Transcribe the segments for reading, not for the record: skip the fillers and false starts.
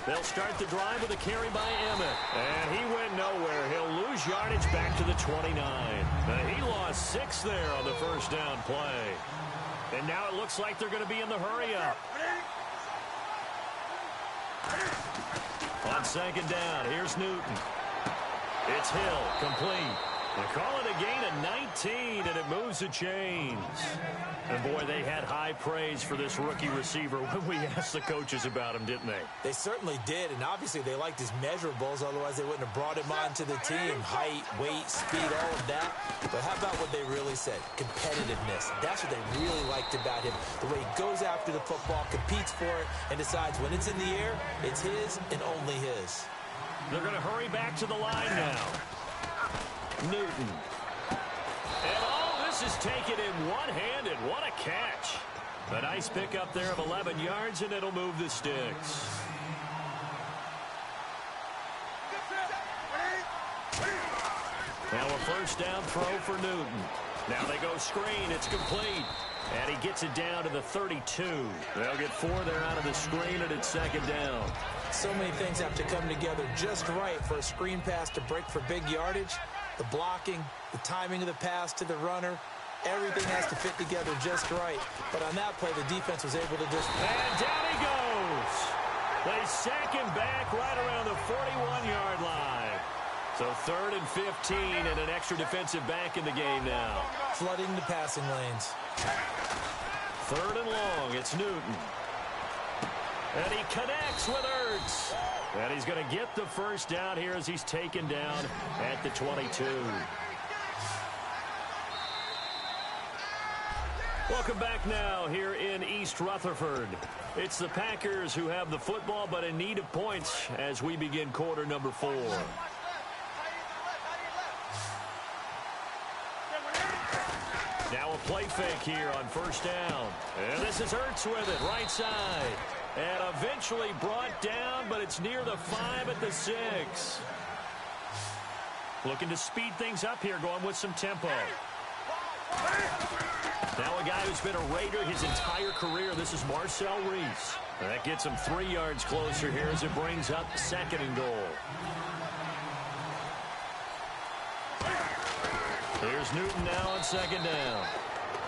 They'll start the drive with a carry by Emmett. And he went nowhere. He'll lose yardage back to the 29. He lost 6 there on the first down play. And now it looks like they're going to be in the hurry-up. On second down, here's Newton. It's Hill, complete. They call it a gain of 19, and it moves the chains. And, boy, they had high praise for this rookie receiver when we asked the coaches about him, didn't they? They certainly did, and obviously they liked his measurables. Otherwise, they wouldn't have brought him onto the team. Height, weight, speed, all of that. But how about what they really said? Competitiveness. That's what they really liked about him. The way he goes after the football, competes for it, and decides when it's in the air, it's his and only his. They're going to hurry back to the line now. Newton. And all this is taken in one-handed. What a catch. A nice pickup there of 11 yards, and it'll move the sticks. Now a first down throw for Newton. Now they go screen. It's complete. And he gets it down to the 32. They'll get 4 there out of the screen, and it's second down. So many things have to come together just right for a screen pass to break for big yardage. The blocking, the timing of the pass to the runner, everything has to fit together just right. But on that play, the defense was able to just... And down he goes. They sack him back right around the 41-yard line. So 3rd and 15 and an extra defensive back in the game now. Flooding the passing lanes. 3rd and long. It's Newton. And he connects with Ertz. And he's going to get the first down here as he's taken down at the 22. Welcome back now here in East Rutherford. It's the Packers who have the football but in need of points as we begin quarter number 4. Now a play fake here on first down. And this is Ertz with it, right side. And eventually brought down, but it's near the 5 at the 6. Looking to speed things up here, going with some tempo. Now a guy who's been a Raider his entire career. This is Marcel Reese. And that gets him 3 yards closer here as it brings up 2nd and goal. Here's Newton now on 2nd down.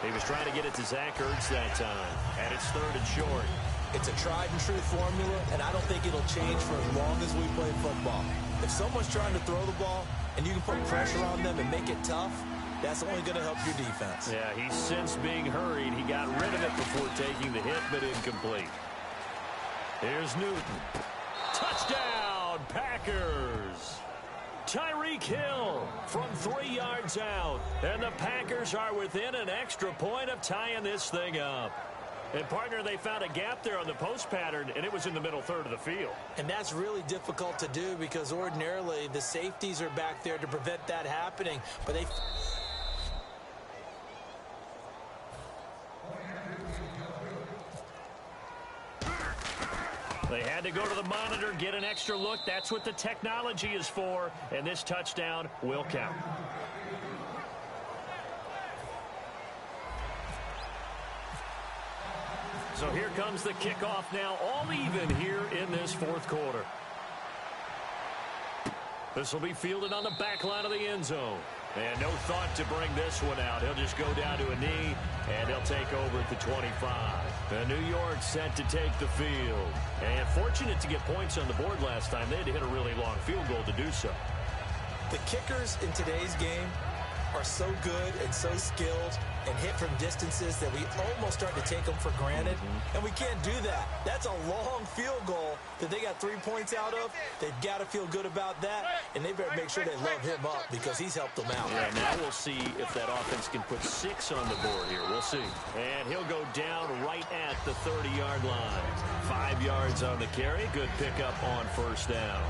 He was trying to get it to Zach Ertz that time. And it's 3rd and short. It's a tried-and-true formula, and I don't think it'll change for as long as we play football. If someone's trying to throw the ball and you can put pressure on them and make it tough, that's only going to help your defense. Yeah, he's since being hurried. He got rid of it before taking the hit, but incomplete. Here's Newton. Touchdown, Packers! Tyreek Hill from 3 yards out. And the Packers are within an extra point of tying this thing up. And, partner, they found a gap there on the post pattern, and it was in the middle 3rd of the field. And that's really difficult to do because ordinarily the safeties are back there to prevent that happening. But they had to go to the monitor, get an extra look. That's what the technology is for, and this touchdown will count. So here comes the kickoff now, all even here in this 4th quarter. This will be fielded on the back line of the end zone. And no thought to bring this one out. He'll just go down to a knee, and he'll take over at the 25. And New York set to take the field. And fortunate to get points on the board last time. They had to hit a really long field goal to do so. The kickers in today's game are so good and so skilled and hit from distances that we almost start to take them for granted. And we can't do that. That's a long field goal that they got 3 points out of. They've got to feel good about that, and they better make sure they load him up because he's helped them out. Yeah, now we'll see if that offense can put 6 on the board here. We'll see. And he'll go down right at the 30-yard line. 5 yards on the carry. Good pickup on first down.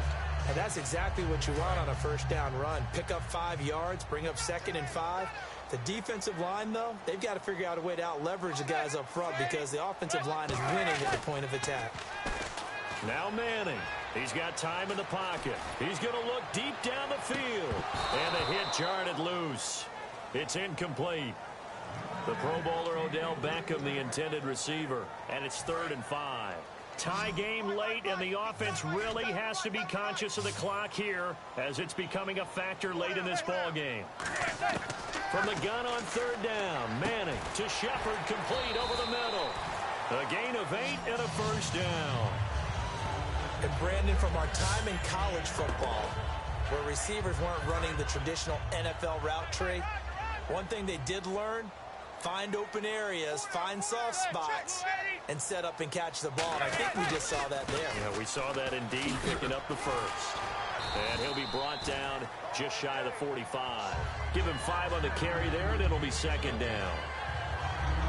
And that's exactly what you want on a first down run. Pick up 5 yards, bring up 2nd and 5. The defensive line, though, they've got to figure out a way to out-leverage the guys up front because the offensive line is winning at the point of attack. Now Manning. He's got time in the pocket. He's going to look deep down the field. And the hit jarred loose. It's incomplete. The Pro Bowler Odell Beckham, the intended receiver. And it's 3rd and 5. tie game late, and the offense really has to be conscious of the clock here as it's becoming a factor late in this ball game. From the gun on third down, Manning to Shepard, complete over the middle. A gain of 8 and a first down. And Brandon, from our time in college football, where receivers weren't running the traditional NFL route tree, one thing they did learn: find open areas, find soft spots, and set up and catch the ball. And I think we just saw that there. Yeah, we saw that indeed, picking up the first. And he'll be brought down just shy of the 45. Give him 5 on the carry there, and it'll be second down.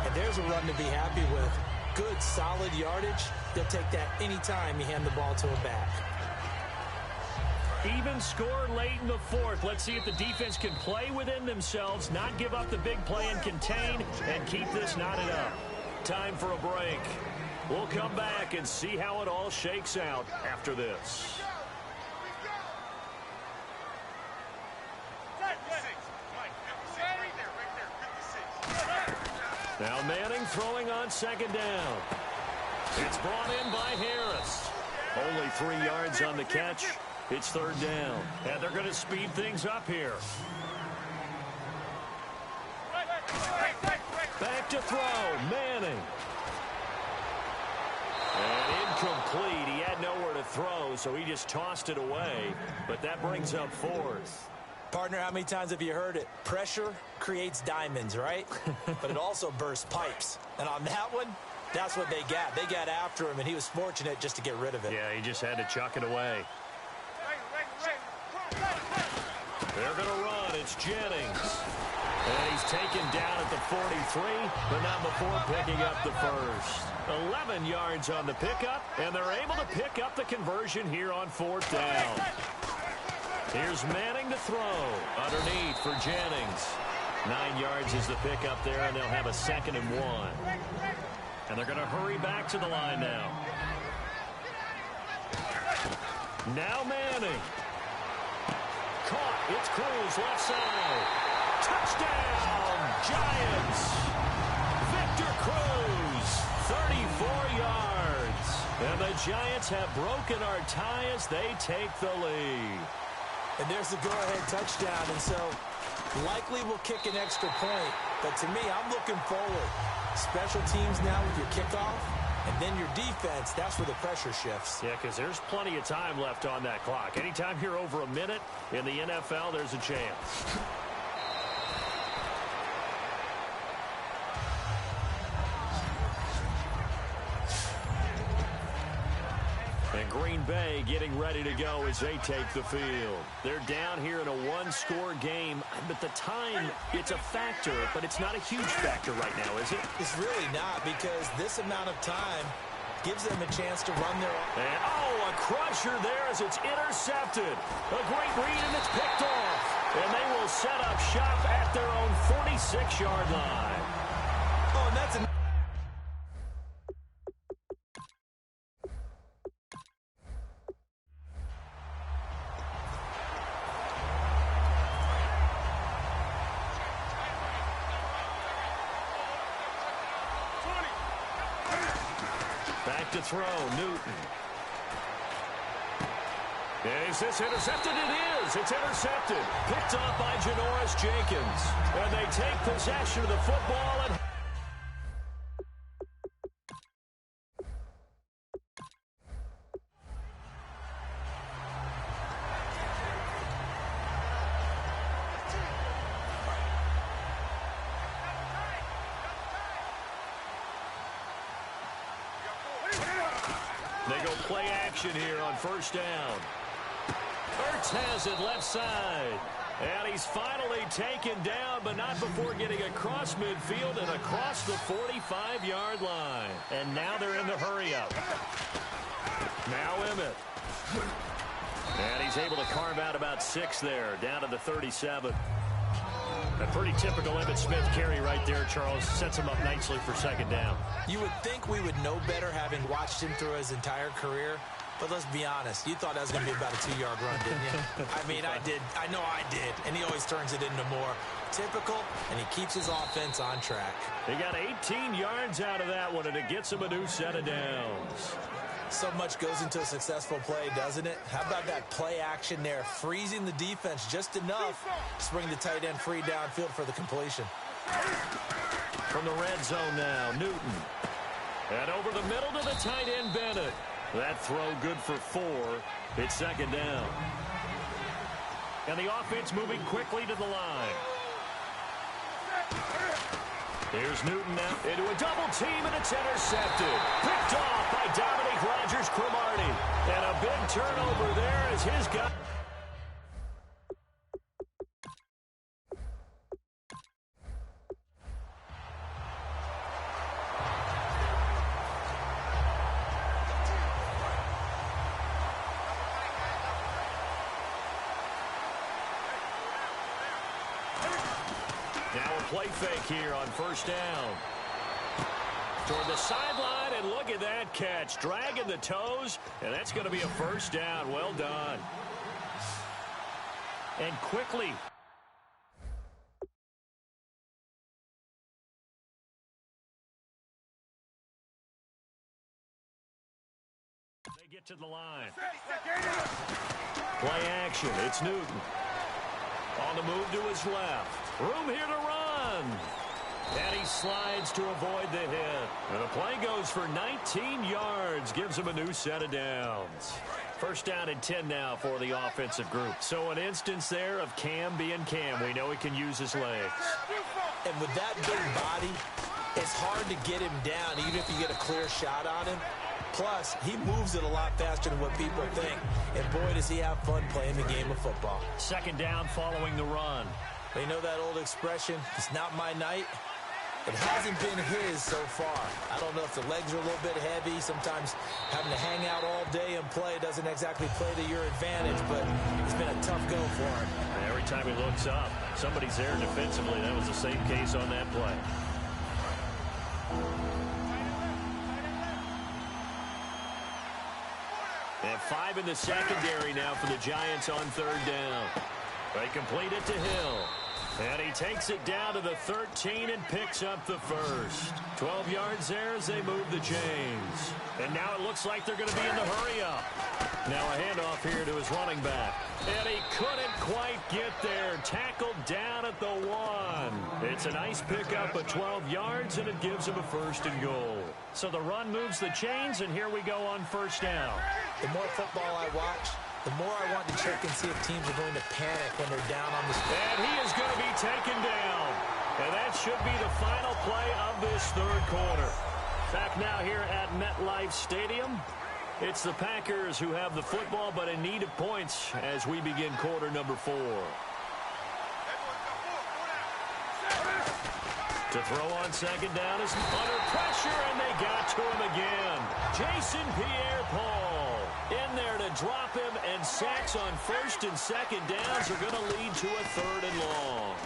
And there's a run to be happy with. Good, solid yardage. They'll take that anytime you hand the ball to him back. Even score late in the fourth. Let's see if the defense can play within themselves, not give up the big play and contain, and keep this knotted up. Time for a break. We'll come back and see how it all shakes out after this. Now Manning throwing on second down. It's brought in by Harris. Only 3 yards on the catch. It's third down, and they're going to speed things up here. Back to throw, Manning. And incomplete. He had nowhere to throw, so he just tossed it away. But that brings up fourth. Partner, how many times have you heard it? Pressure creates diamonds, right? But it also bursts pipes. And on that one, that's what they got. They got after him, and he was fortunate just to get rid of it. Yeah, he just had to chuck it away. They're going to run. It's Jennings. And he's taken down at the 43, but not before picking up the first. 11 yards on the pickup, and they're able to pick up the conversion here on fourth down. Here's Manning to throw. Underneath for Jennings. 9 yards is the pickup there, and they'll have a 2nd and 1. And they're going to hurry back to the line now. Now Manning. Caught. It's Cruz left side. Touchdown, Giants. Victor Cruz, 34 yards. And the Giants have broken our tie as they take the lead. And there's the go-ahead touchdown, and so likely we'll kick an extra point. But to me, I'm looking forward. Special teams now with your kickoff, and then your defense, that's where the pressure shifts. Yeah, because there's plenty of time left on that clock. Anytime you're over a minute in the NFL, there's a chance. And Green Bay getting ready to go as they take the field. They're down here in a one-score game, but the time, it's a factor, but it's not a huge factor right now, is it? It's really not, because this amount of time gives them a chance to run their... And, oh, a crusher there as it's intercepted. A great read, and it's picked off. And they will set up shop at their own 46-yard line. Oh, and that's a... Back to throw, Newton. Is this intercepted? It is. It's intercepted. Picked up by Janoris Jenkins. And they take possession of the football. And they go play action here on first down. Ertz has it left side. And he's finally taken down, but not before getting across midfield and across the 45-yard line. And now they're in the hurry-up. Now Emmett. And he's able to carve out about 6 there, down to the 37. A pretty typical Emmitt Smith carry right there, Charles. Sets him up nicely for second down. You would think we would know better having watched him through his entire career. But let's be honest, you thought that was going to be about a 2-yard run, didn't you? I mean, I did. I know I did. And he always turns it into more typical, and he keeps his offense on track. He got 18 yards out of that one, and it gets him a new set of downs. So much goes into a successful play, doesn't it? How about that play action there, freezing the defense just enough to bring the tight end free downfield for the completion. From the red zone now, Newton. And over the middle to the tight end, Bennett. That throw good for 4. It's second down. And the offense moving quickly to the line. Here's Newton now into a double team, and it's intercepted. Picked off by Dominique Rodgers-Cromartie. And a big turnover there as his guy. Now a play fake here on first down. Toward the sideline, and look at that catch. Dragging the toes, and that's going to be a first down. Well done. And quickly. They get to the line. Play action. It's Newton. On the move to his left. Room here to run. And he slides to avoid the hit. And the play goes for 19 yards. Gives him a new set of downs. First down and 10 now for the offensive group. So an instance there of Cam being Cam. We know he can use his legs. And with that big body, it's hard to get him down, even if you get a clear shot on him. Plus, he moves it a lot faster than what people think. And boy, does he have fun playing the game of football. Second down following the run. They know that old expression, it's not my night. It hasn't been his so far. I don't know if the legs are a little bit heavy. Sometimes having to hang out all day and play doesn't exactly play to your advantage, but it's been a tough go for him. And every time he looks up, somebody's there defensively. That was the same case on that play. And 5 in the secondary now for the Giants on third down. They complete it to Hill. And he takes it down to the 13 and picks up the first. 12 yards there as they move the chains. And now it looks like they're going to be in the hurry-up. Now a handoff here to his running back. And he couldn't quite get there. Tackled down at the 1. It's a nice pickup of 12 yards, and it gives him a first and goal. So the run moves the chains, and here we go on first down. The more football I watch, the more I want to check and see if teams are going to panic when they're down on the score. And he is going to be taken down. And that should be the final play of this third quarter. Back now here at MetLife Stadium. It's the Packers who have the football, but in need of points as we begin quarter number 4. To throw on second down is under pressure, and they got to him again. Jason Pierre-Paul in there to drop him, and sacks on first and second downs are going to lead to a third and long.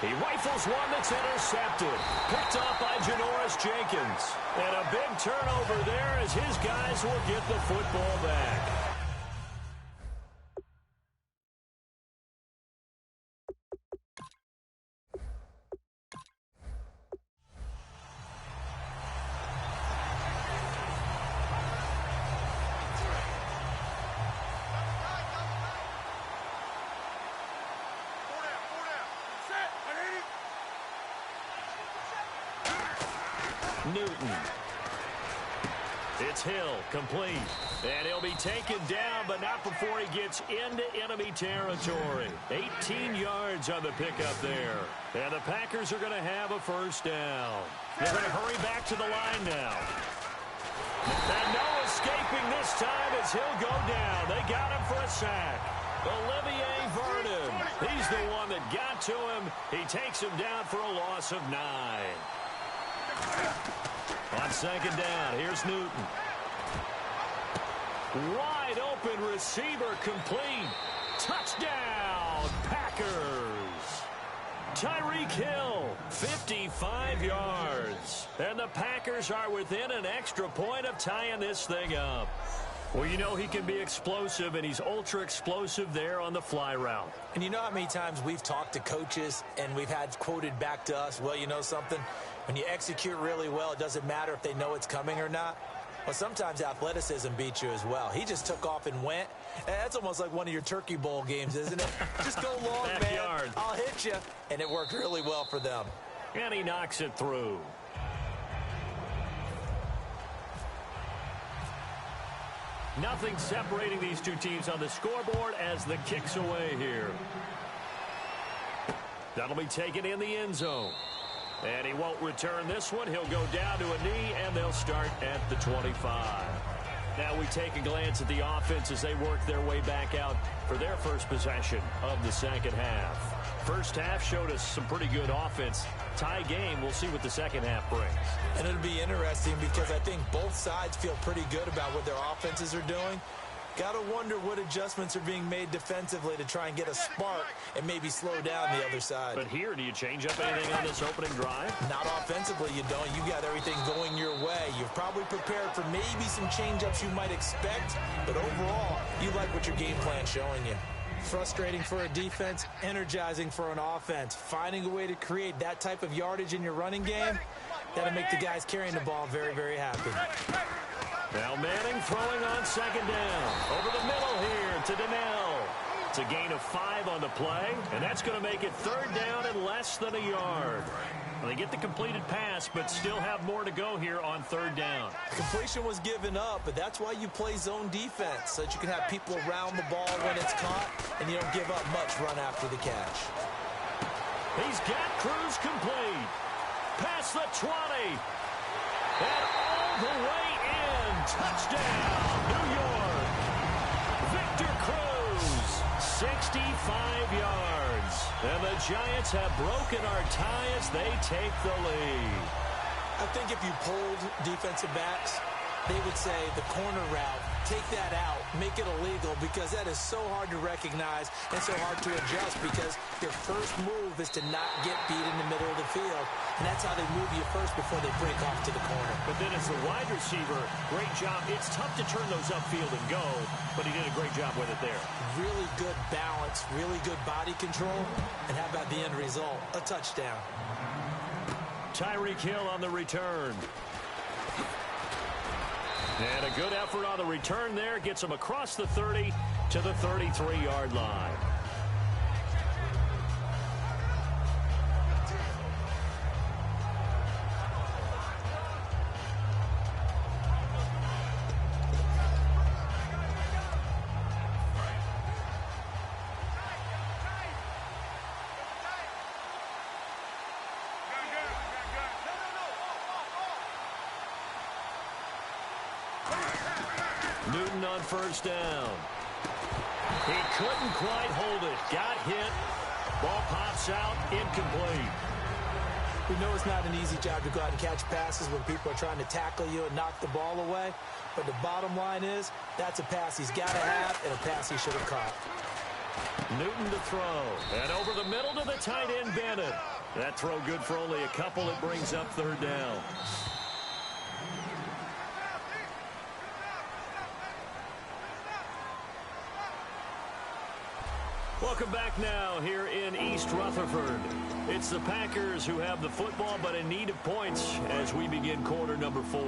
He rifles one that's intercepted. Picked off by Janoris Jenkins. And a big turnover there as his guys will get the football back. Newton. It's Hill, complete. And he'll be taken down, but not before he gets into enemy territory. 18 yards on the pickup there. And the Packers are going to have a first down. They're going to hurry back to the line now. And no escaping this time as he'll go down. They got him for a sack. Olivier Vernon. He's the one that got to him. He takes him down for a loss of 9. On second down, here's Newton. Wide open receiver complete. Touchdown, Packers. Tyreek Hill, 55 yards. And the Packers are within an extra point of tying this thing up. Well, you know he can be explosive, and he's ultra-explosive there on the fly route. And you know how many times we've talked to coaches, and we've had quoted back to us, well, you know something? When you execute really well, it doesn't matter if they know it's coming or not. Well, sometimes athleticism beats you as well. He just took off and went. That's almost like one of your Turkey Bowl games, isn't it? Just go long, Backyard. man. I'll hit you. And it worked really well for them. And he knocks it through. Nothing separating these two teams on the scoreboard as the kick's away here. That'll be taken in the end zone. And he won't return this one. He'll go down to a knee, and they'll start at the 25. Now we take a glance at the offense as they work their way back out for their first possession of the second half. First half showed us some pretty good offense. Tie game, we'll see what the second half brings. And it'll be interesting because I think both sides feel pretty good about what their offenses are doing. Got to wonder what adjustments are being made defensively to try and get a spark and maybe slow down the other side. But here, do you change up anything on this opening drive? Not offensively, you don't. You got everything going your way. You've probably prepared for maybe some change-ups you might expect, but overall, you like what your game plan's showing you. Frustrating for a defense, energizing for an offense. Finding a way to create that type of yardage in your running game, that'll make the guys carrying the ball very, very happy. Now Manning throwing on second down. Over the middle here to Donnell. It's a gain of 5 on the play, and that's going to make it third down and less than a yard. Well, they get the completed pass, but still have more to go here on third down. Completion was given up, but that's why you play zone defense, so that you can have people around the ball when it's caught, and you don't give up much run after the catch. He's got Cruz complete. Past the 20. And all the way in. Touchdown, New York. Victor Cruz, 65 yards. And the Giants have broken our tie as they take the lead. I think if you polled defensive backs, they would say the corner route, take that out, make it illegal, because that is so hard to recognize and so hard to adjust, because your first move is to not get beat in the middle of the field, and that's how they move you first before they break off to the corner. But then as the wide receiver, great job. It's tough to turn those upfield and go, but he did a great job with it there. Really good balance, really good body control, and how about the end result? A touchdown. Tyreek Hill on the return. And a good effort on the return there. Gets him across the 30 to the 33-yard line. Newton on first down. He couldn't quite hold it. Got hit. Ball pops out. Incomplete. We know it's not an easy job to go out and catch passes when people are trying to tackle you and knock the ball away. But the bottom line is, that's a pass he's got to have and a pass he should have caught. Newton to throw. And over the middle to the tight end, Bennett. That throw good for only a couple. It brings up third down. Welcome back now here in East Rutherford. It's the Packers who have the football, but in need of points as we begin quarter number 4. A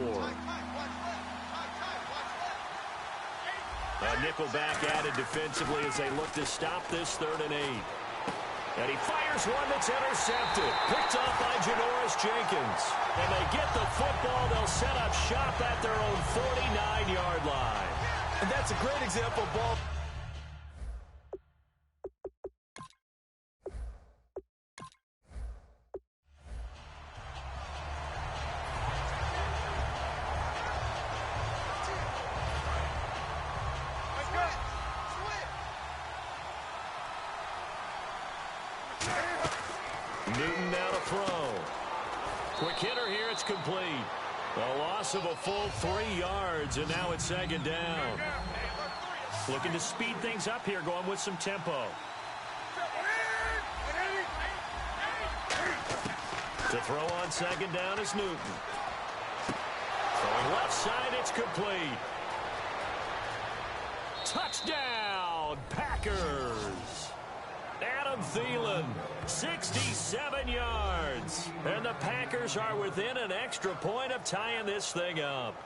nickel back added defensively as they look to stop this 3rd and 8. And he fires one that's intercepted. Picked up by Janoris Jenkins. And they get the football. They'll set up shop at their own 49-yard line. And that's a great example of ball. Newton now to throw. Quick hitter here, it's complete. A loss of a full 3 yards, and now it's 2nd down. Looking to speed things up here, going with some tempo. To throw on 2nd down is Newton. Throwing left side, it's complete. Touchdown, Packers. Adam Thielen, 67 yards. And the Packers are within an extra point of tying this thing up.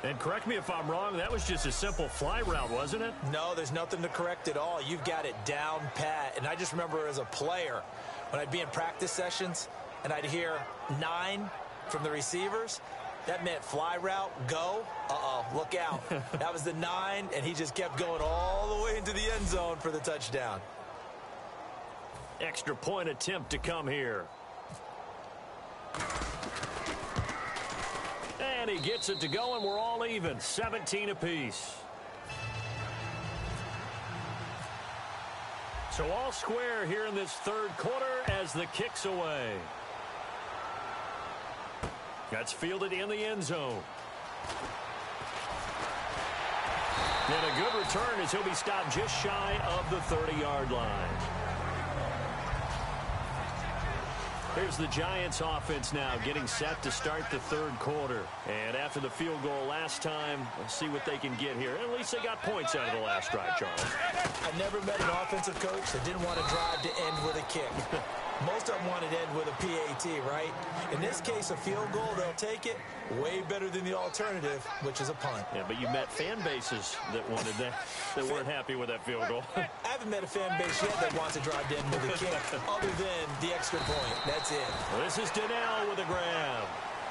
And correct me if I'm wrong, that was just a simple fly route, wasn't it? No, there's nothing to correct at all. You've got it down pat. And I just remember as a player, when I'd be in practice sessions and I'd hear 9 from the receivers, that meant fly route, go. Uh-oh, look out. That was the 9, and he just kept going all the way into the end zone for the touchdown. Extra point attempt to come here. And he gets it to go, and we're all even, 17 apiece. So all square here in this third quarter as the kick's away. That's fielded in the end zone. And a good return as he'll be stopped just shy of the 30-yard line. Here's the Giants offense now getting set to start the third quarter. And after the field goal last time, we'll see what they can get here. At least they got points out of the last drive, Charles. I never met an offensive coach that didn't want to drive to end with a kick. Most of them wanted to end with a PAT, right? In this case, a field goal, they'll take it. Way better than the alternative, which is a punt. Yeah, but you met fan bases that wanted that, that weren't happy with that field goal. I haven't met a fan base yet that wants to drive to end with a kick, other than the extra point. That's it. Well, this is Donnell with a grab.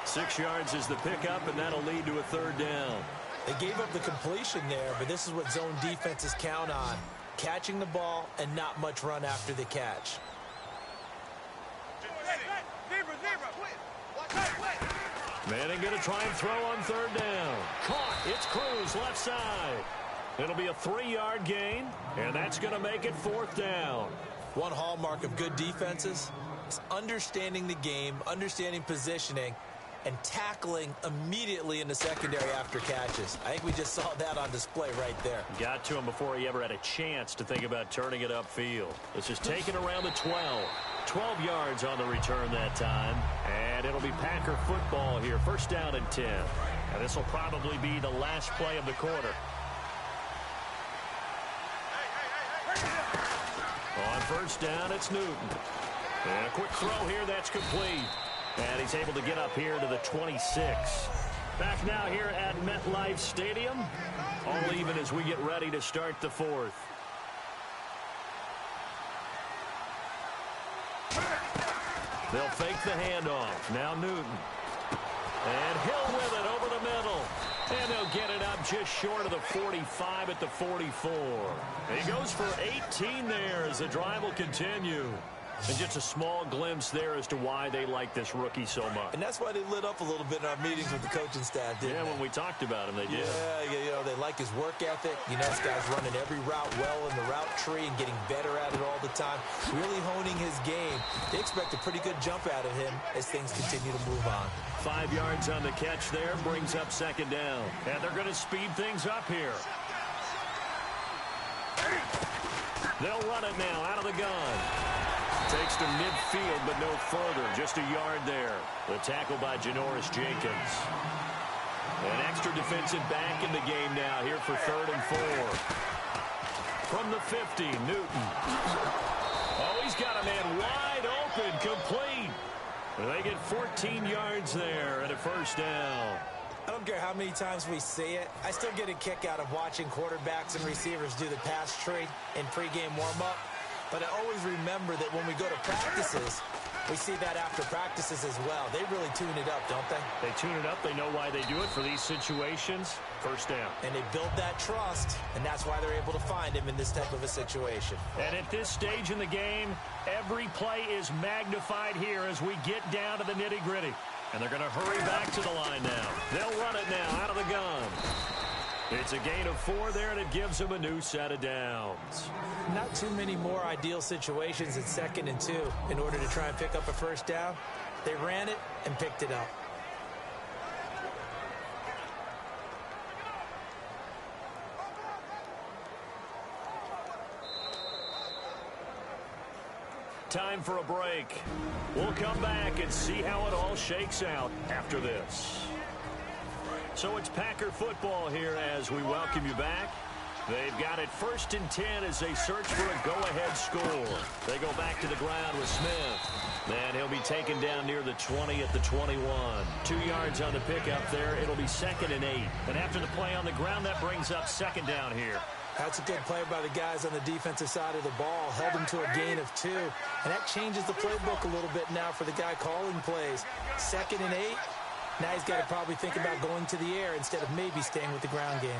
6 yards is the pickup, and that'll lead to a third down. They gave up the completion there, but this is what zone defenses count on. Catching the ball and not much run after the catch. Manning going to try and throw on third down. Caught. It's Cruz left side. It'll be a 3-yard gain, and that's going to make it fourth down. One hallmark of good defenses is understanding the game, understanding positioning, and tackling immediately in the secondary after catches. I think we just saw that on display right there. Got to him before he ever had a chance to think about turning it upfield. This is taken around the 12. 12 yards on the return that time. And it'll be Packer football here. First down and 10. And this will probably be the last play of the quarter. On first down, it's Newton. And a quick throw here, that's complete. And he's able to get up here to the 26. Back now here at MetLife Stadium. All even as we get ready to start the fourth. They'll fake the handoff. Now Newton. And Hill with it over the middle. And they'll get it up just short of the 45 at the 44. And he goes for 18 there as the drive will continue. And just a small glimpse there as to why they like this rookie so much. And that's why they lit up a little bit in our meetings with the coaching staff, didn't they? When we talked about him, they did. Yeah, you know, they like his work ethic. You know, this guy's running every route well in the route tree and getting better at it all the time, really honing his game. They expect a pretty good jump out of him as things continue to move on. 5 yards on the catch there, brings up second down. And they're going to speed things up here. They'll run it now out of the gun. Takes to midfield, but no further. Just a yard there. The tackle by Janoris Jenkins. An extra defensive back in the game now here for 3rd and 4. From the 50, Newton. Oh, he's got a man wide open, complete. And they get 14 yards there and a first down. I don't care how many times we see it. I still get a kick out of watching quarterbacks and receivers do the pass tree in pregame warm-up. But I always remember that when we go to practices, we see that after practices as well. They really tune it up, don't they? They tune it up. They know why they do it for these situations. First down. And they build that trust, and that's why they're able to find him in this type of a situation. And at this stage in the game, every play is magnified here as we get down to the nitty-gritty. And they're going to hurry back to the line now. They'll run it now out of the gun. It's a gain of 4 there, and it gives them a new set of downs. Not too many more ideal situations at 2nd and 2 in order to try and pick up a first down. They ran it and picked it up. Time for a break. We'll come back and see how it all shakes out after this. So it's Packer football here as we welcome you back. They've got it 1st and 10 as they search for a go-ahead score. They go back to the ground with Smith. And he'll be taken down near the 20 at the 21. 2 yards on the pickup there. It'll be 2nd and 8. And after the play on the ground, that brings up 2nd down here. That's a good play by the guys on the defensive side of the ball. Held them to a gain of 2. And that changes the playbook a little bit now for the guy calling plays. 2nd and 8. Now he's got to probably think about going to the air instead of maybe staying with the ground game.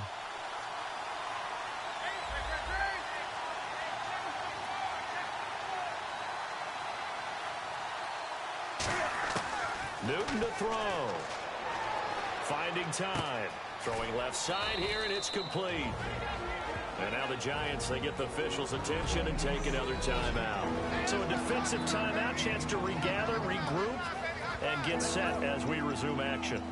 Newton to throw. Finding time. Throwing left side here, and it's complete. And now the Giants, they get the officials' attention and take another timeout. So a defensive timeout, chance to regather, regroup, and get set as we resume action.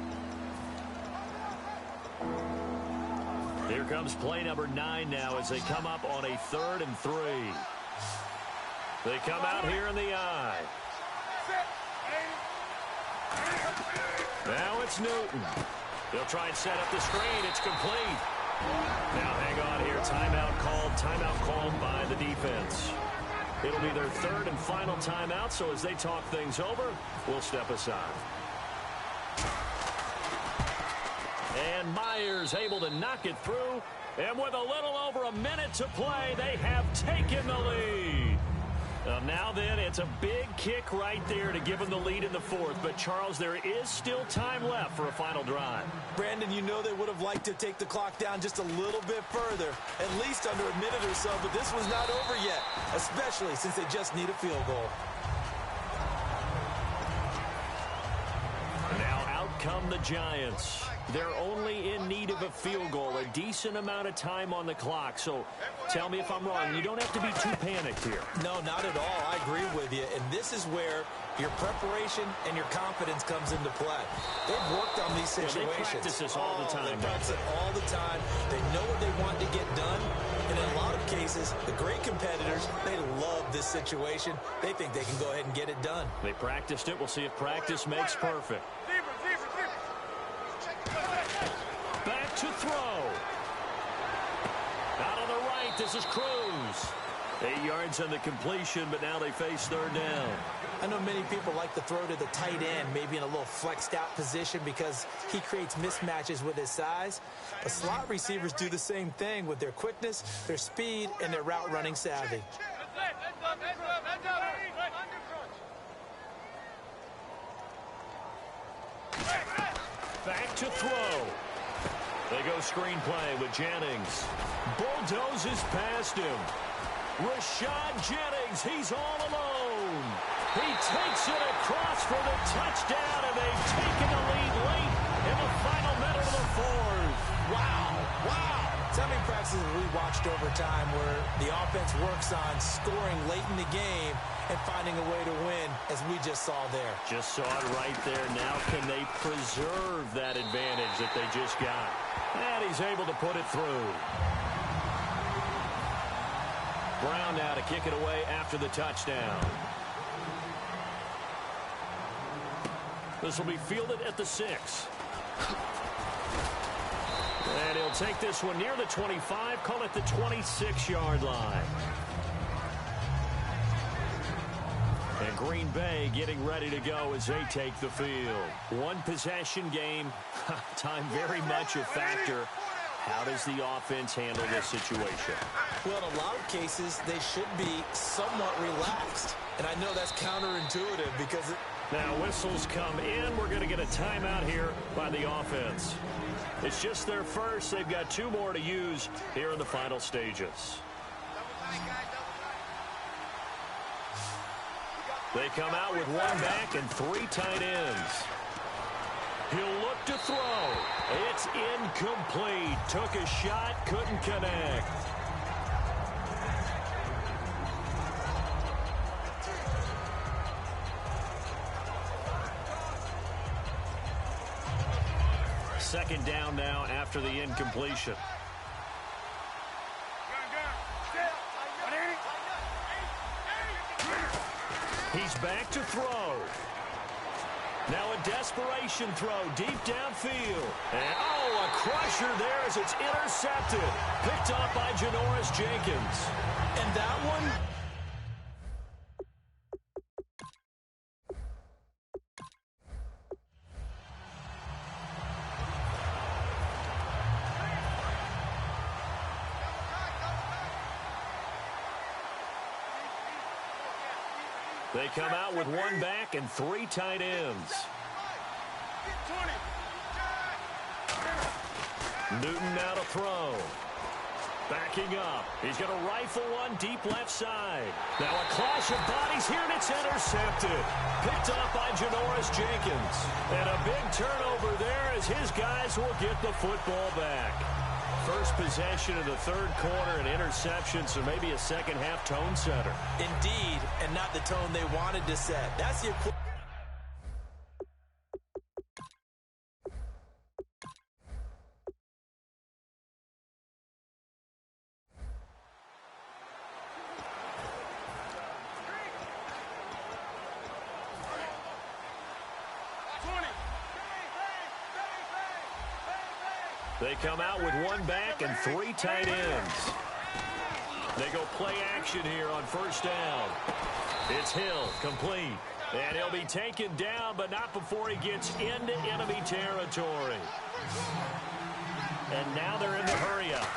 Here comes play number 9 now as they come up on a 3rd and 3. They come out here in the I. Now it's Newton. They'll try and set up the screen. It's complete. Now hang on here. Timeout called by the defense. It'll be their 3rd and final timeout, so as they talk things over, we'll step aside. And Myers able to knock it through. And with a little over a minute to play, they have taken the lead. Now then, it's a big kick right there to give them the lead in the 4th. But, Charles, there is still time left for a final drive. Brandon, you know they would have liked to take the clock down just a little bit further, at least under a minute or so. But this was not over yet, especially since they just need a field goal. Now out come the Giants. They're only in need of a field goal, a decent amount of time on the clock. So tell me if I'm wrong. You don't have to be too panicked here. No, not at all. I agree with you. And this is where your preparation and your confidence comes into play. They've worked on these situations. They practice this all the time. They practice it all the time. They know what they want to get done. And in a lot of cases, the great competitors, they love this situation. They think they can go ahead and get it done. They practiced it. We'll see if practice makes perfect. Back to throw. Out on the right, this is Cruz. 8 yards on the completion, but now they face 3rd down. I know many people like to throw to the tight end, maybe in a little flexed out position because he creates mismatches with his size. But slot receivers do the same thing with their quickness, their speed, and their route running savvy. Back to throw. They go screenplay with Jennings. Bulldozes past him. Rashad Jennings, he's all alone. He takes it across for the touchdown, and they've taken the lead late in the final minute of the 4th. Wow. So many practices we watched over time where the offense works on scoring late in the game and finding a way to win, as we just saw there. Just saw it right there. Now can they preserve that advantage that they just got? And he's able to put it through. Brown now to kick it away after the touchdown. This will be fielded at the 6. And he'll take this one near the 25, call it the 26-yard line. And Green Bay getting ready to go as they take the field. One possession game, time very much a factor. How does the offense handle this situation? Well, in a lot of cases, they should be somewhat relaxed. And I know that's counterintuitive because now whistles come in. We're going to get a timeout here by the offense. It's just their first. They've got 2 more to use here in the final stages. They come out with 1 back and 3 tight ends. He'll look to throw. It's incomplete. Took a shot, couldn't connect. Second down now after the incompletion. He's back to throw. Now a desperation throw deep downfield. And, a crusher there as it's intercepted. Picked off by Janoris Jenkins. And that one... They come out with one back and three tight ends. Newton now to throw. Backing up. He's going to rifle one deep left side. Now a clash of bodies here, and it's intercepted. Picked off by Janoris Jenkins. And a big turnover there as his guys will get the football back. First possession of the third quarter, an interception, so maybe a second-half tone setter. Indeed, and not the tone they wanted to set. That's the... They come out with one back and three tight ends. They go play action here on first down. It's Hill, complete. And he'll be taken down, but not before he gets into enemy territory. And now they're in the hurry-up.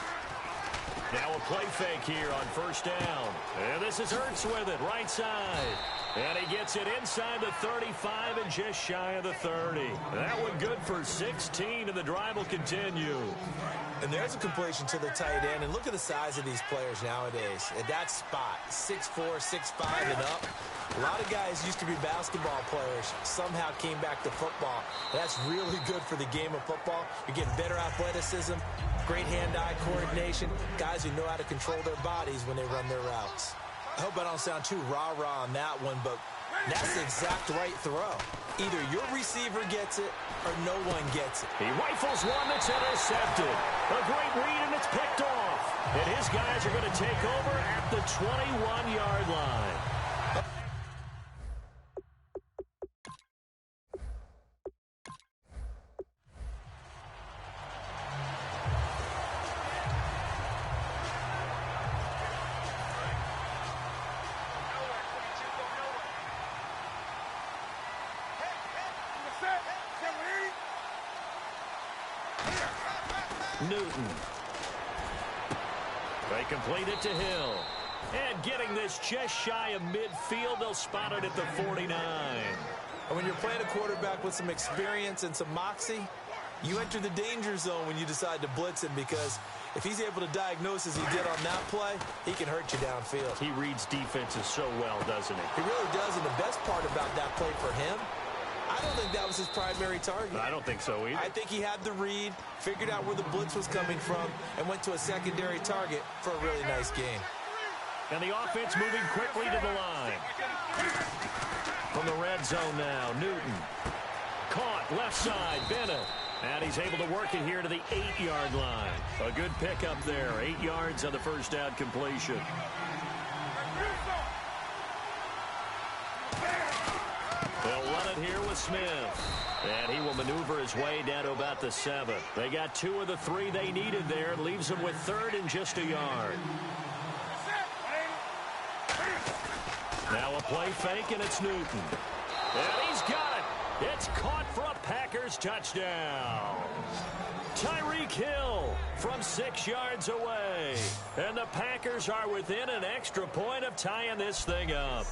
Now a play fake here on first down. And this is Ertz with it, right side. And he gets it inside the 35 and just shy of the 30. That one good for 16, and the drive will continue. And there's a completion to the tight end. And look at the size of these players nowadays. At that spot, 6'4", 6'5", and up. A lot of guys used to be basketball players. Somehow came back to football. That's really good for the game of football. You're getting better athleticism, great hand-eye coordination, guys who know how to control their bodies when they run their routes. I hope I don't sound too rah-rah on that one, but that's the exact right throw. Either your receiver gets it or no one gets it. He rifles one that's intercepted. A great read, and it's picked off. And his guys are going to take over at the 21-yard line. Newton. They complete it to Hill. And getting this just shy of midfield, they'll spot it at the 49. And when you're playing a quarterback with some experience and some moxie, you enter the danger zone when you decide to blitz him, because if he's able to diagnose as he did on that play, he can hurt you downfield. He reads defenses so well, doesn't he? He really does, and the best part about that play for him, I don't think that was his primary target. I don't think so either. I think he had the read, figured out where the blitz was coming from, and went to a secondary target for a really nice game. And the offense moving quickly to the line. From the red zone now, Newton. Caught, left side, Bennett. And he's able to work it here to the 8-yard line. A good pickup there, 8 yards on the first down completion. They'll run it here with Smith. And he will maneuver his way down to about the 7. They got 2 of the 3 they needed there. Leaves them with 3rd and just a yard. Now a play fake, and it's Newton. And he's got it. It's caught for a Packers touchdown. Tyreek Hill from 6 yards away. And the Packers are within an extra point of tying this thing up.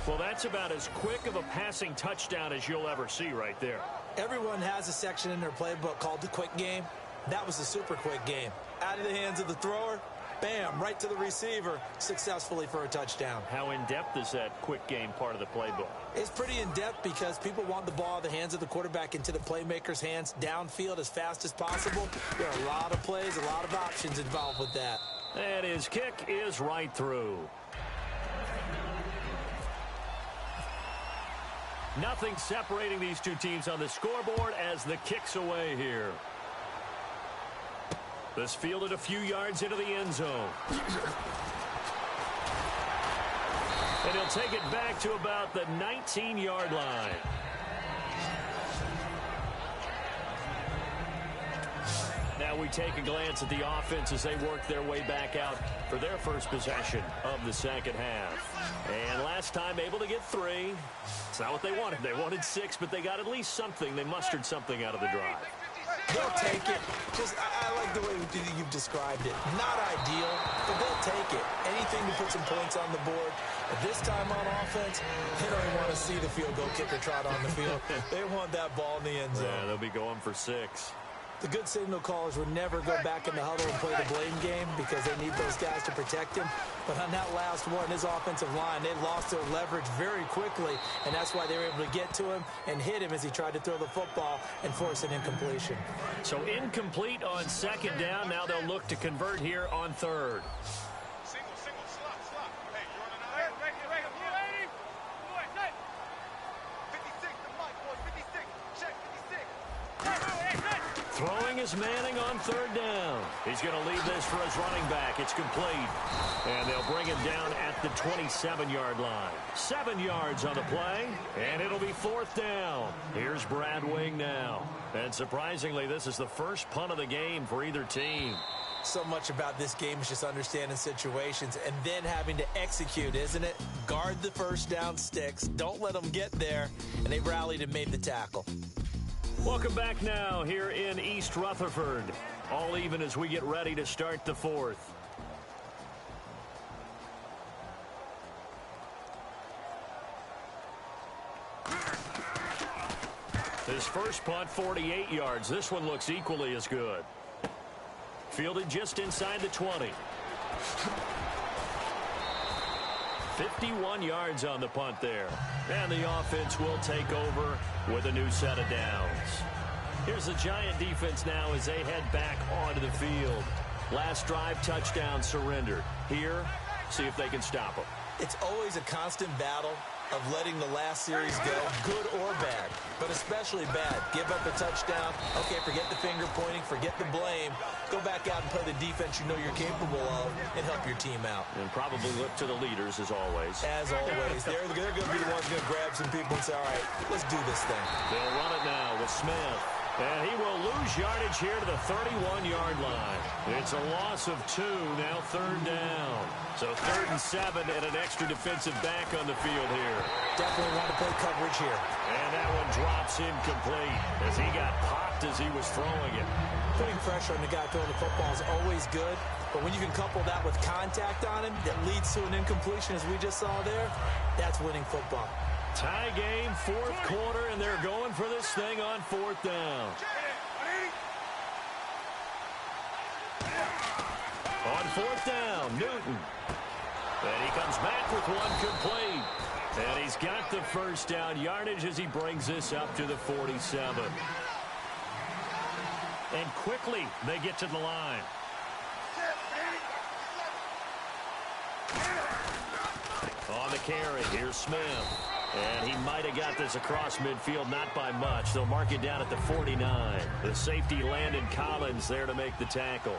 Well, that's about as quick of a passing touchdown as you'll ever see right there. Everyone has a section in their playbook called the quick game. That was a super quick game. Out of the hands of the thrower, bam, right to the receiver, successfully for a touchdown. How in-depth is that quick game part of the playbook? It's pretty in-depth because people want the ball out of the hands of the quarterback into the playmaker's hands downfield as fast as possible. There are a lot of plays, a lot of options involved with that. And his kick is right through. Nothing separating these two teams on the scoreboard as the kick's away here. This fielded a few yards into the end zone. And he'll take it back to about the 19-yard line. we take a glance at the offense as they work their way back out for their first possession of the second half. And last time able to get 3. It's not what they wanted. They wanted 6, but they got at least something. They mustered something out of the drive. They'll take it. I like the way you've described it. Not ideal, but they'll take it. Anything to put some points on the board. But this time on offense, they don't even want to see the field goal kicker trot on the field. They want that ball in the end zone. Yeah, they'll be going for 6. The good signal callers would never go back in the huddle and play the blame game because they need those guys to protect him. But on that last one, his offensive line, they lost their leverage very quickly, and that's why they were able to get to him and hit him as he tried to throw the football and force an incompletion. So incomplete on second down. Now they'll look to convert here on third. Throwing is Manning on third down. He's going to leave this for his running back. It's complete. And they'll bring him down at the 27-yard line. 7 yards on the play, and it'll be fourth down. Here's Brad Wing now. And surprisingly, this is the first punt of the game for either team. So much about this game is just understanding situations and then having to execute, isn't it? Guard the first down sticks. Don't let them get there. And they rallied and made the tackle. Welcome back now here in East Rutherford. All even as we get ready to start the fourth. His first punt, 48 yards. This one looks equally as good. Fielded just inside the 20. 51 yards on the punt there. And the offense will take over with a new set of downs. Here's the Giant defense now as they head back onto the field. Last drive, touchdown, surrendered. Here, see if they can stop them. It's always a constant battle of letting the last series go, good or bad, but especially bad. Give up a touchdown. Okay, forget the finger pointing, forget the blame. Go back out and play the defense you know you're capable of and help your team out. And probably look to the leaders as always. As always. They're going to be the ones going to grab some people and say, all right, let's do this thing. They'll run it now with Smith. And he will lose yardage here to the 31-yard line. It's a loss of 2, now third down. So 3rd and 7 and an extra defensive back on the field here. Definitely want to play coverage here. And that one drops incomplete as he got popped as he was throwing it. Putting pressure on the guy throwing the football is always good, but when you can couple that with contact on him that leads to an incompletion as we just saw there, that's winning football. Tie game, fourth quarter, and they're going for this thing on 4th down. On 4th down, Newton. And he comes back with one complete. And he's got the first down yardage as he brings this up to the 47. And quickly, they get to the line. On the carry, here's Smith. And he might have got this across midfield, not by much. They'll mark it down at the 49. The safety, Landon Collins, there to make the tackle.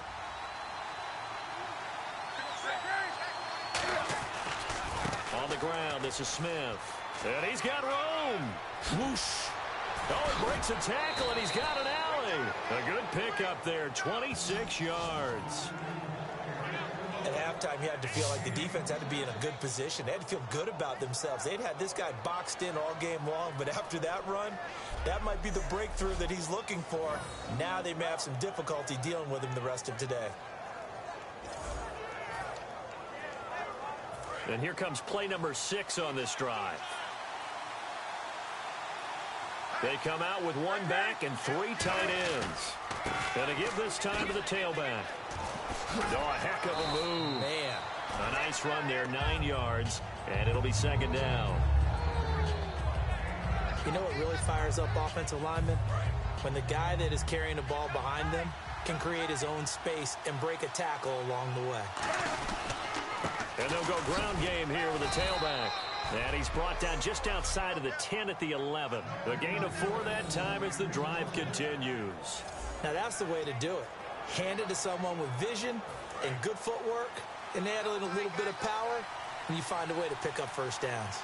On the ground, this is Smith. And he's got room. Whoosh. Oh, he breaks a tackle, and he's got an alley. A good pickup there, 26 yards. At halftime, you had to feel like the defense had to be in a good position. They had to feel good about themselves. They'd had this guy boxed in all game long, but after that run, that might be the breakthrough that he's looking for. Now they may have some difficulty dealing with him the rest of today. And here comes play number 6 on this drive. They come out with 1 back and 3 tight ends. Gonna give this time to the tailback. Oh, a heck of a move. Man. A nice run there, 9 yards, and it'll be 2nd down. You know what really fires up offensive linemen? When the guy that is carrying the ball behind them can create his own space and break a tackle along the way. And they'll go ground game here with the tailback. And he's brought down just outside of the 10 at the 11. A gain of 4 that time as the drive continues. Now that's the way to do it. Hand it to someone with vision and good footwork, and add in a little bit of power, and you find a way to pick up first downs.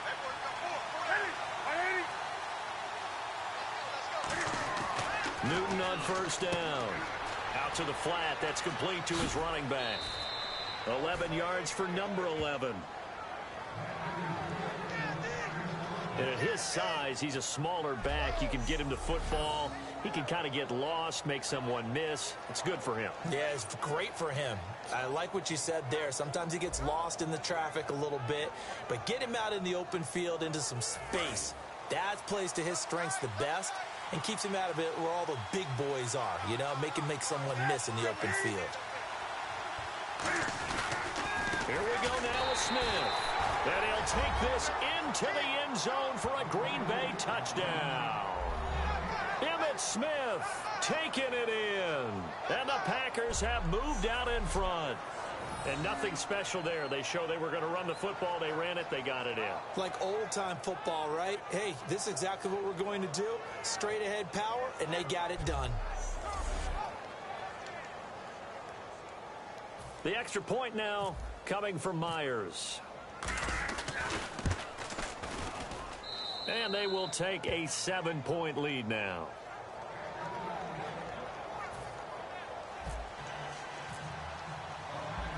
Newton on first down. Out to the flat. That's complete to his running back. 11 yards for number 11. And at his size, he's a smaller back. You can get him to football. He can kind of get lost, make someone miss. It's good for him. Yeah, it's great for him. I like what you said there. Sometimes he gets lost in the traffic a little bit, but get him out in the open field into some space. That plays to his strengths the best and keeps him out of it where all the big boys are, you know, make someone miss in the open field. Here we go now with Smith. And he'll take this into the end zone for a Green Bay touchdown. Emmitt Smith taking it in. And the Packers have moved out in front. And nothing special there. They show they were going to run the football. They ran it. They got it in. Like old-time football, right? Hey, this is exactly what we're going to do. Straight-ahead power, and they got it done. The extra point now coming from Myers. And they will take a 7-point lead now.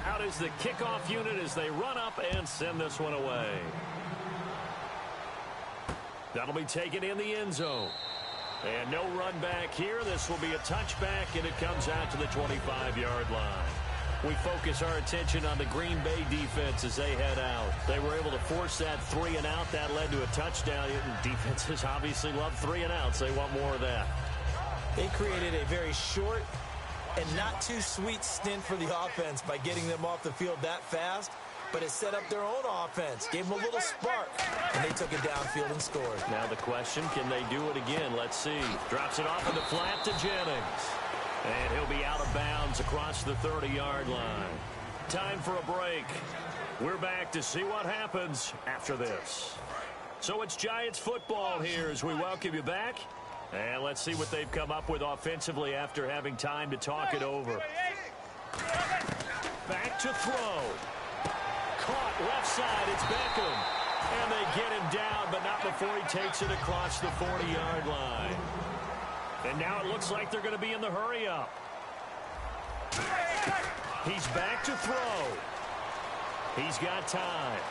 Out is the kickoff unit as they run up and send this one away. That'll be taken in the end zone. And no run back here. This will be a touchback, and it comes out to the 25-yard line. We focus our attention on the Green Bay defense as they head out. They were able to force that 3-and-out. That led to a touchdown. Defenses obviously love 3-and-outs. They want more of that. They created a very short and not too sweet stint for the offense by getting them off the field that fast, but it set up their own offense, gave them a little spark, and they took it downfield and scored. Now the question, can they do it again? Let's see. Drops it off in the flat to Jennings. And he'll be out of bounds across the 30-yard line. Time for a break. We're back to see what happens after this. So it's Giants football here as we welcome you back. And let's see what they've come up with offensively after having time to talk it over. Back to throw. Caught left side. It's Beckham. And they get him down, but not before he takes it across the 40-yard line. And now it looks like they're going to be in the hurry-up. He's back to throw. He's got time.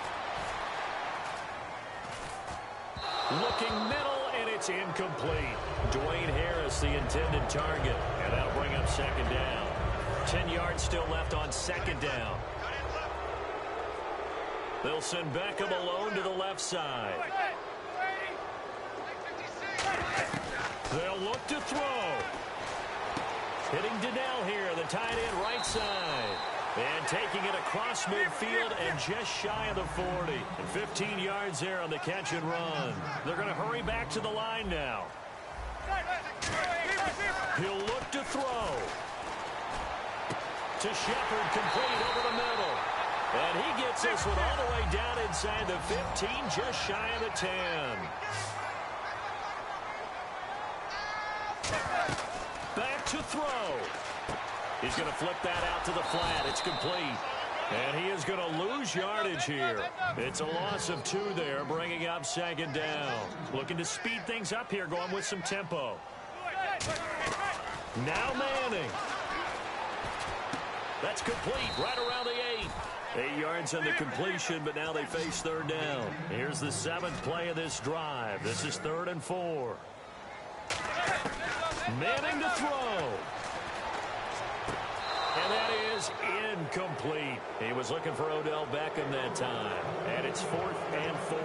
Looking middle, and it's incomplete. Dwayne Harris, the intended target. And that'll bring up second down. 10 yards still left on second down. They'll send Beckham alone to the left side. They'll look to throw. Hitting Donnell here, the tight end right side. And taking it across midfield and just shy of the 40. And 15 yards there on the catch and run. They're going to hurry back to the line now. He'll look to throw. To Shepard, complete over the middle. And he gets this one all the way down inside the 15, just shy of the 10. Back to throw. He's going to flip that out to the flat. It's complete. And he is going to lose yardage here. It's a loss of 2 there, bringing up second down. Looking to speed things up here, going with some tempo. Now Manning. That's complete right around the 8. 8 yards on the completion, but now they face third down. Here's the 7th play of this drive. This is 3rd and 4. Manning to throw. And that is incomplete. He was looking for Odell Beckham that time. And it's 4th and 4.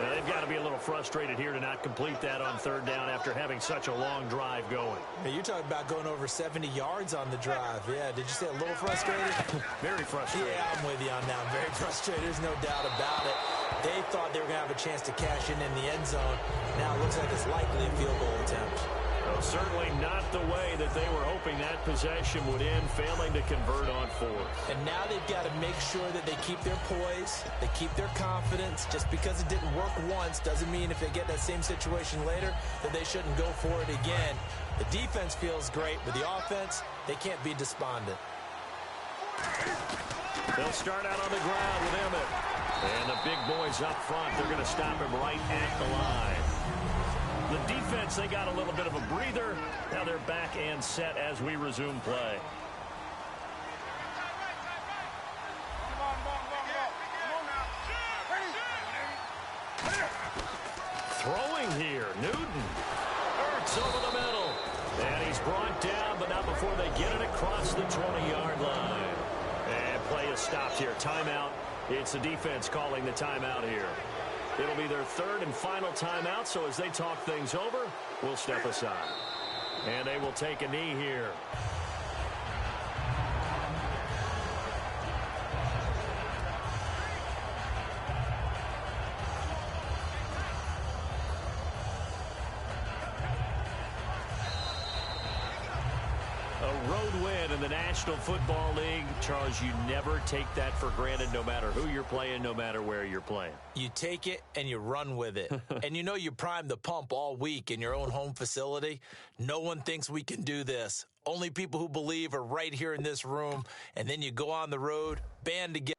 Now, they've got to be a little frustrated here to not complete that on third down after having such a long drive going. Hey, you're talking about going over 70 yards on the drive. Yeah, did you say a little frustrated? Very frustrated. Yeah, I'm with you on that. Very frustrated. There's no doubt about it. They thought they were going to have a chance to cash in the end zone. Now it looks like it's likely a field goal attempt. Well, certainly not the way that they were hoping that possession would end, failing to convert on 4th. And now they've got to make sure that they keep their poise, they keep their confidence. Just because it didn't work once doesn't mean if they get that same situation later that they shouldn't go for it again. The defense feels great, but the offense, they can't be despondent. They'll start out on the ground with Emmitt. And the big boys up front, they're going to stop him right at the line. The defense, they got a little bit of a breather. Now they're back and set as we resume play. Throwing here, Newton. Hurts over the middle. And he's brought down, but not before they get it across the 20-yard line. And play is stopped here. Timeout. It's the defense calling the timeout here. It'll be their third and final timeout, so as they talk things over, we'll step aside. And they will take a knee here. A road win in the National Football League. Charles, you never take that for granted no matter who you're playing, no matter where you're playing. You take it and you run with it. And you know you primed the pump all week in your own home facility. No one thinks we can do this. Only people who believe are right here in this room. And then you go on the road, band together.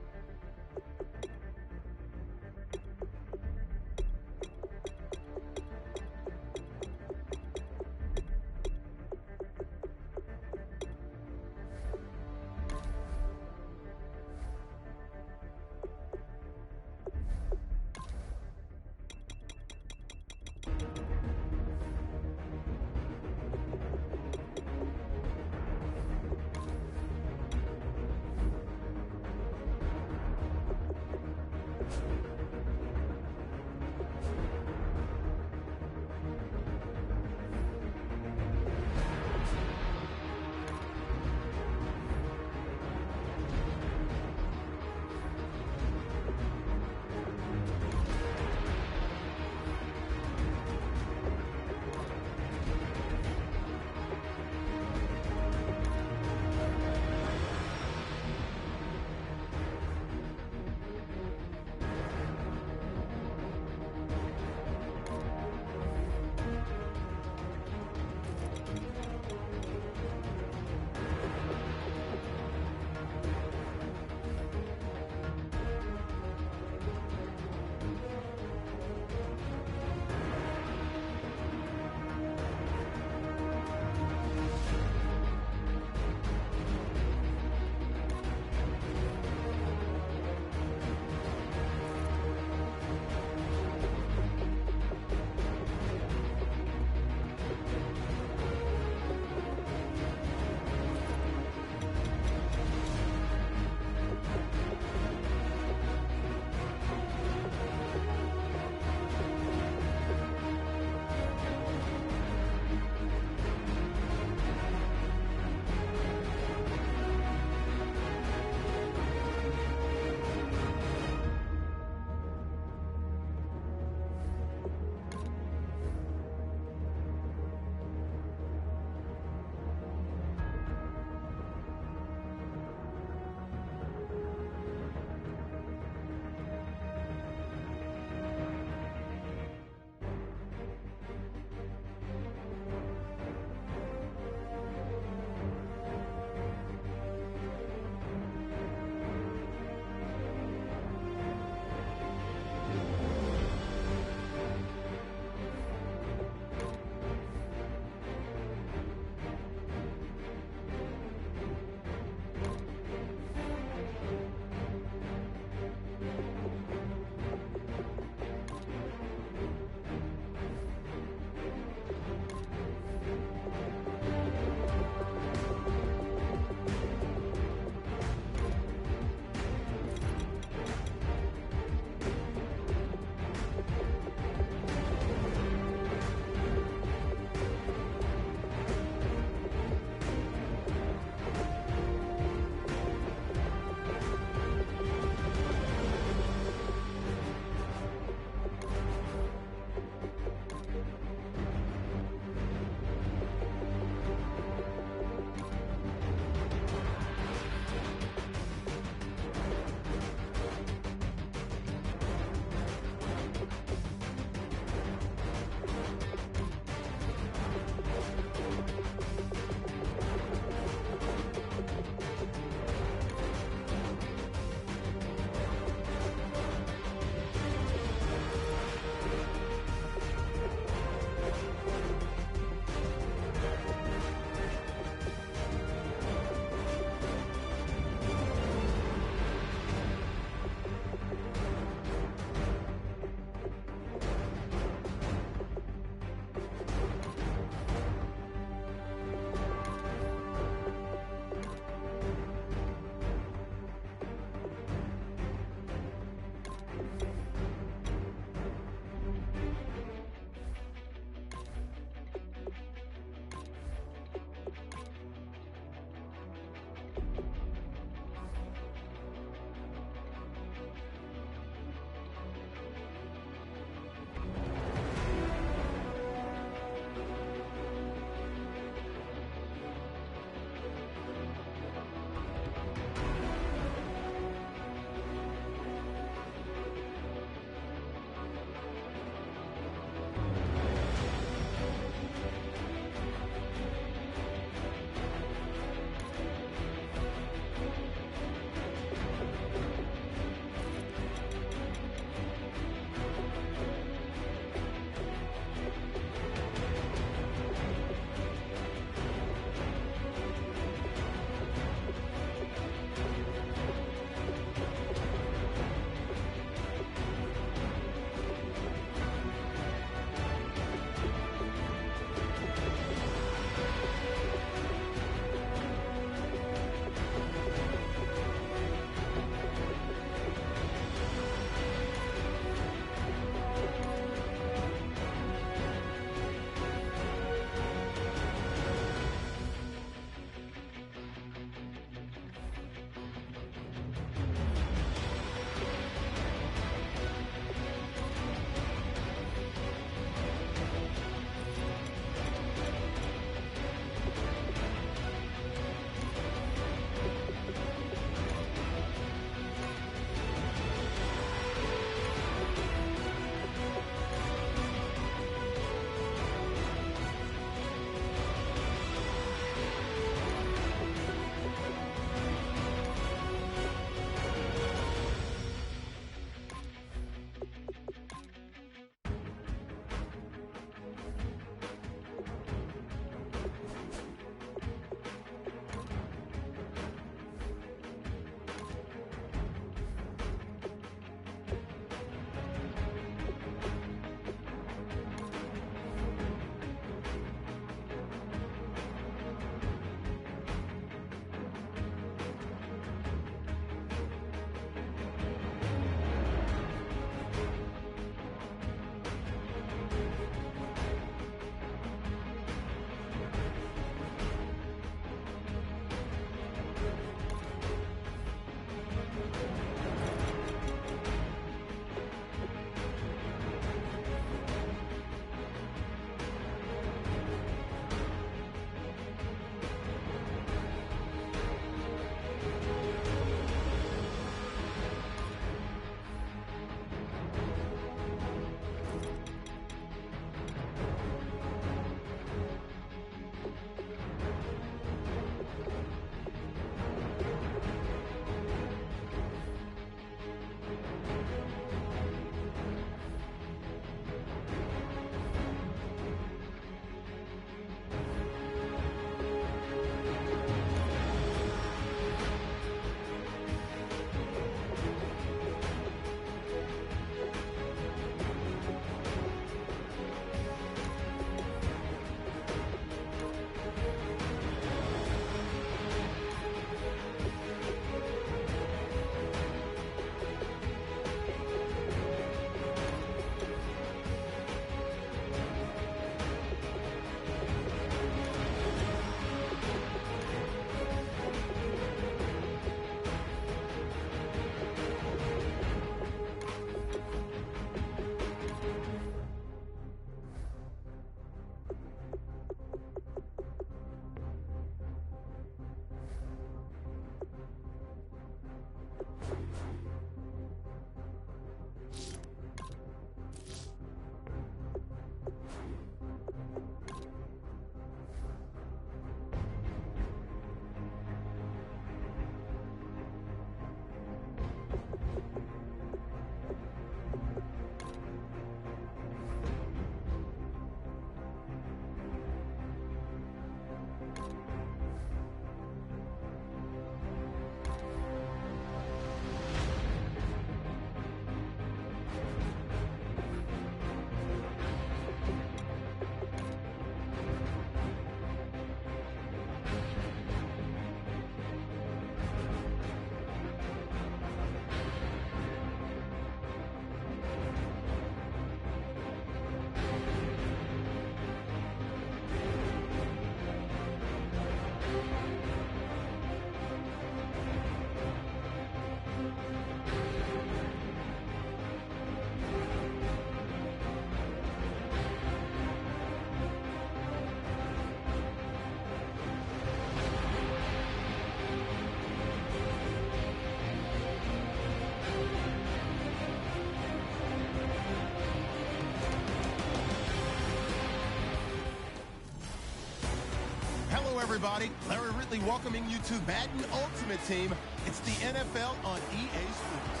Hello, everybody. Larry Ridley welcoming you to Madden Ultimate Team. It's the NFL on EA Sports.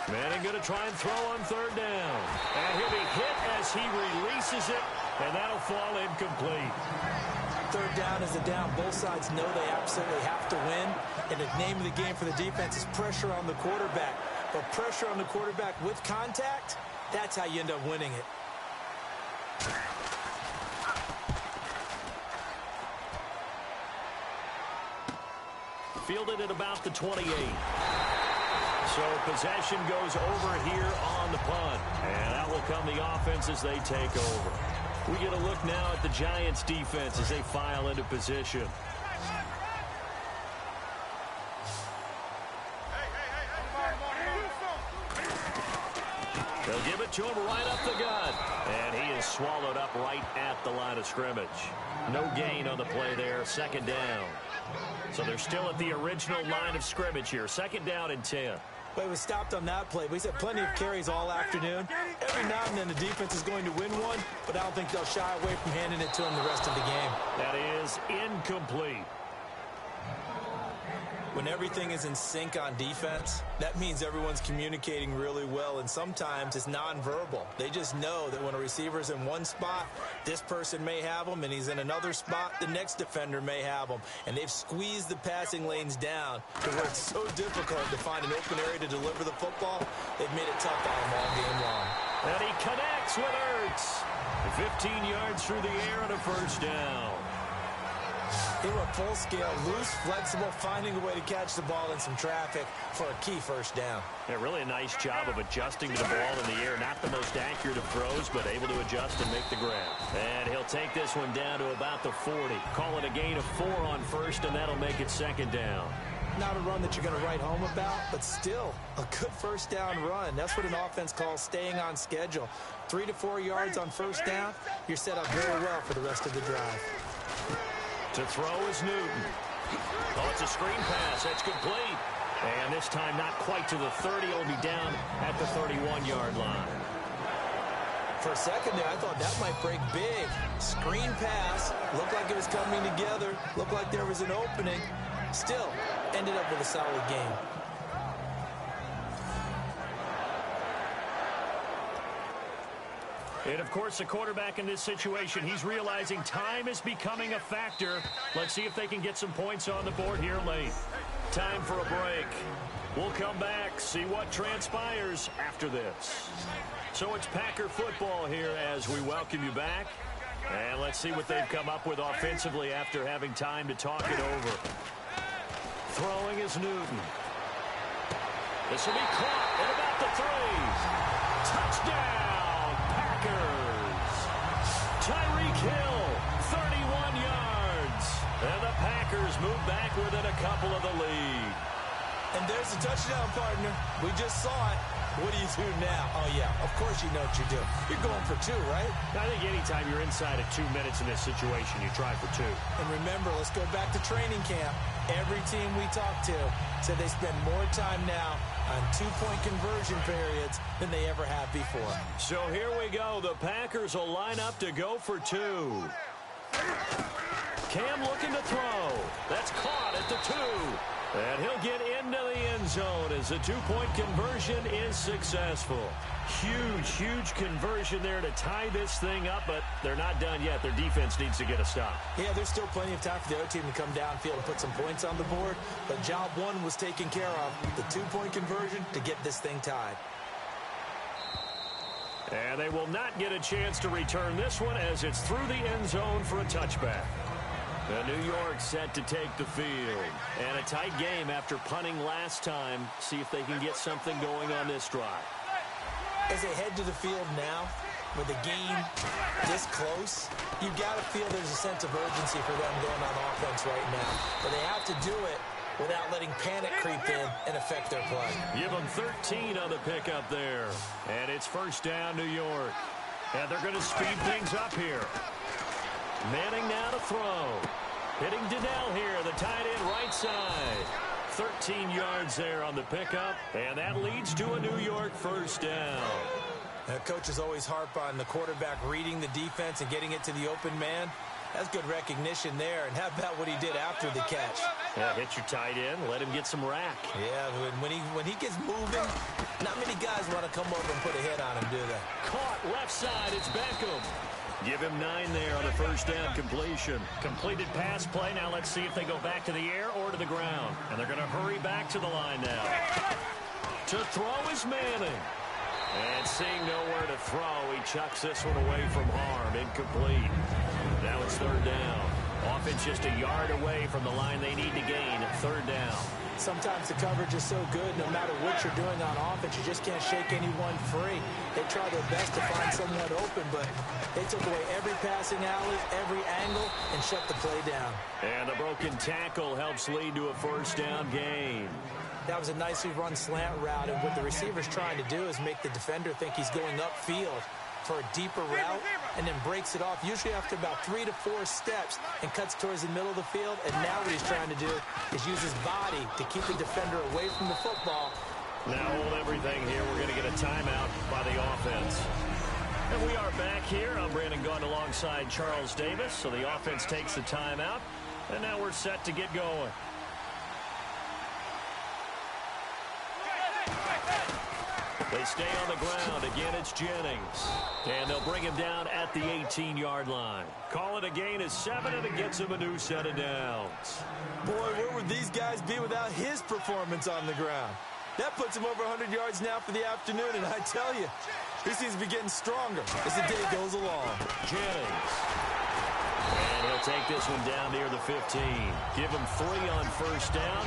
Manning going to try and throw on third down. And he'll be hit as he releases it, and that'll fall incomplete. Third down is a down. Both sides know they absolutely have to win. And the name of the game for the defense is pressure on the quarterback. But pressure on the quarterback with contact, that's how you end up winning it. Fielded at about the 28. So possession goes over here on the punt. And out will come the offense as they take over. We get a look now at the Giants' defense as they file into position. They'll give it to him right up the gut. And he is swallowed up right at the line of scrimmage. No gain on the play there. Second down. So they're still at the original line of scrimmage here. Second down and 10. But it was stopped on that play. He's had plenty of carries all afternoon. Every now and then the defense is going to win one, but I don't think they'll shy away from handing it to him the rest of the game. That is incomplete. When everything is in sync on defense, that means everyone's communicating really well, and sometimes it's nonverbal. They just know that when a receiver's in one spot, this person may have him, and he's in another spot, the next defender may have him. And they've squeezed the passing lanes down to where it's so difficult to find an open area to deliver the football. They've made it tough on him all game long. And he connects with Ertz. 15 yards through the air and a first down. They were full scale, loose, flexible, finding a way to catch the ball in some traffic for a key first down. Yeah, really a nice job of adjusting to the ball in the air. Not the most accurate of throws, but able to adjust and make the grab. And he'll take this one down to about the 40. Call it a gain of 4 on first, and that'll make it second down. Not a run that you're going to write home about, but still a good first down run. That's what an offense calls staying on schedule. 3 to 4 yards on first down, you're set up very well for the rest of the drive. To throw is Newton. Oh, it's a screen pass. That's complete. And this time not quite to the 30. It'll be down at the 31-yard line. For a second there, I thought that might break big. Screen pass. Looked like it was coming together. Looked like there was an opening. Still, ended up with a solid game. And, of course, the quarterback in this situation, he's realizing time is becoming a factor. Let's see if they can get some points on the board here late. Time for a break. We'll come back, see what transpires after this. So it's Packer football here as we welcome you back. And let's see what they've come up with offensively after having time to talk it over. Throwing is Newton. This will be caught at about the 3. Touchdown! Tyreek Hill, 31 yards. And the Packers move back within a couple of the lead. And there's the touchdown, partner. We just saw it. What do you do now? Oh, yeah, of course you know what you do. You're going for 2, right? I think anytime you're inside of 2 minutes in this situation, you try for 2. And remember, let's go back to training camp. Every team we talked to said they spend more time now on 2-point conversion periods than they ever have before. So here we go. The Packers will line up to go for 2. Cam looking to throw. That's caught at the 2. And he'll get into the end zone as the 2-point conversion is successful. Huge conversion there to tie this thing up, but they're not done yet. Their defense needs to get a stop. Yeah, there's still plenty of time for the other team to come downfield and put some points on the board, but job 1 was taken care of. The 2-point conversion to get this thing tied. And they will not get a chance to return this one as it's through the end zone for a touchback. New York set to take the field. And a tight game after punting last time. See if they can get something going on this drive. As they head to the field now, with the game this close, you got to feel there's a sense of urgency for them going on offense right now. But they have to do it without letting panic creep in and affect their play. Give them 13 on the pickup there. And it's first down, New York. And they're going to speed things up here. Manning now to throw. Hitting Donnell here, the tight end right side. 13 yards there on the pickup, and that leads to a New York first down. Coaches always harp on the quarterback reading the defense and getting it to the open man. That's good recognition there. And how about what he did after the catch? Yeah, hit your tight end, let him get some rack. Yeah, when he gets moving, not many guys want to come over and put a hit on him, do they? Caught left side, it's Beckham. Give him 9 there on the first down completion. Completed pass play. Now let's see if they go back to the air or to the ground. And they're going to hurry back to the line now. To throw is Manning. And seeing nowhere to throw, he chucks this one away from harm. Incomplete. Now it's third down. Offense just a yard away from the line they need to gain. Third down. Sometimes the coverage is so good, no matter what you're doing on offense, you just can't shake anyone free. They try their best to find someone open, but they took away every passing alley, every angle, and shut the play down. And the broken tackle helps lead to a first down gain. That was a nicely run slant route, and what the receiver's trying to do is make the defender think he's going upfield for a deeper route, and then breaks it off, usually after about 3 to 4 steps, and cuts towards the middle of the field. And now what he's trying to do is use his body to keep the defender away from the football. Now hold everything here. We're going to get a timeout by the offense. And we are back here. I'm Brandon Gaudin alongside Charles Davis. So the offense takes the timeout, and now we're set to get going. They stay on the ground. Again, it's Jennings. And they'll bring him down at the 18-yard line. Call it a gain of 7, and it gets him a new set of downs. Boy, where would these guys be without his performance on the ground? That puts him over 100 yards now for the afternoon, and I tell you, he seems to be getting stronger as the day goes along. Jennings. And he'll take this one down near the 15. Give him 3 on first down.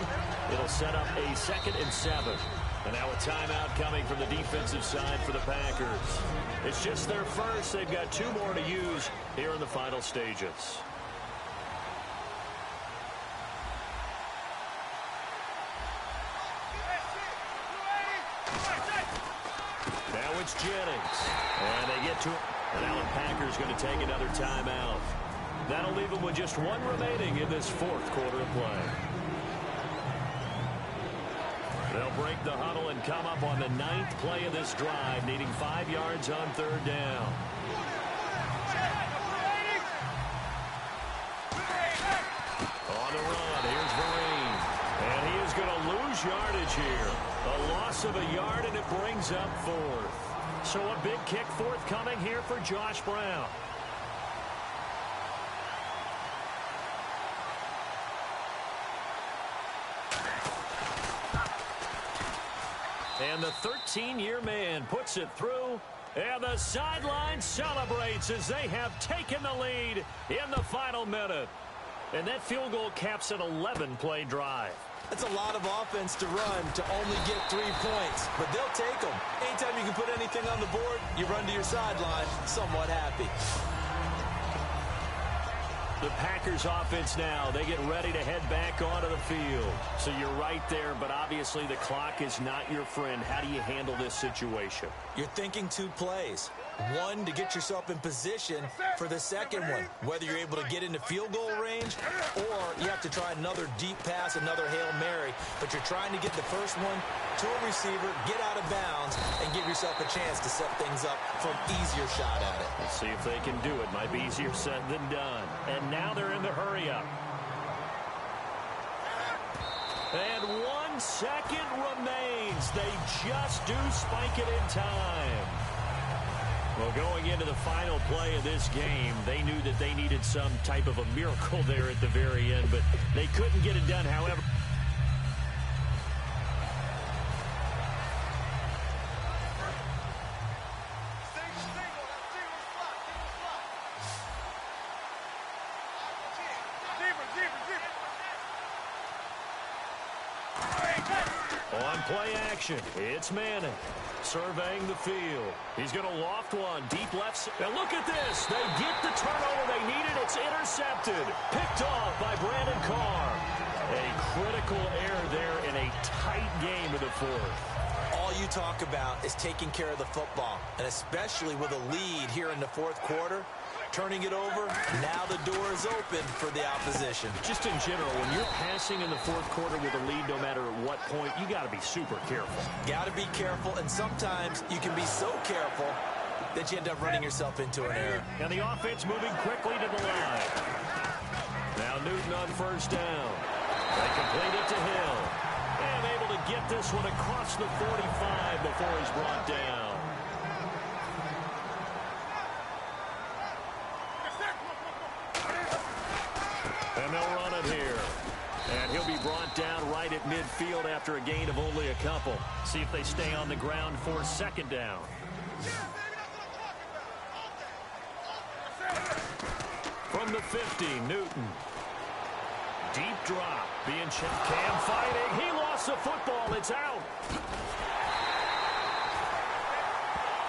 It'll set up a 2nd and 7. And now a timeout coming from the defensive side for the Packers. It's just their first. They've got 2 more to use here in the final stages. Now it's Jennings. And they get to him. And now the Packers going to take another timeout. That'll leave them with just 1 remaining in this 4th quarter of play. They'll break the huddle and come up on the 9th play of this drive, needing 5 yards on third down. On the run, here's Vereen. And he is going to lose yardage here. A loss of a yard, and it brings up 4th. So a big kick forthcoming here for Josh Brown. And the 13-year man puts it through, and the sideline celebrates as they have taken the lead in the final minute. And that field goal caps an 11-play drive. That's a lot of offense to run to only get 3 points, but they'll take them. Anytime you can put anything on the board, you run to your sideline somewhat happy. The Packers offense now, they get ready to head back onto the field. So you're right there, but obviously the clock is not your friend. How do you handle this situation? You're thinking 2 plays. 1 to get yourself in position for the second one, whether you're able to get into field goal range or you have to try another deep pass, another Hail Mary, but you're trying to get the first one to a receiver, get out of bounds, and give yourself a chance to set things up for an easier shot at it. Let's see if they can do it. Might be easier said than done. And now they're in the hurry-up. And 1 second remains. They just do spike it in time. Well, going into the final play of this game, they knew that they needed some type of a miracle there at the very end, but they couldn't get it done, however. On play action, it's Manning. Surveying the field. He's going to loft one. Deep left. Now look at this. They get the turnover they needed. It's intercepted. Picked off by Brandon Carr. A critical error there in a tight game in the 4th. All you talk about is taking care of the football, and especially with a lead here in the 4th quarter. turning it over. Now the door is open for the opposition. Just in general, when you're passing in the fourth quarter with a lead, no matter at what point, you got to be super careful. Got to be careful, and sometimes you can be so careful that you end up running yourself into an error. And the offense moving quickly to the line. Now Newton on first down. They complete it to Hill. And able to get this one across the 45 before he's brought down. And they'll run it here. And he'll be brought down right at midfield after a gain of only a couple. See if they stay on the ground for second down. From the 50, Newton. Deep drop. Being checked. Cam fighting. He lost the football. It's out.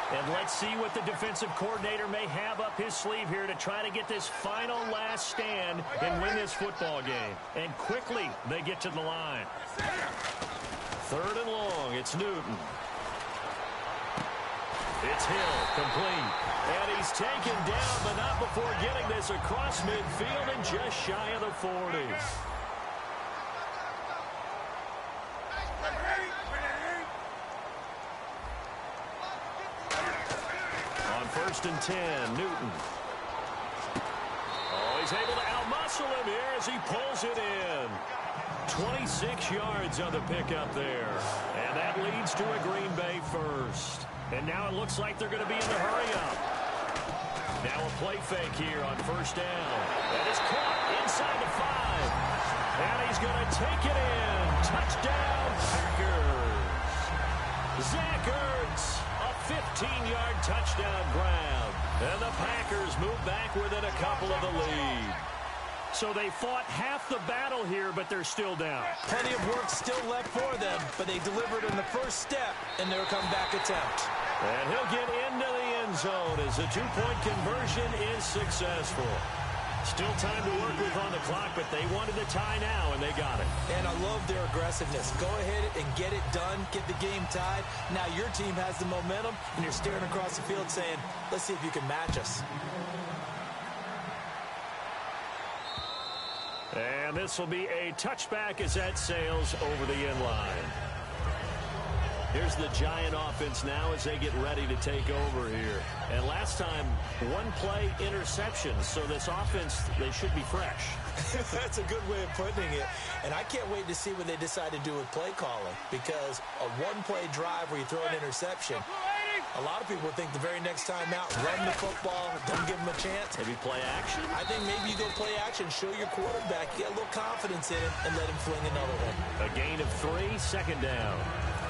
And let's see what the defensive coordinator may have up his sleeve here to try to get this final last stand and win this football game. And quickly, they get to the line. Third and long. It's Newton. It's Hill, complete. And he's taken down, but not before getting this across midfield and just shy of the 40. On first and 10, Newton. Oh, he's able to outmuscle him here as he pulls it in. 26 yards on the pickup there. And that leads to a Green Bay first. And now it looks like they're going to be in the hurry-up. Now a play fake here on first down. That is caught inside the 5. And he's going to take it in. Touchdown, Packers. Zach Ertz, a 15-yard touchdown grab. And the Packers move back within a couple of the lead. So they fought half the battle here, but they're still down. Plenty of work still left for them, but they delivered in the first step in their comeback attempt. And he'll get into the end zone as the two-point conversion is successful. Still time to work with on the clock, but they wanted the tie now, and they got it. And I love their aggressiveness. Go ahead and get it done, get the game tied. Now your team has the momentum, and you're staring across the field saying, let's see if you can match us. And this will be a touchback as that sails over the end line. Here's the Giant offense now as they get ready to take over here. And last time, one play interception. So this offense, they should be fresh. That's a good way of putting it. And I can't wait to see what they decide to do with play calling. Because a one-play drive where you throw an interception, a lot of people think the very next time out, run the football, don't give them a chance. Maybe play action? I think maybe you go play action, show your quarterback, get a little confidence in him, and let him fling another one. A gain of 3, second down.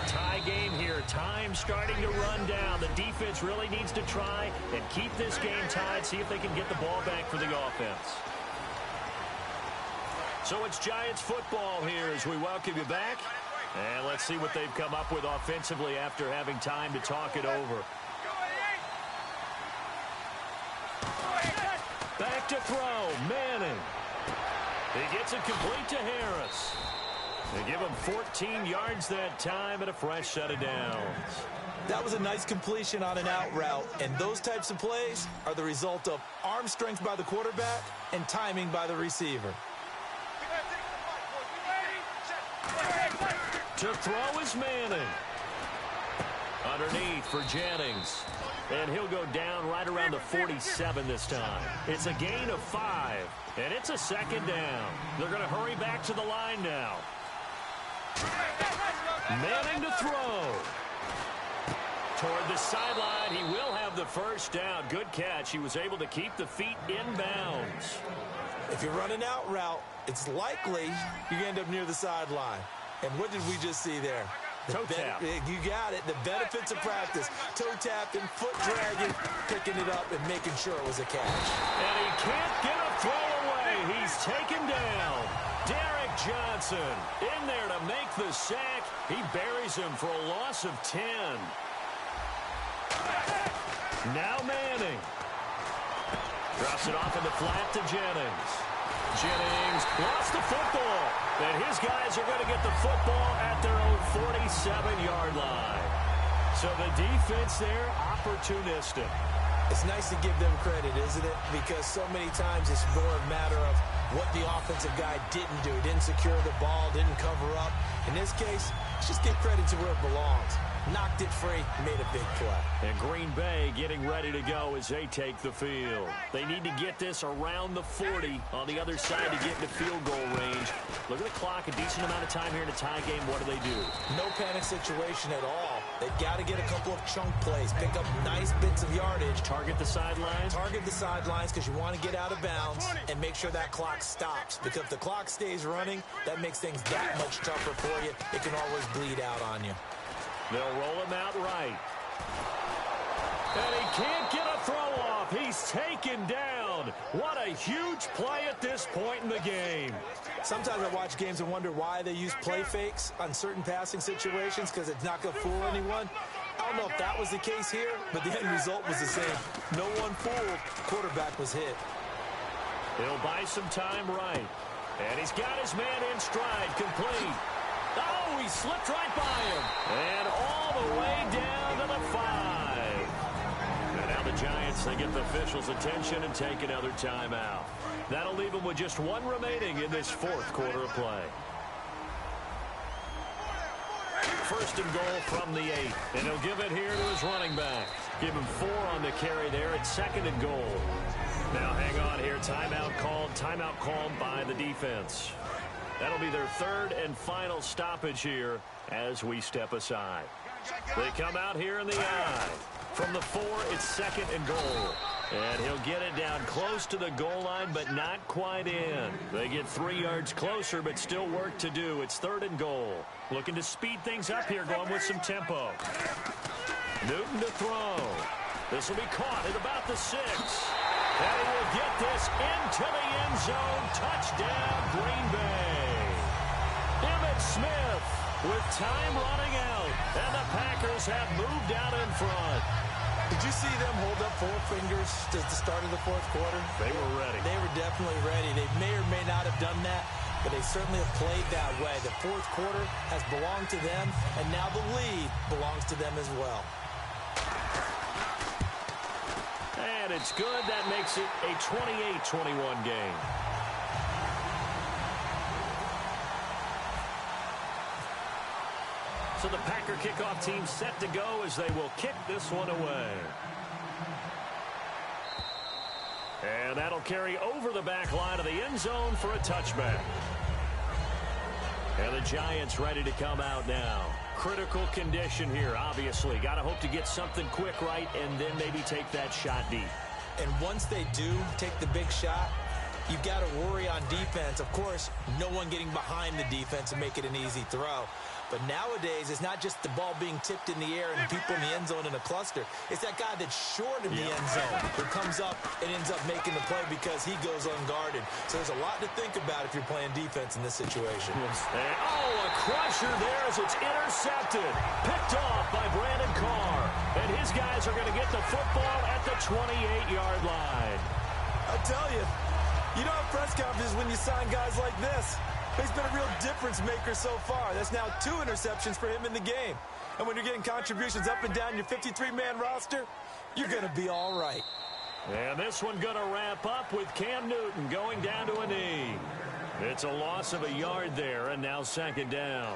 Tie game here. Time starting to run down. The defense really needs to try and keep this game tied, see if they can get the ball back for the offense. So it's Giants football here as we welcome you back. And let's see what they've come up with offensively after having time to talk it over. Back to throw. Manning. He gets it complete to Harris. They give him 14 yards that time and a fresh set of downs. That was a nice completion on an out route, and those types of plays are the result of arm strength by the quarterback and timing by the receiver. To throw is Manning. Underneath for Jennings. And he'll go down right around the 47 this time. It's a gain of 5, and it's a second down. They're going to hurry back to the line now. Manning to throw. Toward the sideline, he will have the first down. Good catch. He was able to keep the feet in bounds. If you're running out route, it's likely you're going to end up near the sideline. And what did we just see there? Toe tap. You got it. The benefits of practice. Toe tapping, foot dragging, picking it up, and making sure it was a catch. And he can't get a throw away. He's taken down. Derek Johnson in there to make the sack. He buries him for a loss of 10. Now Manning. Drops it off in the flat to Jennings. Jennings lost the football. And his guys are going to get the football at their own 47-yard line. So the defense there, opportunistic. It's nice to give them credit, isn't it? Because so many times it's more a matter of what the offensive guy didn't do. Didn't secure the ball, didn't cover up. In this case, let's just give credit to where it belongs. Knocked it free, made a big play. And Green Bay getting ready to go as they take the field. They need to get this around the 40 on the other side to get into field goal range. Look at the clock, a decent amount of time here in a tie game. What do? No panic situation at all. They've got to get a couple of chunk plays, pick up nice bits of yardage. Target the sidelines? Target the sidelines because you want to get out of bounds and make sure that clock stops. Because if the clock stays running, that makes things that much tougher for you. It can always bleed out on you. They'll roll him out right. And he can't get a throw off. He's taken down. What a huge play at this point in the game. Sometimes I watch games and wonder why they use play fakes on certain passing situations because it's not going to fool anyone. I don't know if that was the case here, but the end result was the same. No one fooled. Quarterback was hit. He'll buy some time right. And he's got his man in stride, complete. Oh, he slipped right by him. And all the way down to the 5. And now the Giants, they get the officials' attention and take another timeout. That'll leave them with just one remaining in this fourth quarter of play. First and goal from the 8. And he'll give it here to his running back. Give him 4 on the carry there at second and goal. Now hang on here. Timeout called by the defense. That'll be their third and final stoppage here as we step aside. They come out here in the I. From the 4, it's second and goal. And he'll get it down close to the goal line, but not quite in. They get 3 yards closer, but still work to do. It's third and goal. Looking to speed things up here, going with some tempo. Newton to throw. This will be caught at about the 6. And he will get this into the end zone. Touchdown, Green Bay. Emmitt Smith with time running out. And the Packers have moved out in front. Did you see them hold up 4 fingers at the start of the fourth quarter? They were ready. They were definitely ready. They may or may not have done that, but they certainly have played that way. The fourth quarter has belonged to them, and now the lead belongs to them as well. And it's good. That makes it a 28-21 game. So the Packer kickoff team set to go as they will kick this one away. And that'll carry over the back line of the end zone for a touchback. And the Giants ready to come out now. Critical condition here, obviously. Got to hope to get something quick right and then maybe take that shot deep. And once they do take the big shot, you've got to worry on defense. Of course, no one getting behind the defense and make it an easy throw. But nowadays, it's not just the ball being tipped in the air and people in the end zone in a cluster. It's that guy that's short in the end zone who comes up and ends up making the play because he goes unguarded. So there's a lot to think about if you're playing defense in this situation. Oh, a crusher there as it's intercepted. Picked off by Brandon Carr. And his guys are going to get the football at the 28-yard line. I tell you, you don't have press conferences when you sign guys like this. He's been a real difference maker so far. That's now 2 interceptions for him in the game. And when you're getting contributions up and down your 53-man roster, you're going to be all right. And this one going to wrap up with Cam Newton going down to a knee. It's a loss of a yard there, and now second down.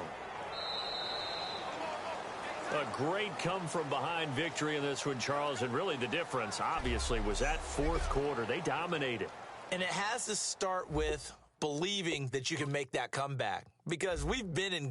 A great come-from-behind victory in this one, Charles. And really the difference, obviously, was that fourth quarter. They dominated. And it has to start with believing that you can make that comeback, because we've been in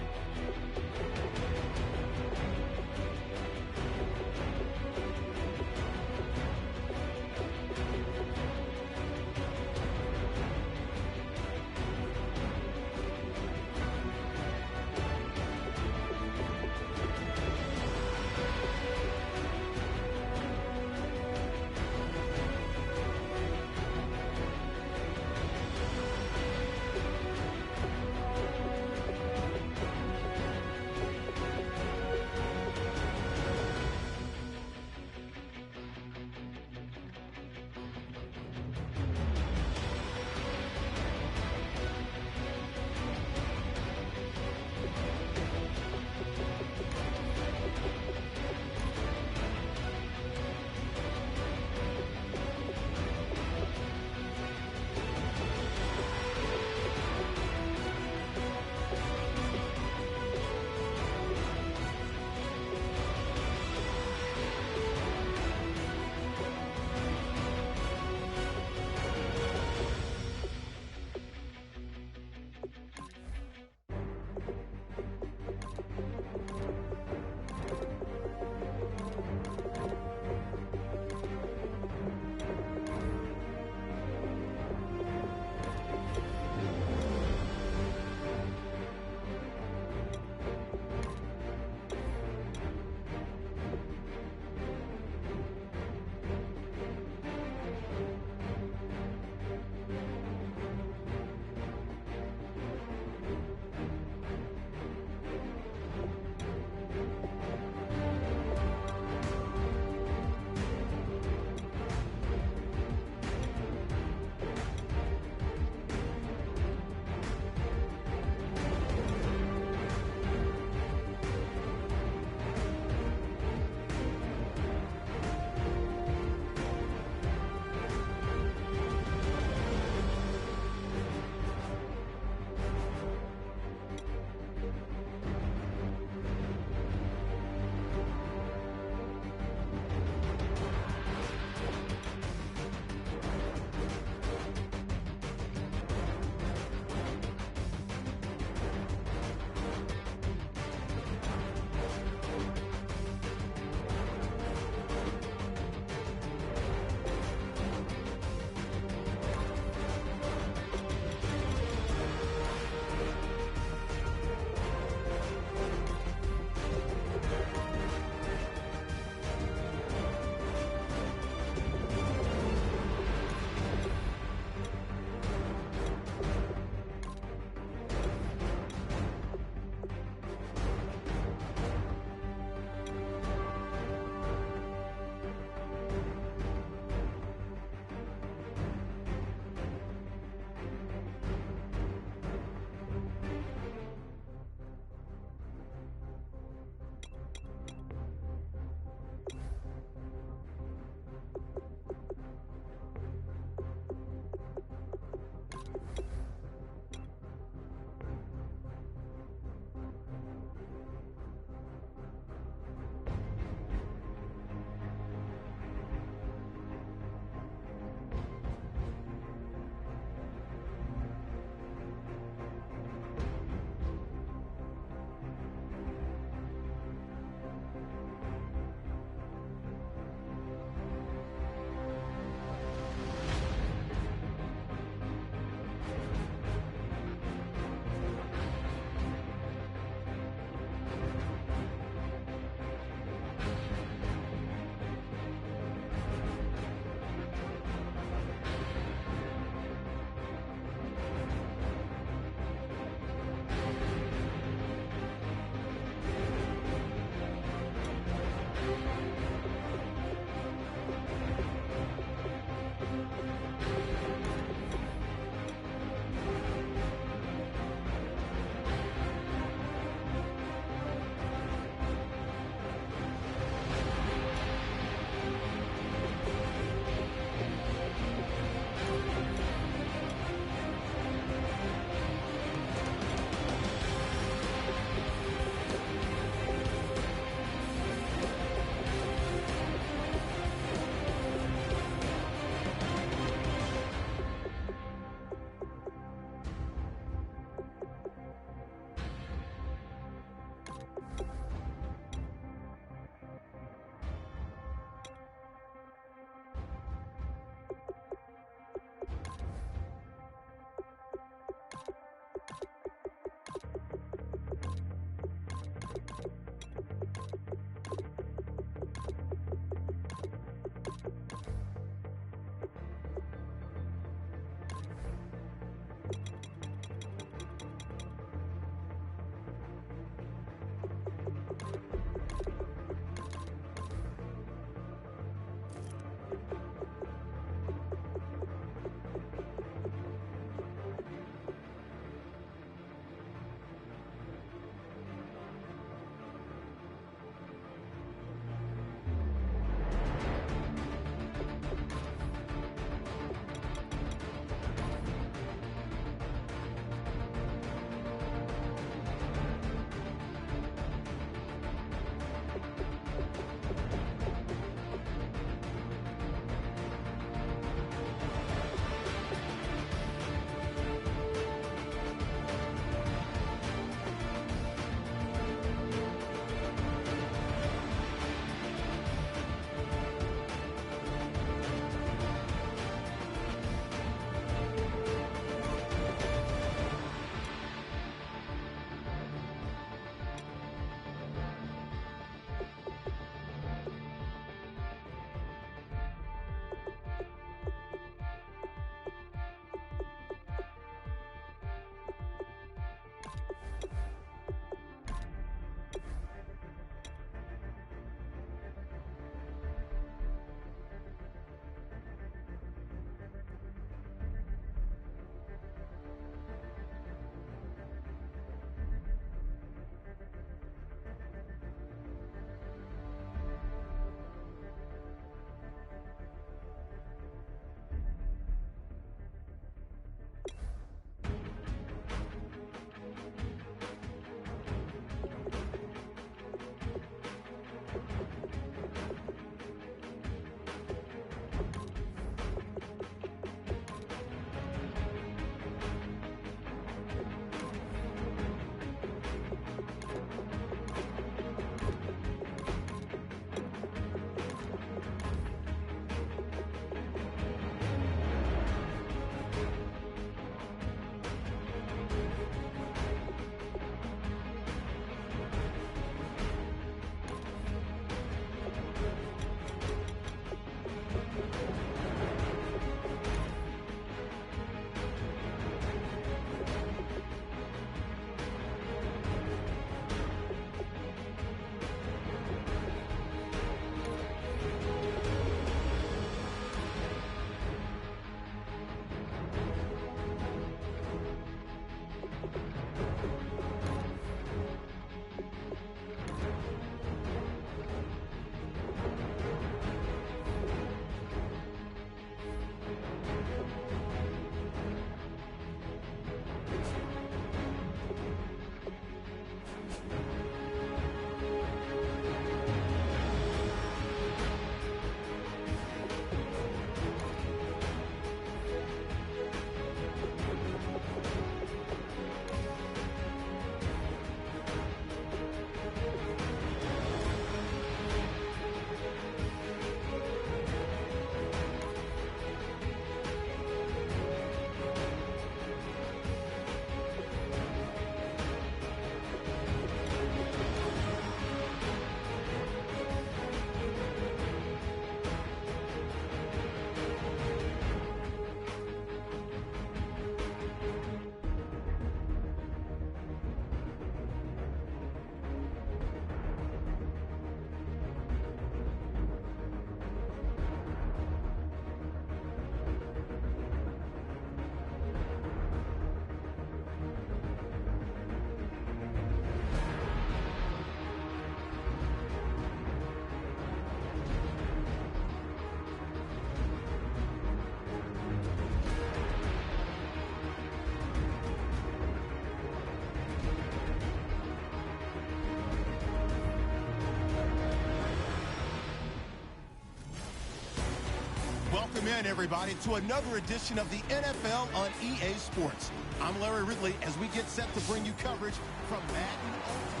Welcome in, everybody, to another edition of the NFL on EA Sports. I'm Larry Ridley as we get set to bring you coverage from Madden Ultimate.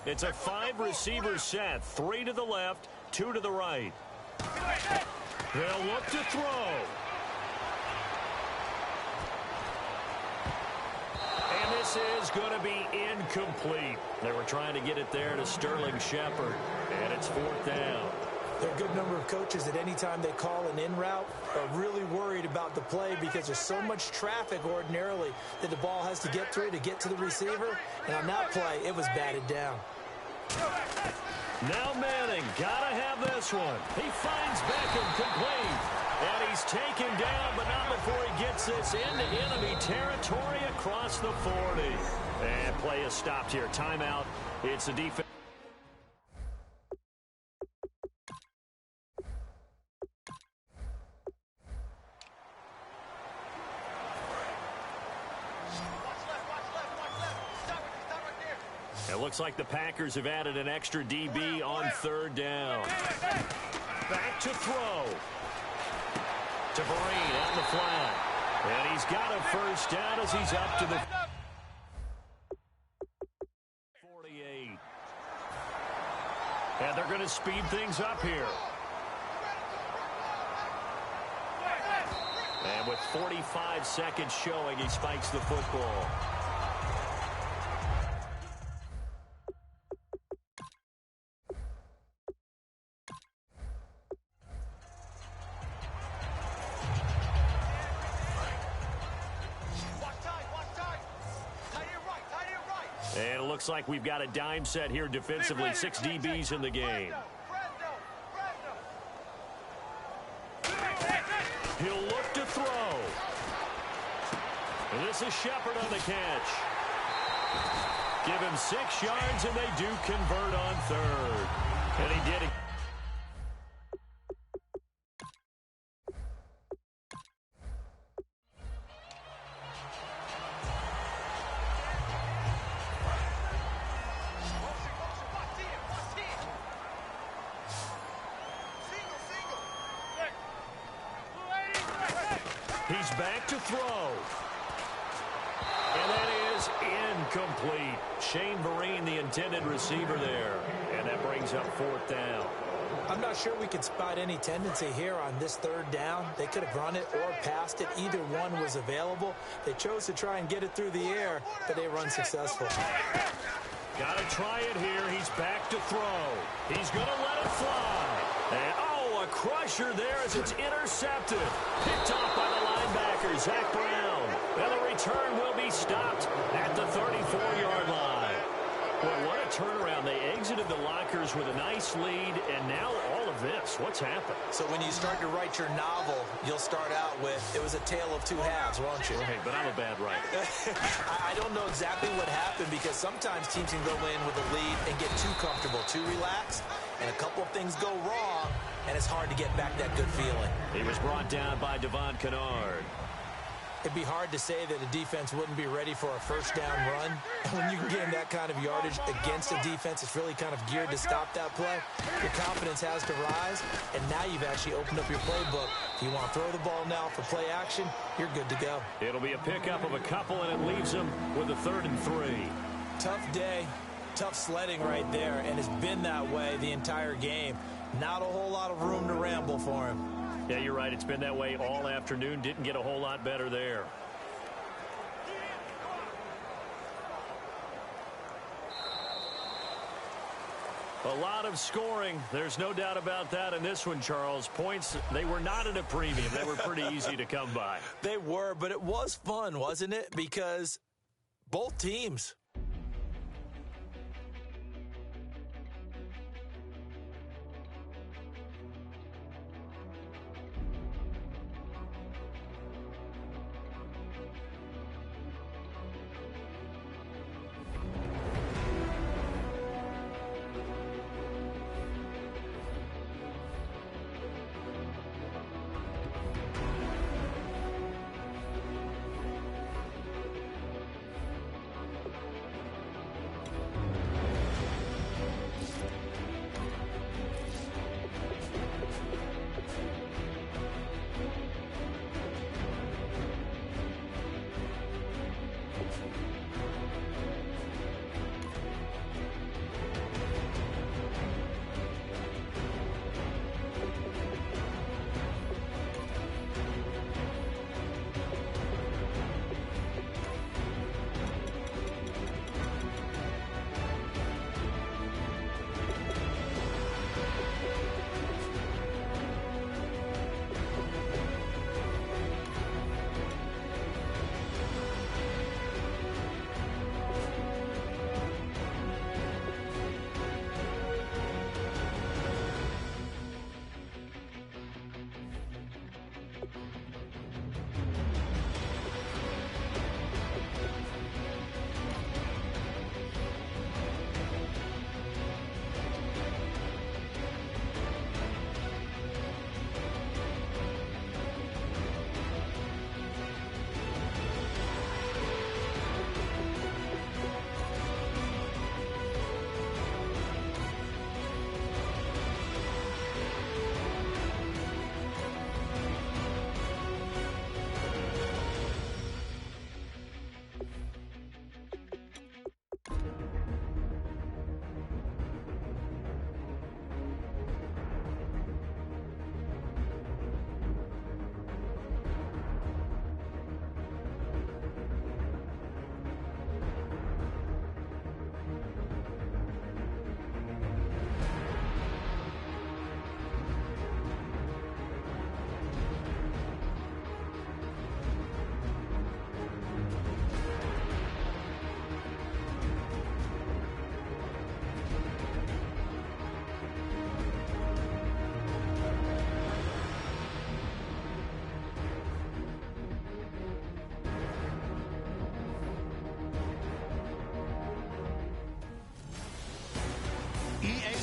It's a 5-receiver set, 3 to the left, 2 to the right. They'll look to throw. And this is going to be incomplete. They were trying to get it there to Sterling Shepard, and it's 4th down. There are a good number of coaches that any time they call an in route are really worried about the play because there's so much traffic ordinarily that the ball has to get through to get to the receiver. And on that play, it was batted down. Now Manning, gotta have this one. He finds Beckham complete. And he's taken down, but not before he gets this into enemy territory across the 40. And play is stopped here. Timeout. It's the defense. It looks like the Packers have added an extra DB on 3rd down. Back to throw. To Vereen out in the flat. And he's got a first down as he's up to the 48. And they're going to speed things up here. And with 45 seconds showing, he spikes the football. And it looks like we've got a dime set here defensively. 6 DBs in the game. He'll look to throw. And this is Shepard on the catch. Give him 6 yards, and they do convert on 3rd. And he did it. He's back to throw. And that is incomplete. Shane Vereen, the intended receiver there. And that brings up 4th down. I'm not sure we could spot any tendency here on this 3rd down. They could have run it or passed it. Either one was available. They chose to try and get it through the air, but they were unsuccessful. Got to try it here. He's back to throw. He's going to let it fly. And, a crusher there as it's intercepted. Picked off by the linebacker, Zach Brown. And the return will be stopped at the 34-yard line. Well, what a turnaround. They exited the lockers with a nice lead, and now all of this. What's happened? So when you start to write your novel, you'll start out with, it was a tale of 2 halves, won't you? Right, but I'm a bad writer. I don't know exactly what happened because sometimes teams can go in with a lead and get too comfortable, too relaxed, and a couple of things go wrong, and it's hard to get back that good feeling. He was brought down by Devon Kennard. It'd be hard to say that a defense wouldn't be ready for a first down run. When you can gain that kind of yardage against a defense, it's really kind of geared to stop that play. Your confidence has to rise, and now you've actually opened up your playbook. If you want to throw the ball now for play action, you're good to go. It'll be a pickup of a couple, and it leaves them with a 3rd and 3. Tough day, tough sledding right there, and it's been that way the entire game. Not a whole lot of room to ramble for him. Yeah, you're right. It's been that way all afternoon. Didn't get a whole lot better there. A lot of scoring. There's no doubt about that in this one, Charles. Points, they were not at a premium. They were pretty easy to come by. They were, but it was fun, wasn't it? Because both teams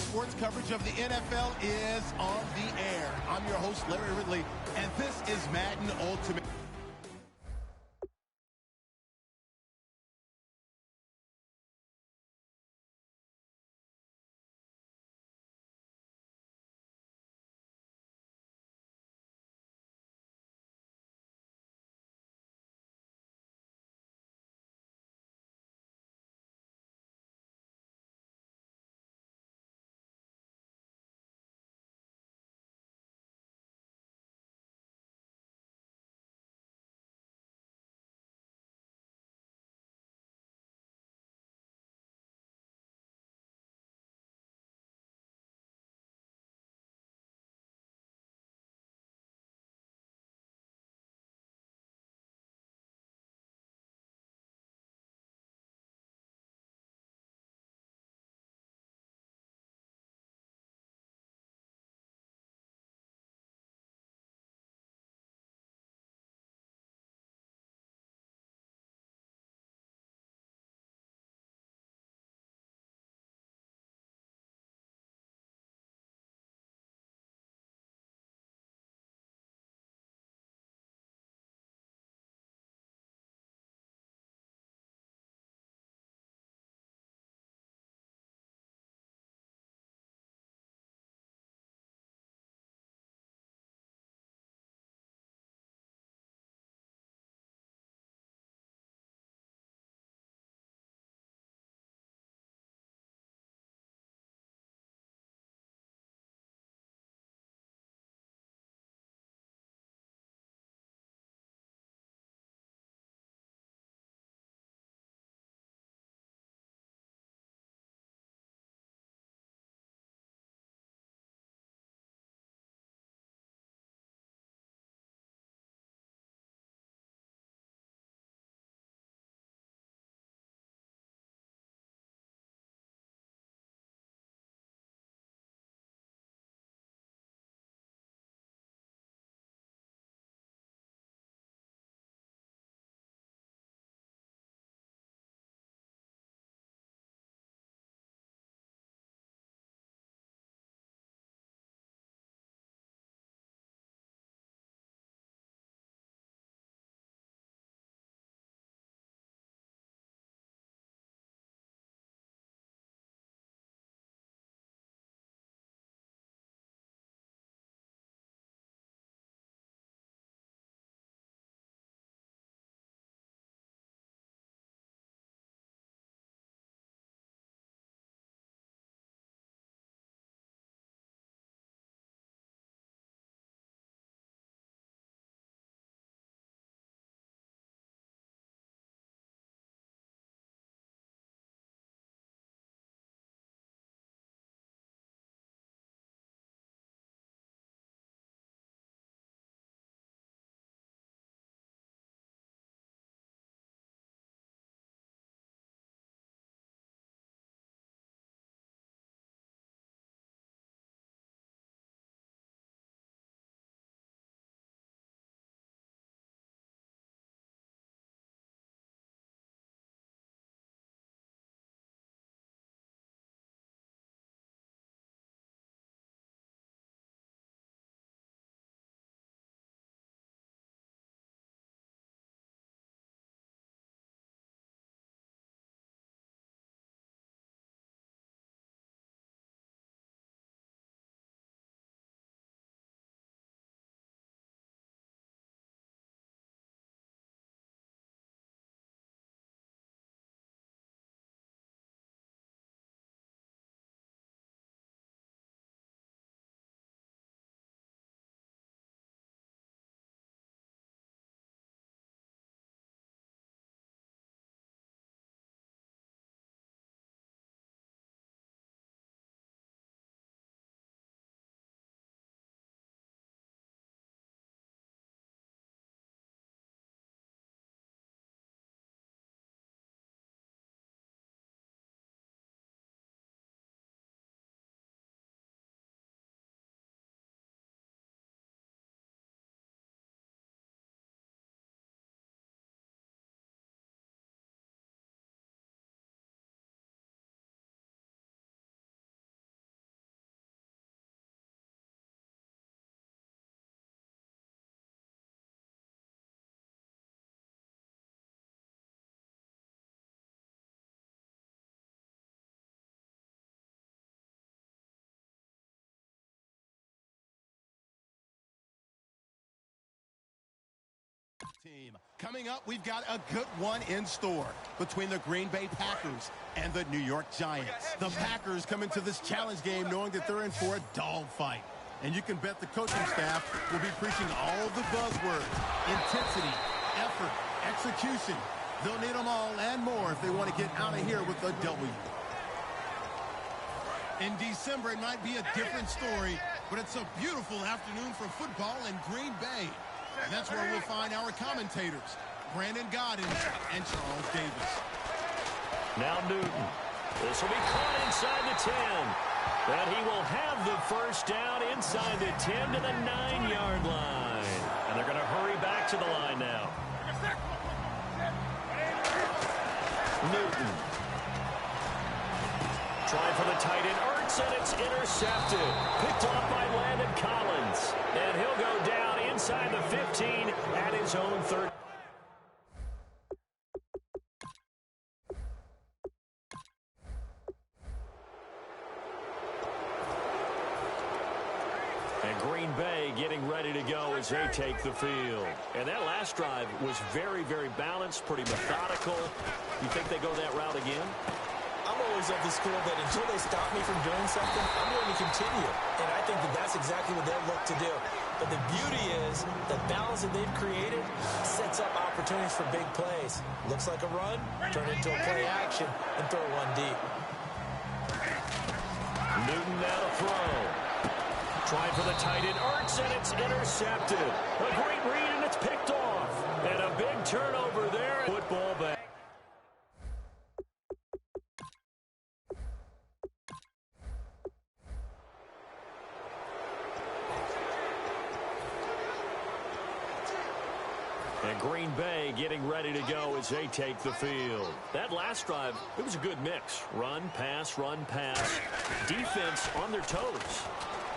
sports coverage of the NFL is on the air. I'm your host, Larry Ridley, and this is Madden Ultimate. team. Coming up, we've got a good one in store between the Green Bay Packers and the New York Giants. The Packers come into this challenge game knowing that they're in for a dogfight. And you can bet the coaching staff will be preaching all the buzzwords: intensity, effort, execution. They'll need them all and more if they want to get out of here with a W. In December, it might be a different story, but it's a beautiful afternoon for football in Green Bay. And that's where we'll find our commentators, Brandon Goddins and Charles Davis. Now Newton. This will be caught inside the 10. And he will have the first down inside the 10 to the 9-yard line. And they're going to hurry back to the line now. Newton. Trying for the tight end, Ertz, and it's intercepted. Picked off by Landon Collins. And he'll go down inside the 15 at his own 30. And Green Bay getting ready to go as they take the field. And that last drive was very, very balanced, pretty methodical. You think they go that route again? I'm always of the school that until they stop me from doing something, I'm going to continue. And I think that that's exactly what they'll look to do. But the beauty is the balance that they've created sets up opportunities for big plays. Looks like a run, turn it into a play action, and throw one deep. Newton now to throw. Trying for the tight end, Ertz, and it's intercepted. A great read, and it's picked off. And a big turnover there. Football back. And Green Bay getting ready to go as they take the field. That last drive, it was a good mix. Run, pass, defense on their toes.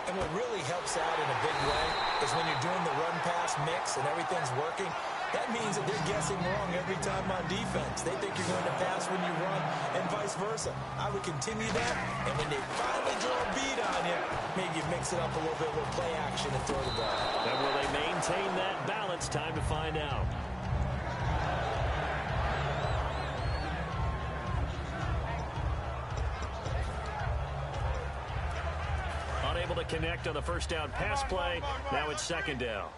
And what really helps out in a big way is when you're doing the run-pass mix and everything's working, that means that they're guessing wrong every time on defense. They think you're going to pass when you run and vice versa. I would continue that, and when they finally draw a beat on you, maybe you mix it up a little bit with play action and throw the ball. And will they maintain that balance? Time to find out. Unable to connect on the first down pass play. Now it's second down.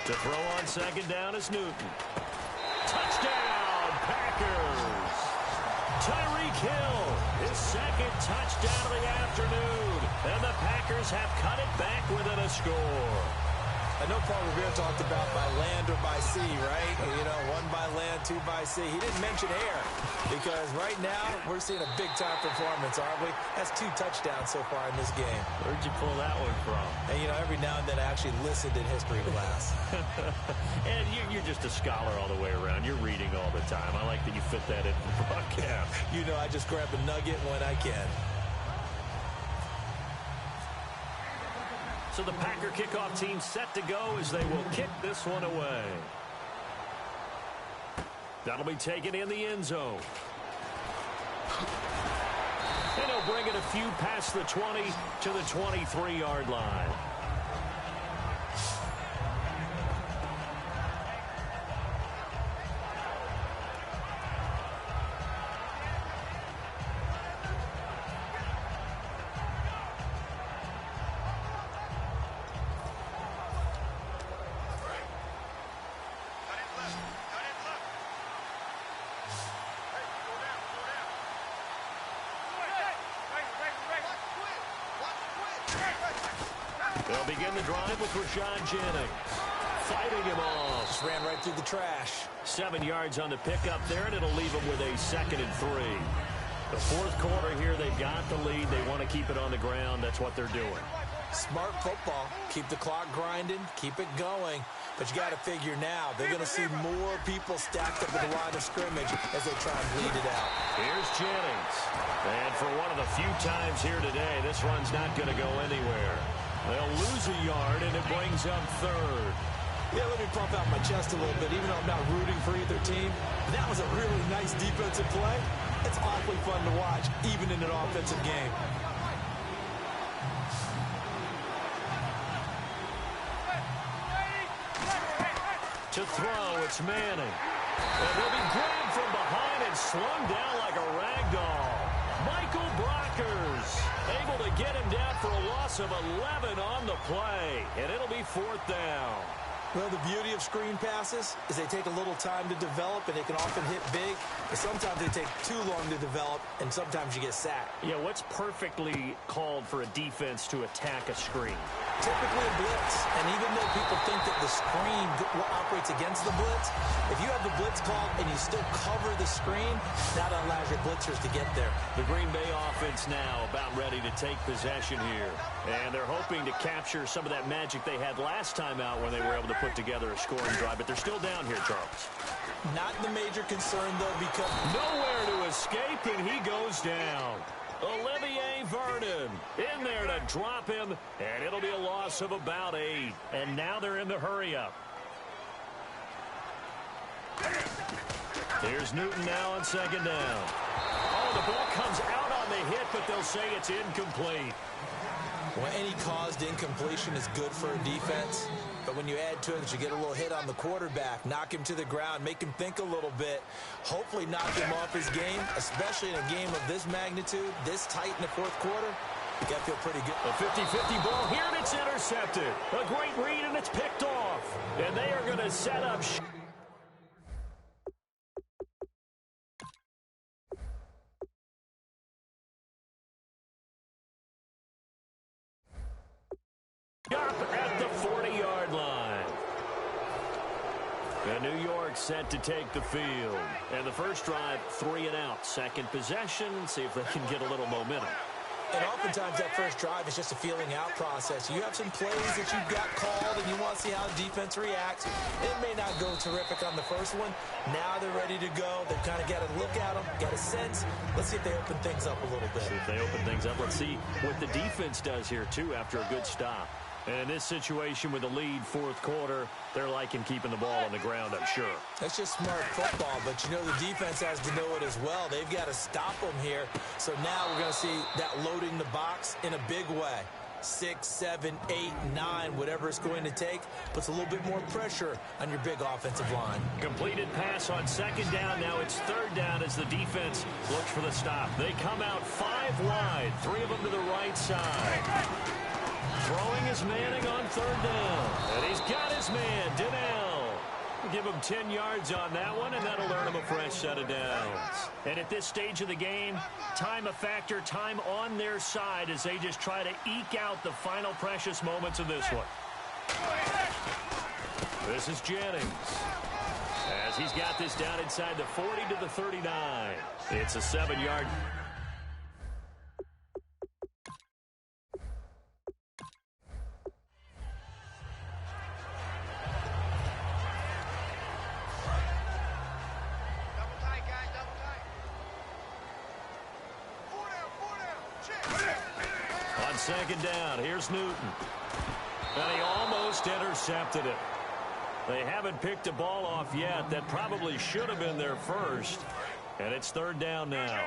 To throw on second down is Newton. Touchdown, Packers. Tyreek Hill, his second touchdown of the afternoon. And the Packers have cut it back within a score. I know Paul Revere talked about by land or by sea, right? You know, one by land, two by sea. He didn't mention air because right now we're seeing a big-time performance, aren't we? That's 2 touchdowns so far in this game. Where'd you pull that one from? And, you know, every now and then I actually listened in history class. And you're just a scholar all the way around. You're reading all the time. I like that you fit that in the broadcast. You know, I just grab a nugget when I can. So the Packer kickoff team set to go as they will kick this one away. That'll be taken in the end zone. And he'll bring it a few past the 20 to the 23-yard line. They'll begin the drive with Rashad Jennings. Fighting him off. Just ran right through the trash. 7 yards on the pickup there, and it'll leave them with a 2nd and 3. The fourth quarter here, they've got the lead. They want to keep it on the ground. That's what they're doing. Smart football. Keep the clock grinding. Keep it going. But you got to figure now, they're going to see more people stacked up at the line of scrimmage as they try and bleed it out. Here's Jennings. And for one of the few times here today, this run's not going to go anywhere. They'll lose a yard, and it brings up 3rd. Yeah, let me pump out my chest a little bit, even though I'm not rooting for either team. That was a really nice defensive play. It's awfully fun to watch, even in an offensive game. To throw, it's Manning. And he'll be grabbed from behind and slung down like a rag doll. Michael Brockers able to get him down for a loss of 11 on the play. And it'll be 4th down. Well, the beauty of screen passes is they take a little time to develop, and they can often hit big. But sometimes they take too long to develop, and sometimes you get sacked. Yeah, what's perfectly called for a defense to attack a screen? Typically a blitz. And even though people think that the screen operates against the blitz, if you have the blitz called and you still cover the screen, that allows your blitzers to get there. The Green Bay offense now about ready to take possession here. And they're hoping to capture some of that magic they had last time out when they were able to put together a scoring drive. But they're still down here, Charles. Not the major concern, though, because nowhere to escape, and he goes down. Olivier Vernon in there to drop him, and it'll be a loss of about 8. And now they're in the hurry-up. Here's Newton now on 2nd down. Oh, the ball comes out on the hit, but they'll say it's incomplete. Well, any caused incompletion is good for a defense. But when you add to it that you get a little hit on the quarterback, knock him to the ground, make him think a little bit, hopefully knock him off his game, especially in a game of this magnitude, this tight in the 4th quarter, you got to feel pretty good. A 50-50 ball here, and it's intercepted. A great read, and it's picked off. And they are going to set up. Up at the 40-yard line. And New York set to take the field. And the first drive, 3 and out. Second possession, see if they can get a little momentum. And oftentimes that first drive is just a feeling out process. You have some plays that you've got called, and you want to see how the defense reacts. It may not go terrific on the first one. Now they're ready to go. They've kind of got to look at them, got a sense. Let's see if they open things up a little bit. See if they open things up. Let's see what the defense does here, too, after a good stop. And in this situation with the lead 4th quarter, they're liking keeping the ball on the ground, I'm sure. That's just smart football, but you know the defense has to know it as well. They've got to stop them here. So now we're going to see that loading the box in a big way. 6, 7, 8, 9, whatever it's going to take, puts a little bit more pressure on your big offensive line. Completed pass on 2nd down. Now it's 3rd down as the defense looks for the stop. They come out 5 wide, 3 of them to the right side. Throwing is Manning on 3rd down. And he's got his man, Donnell. We'll give him 10 yards on that one, and that'll earn him a fresh set of downs. And at this stage of the game, time a factor, time on their side as they just try to eke out the final precious moments of this one. This is Jennings. As he's got this down inside the 40 to the 39. It's a 7-yard. On 2nd down, here's Newton. And he almost intercepted it. They haven't picked a ball off yet. That probably should have been their first. And it's 3rd down now.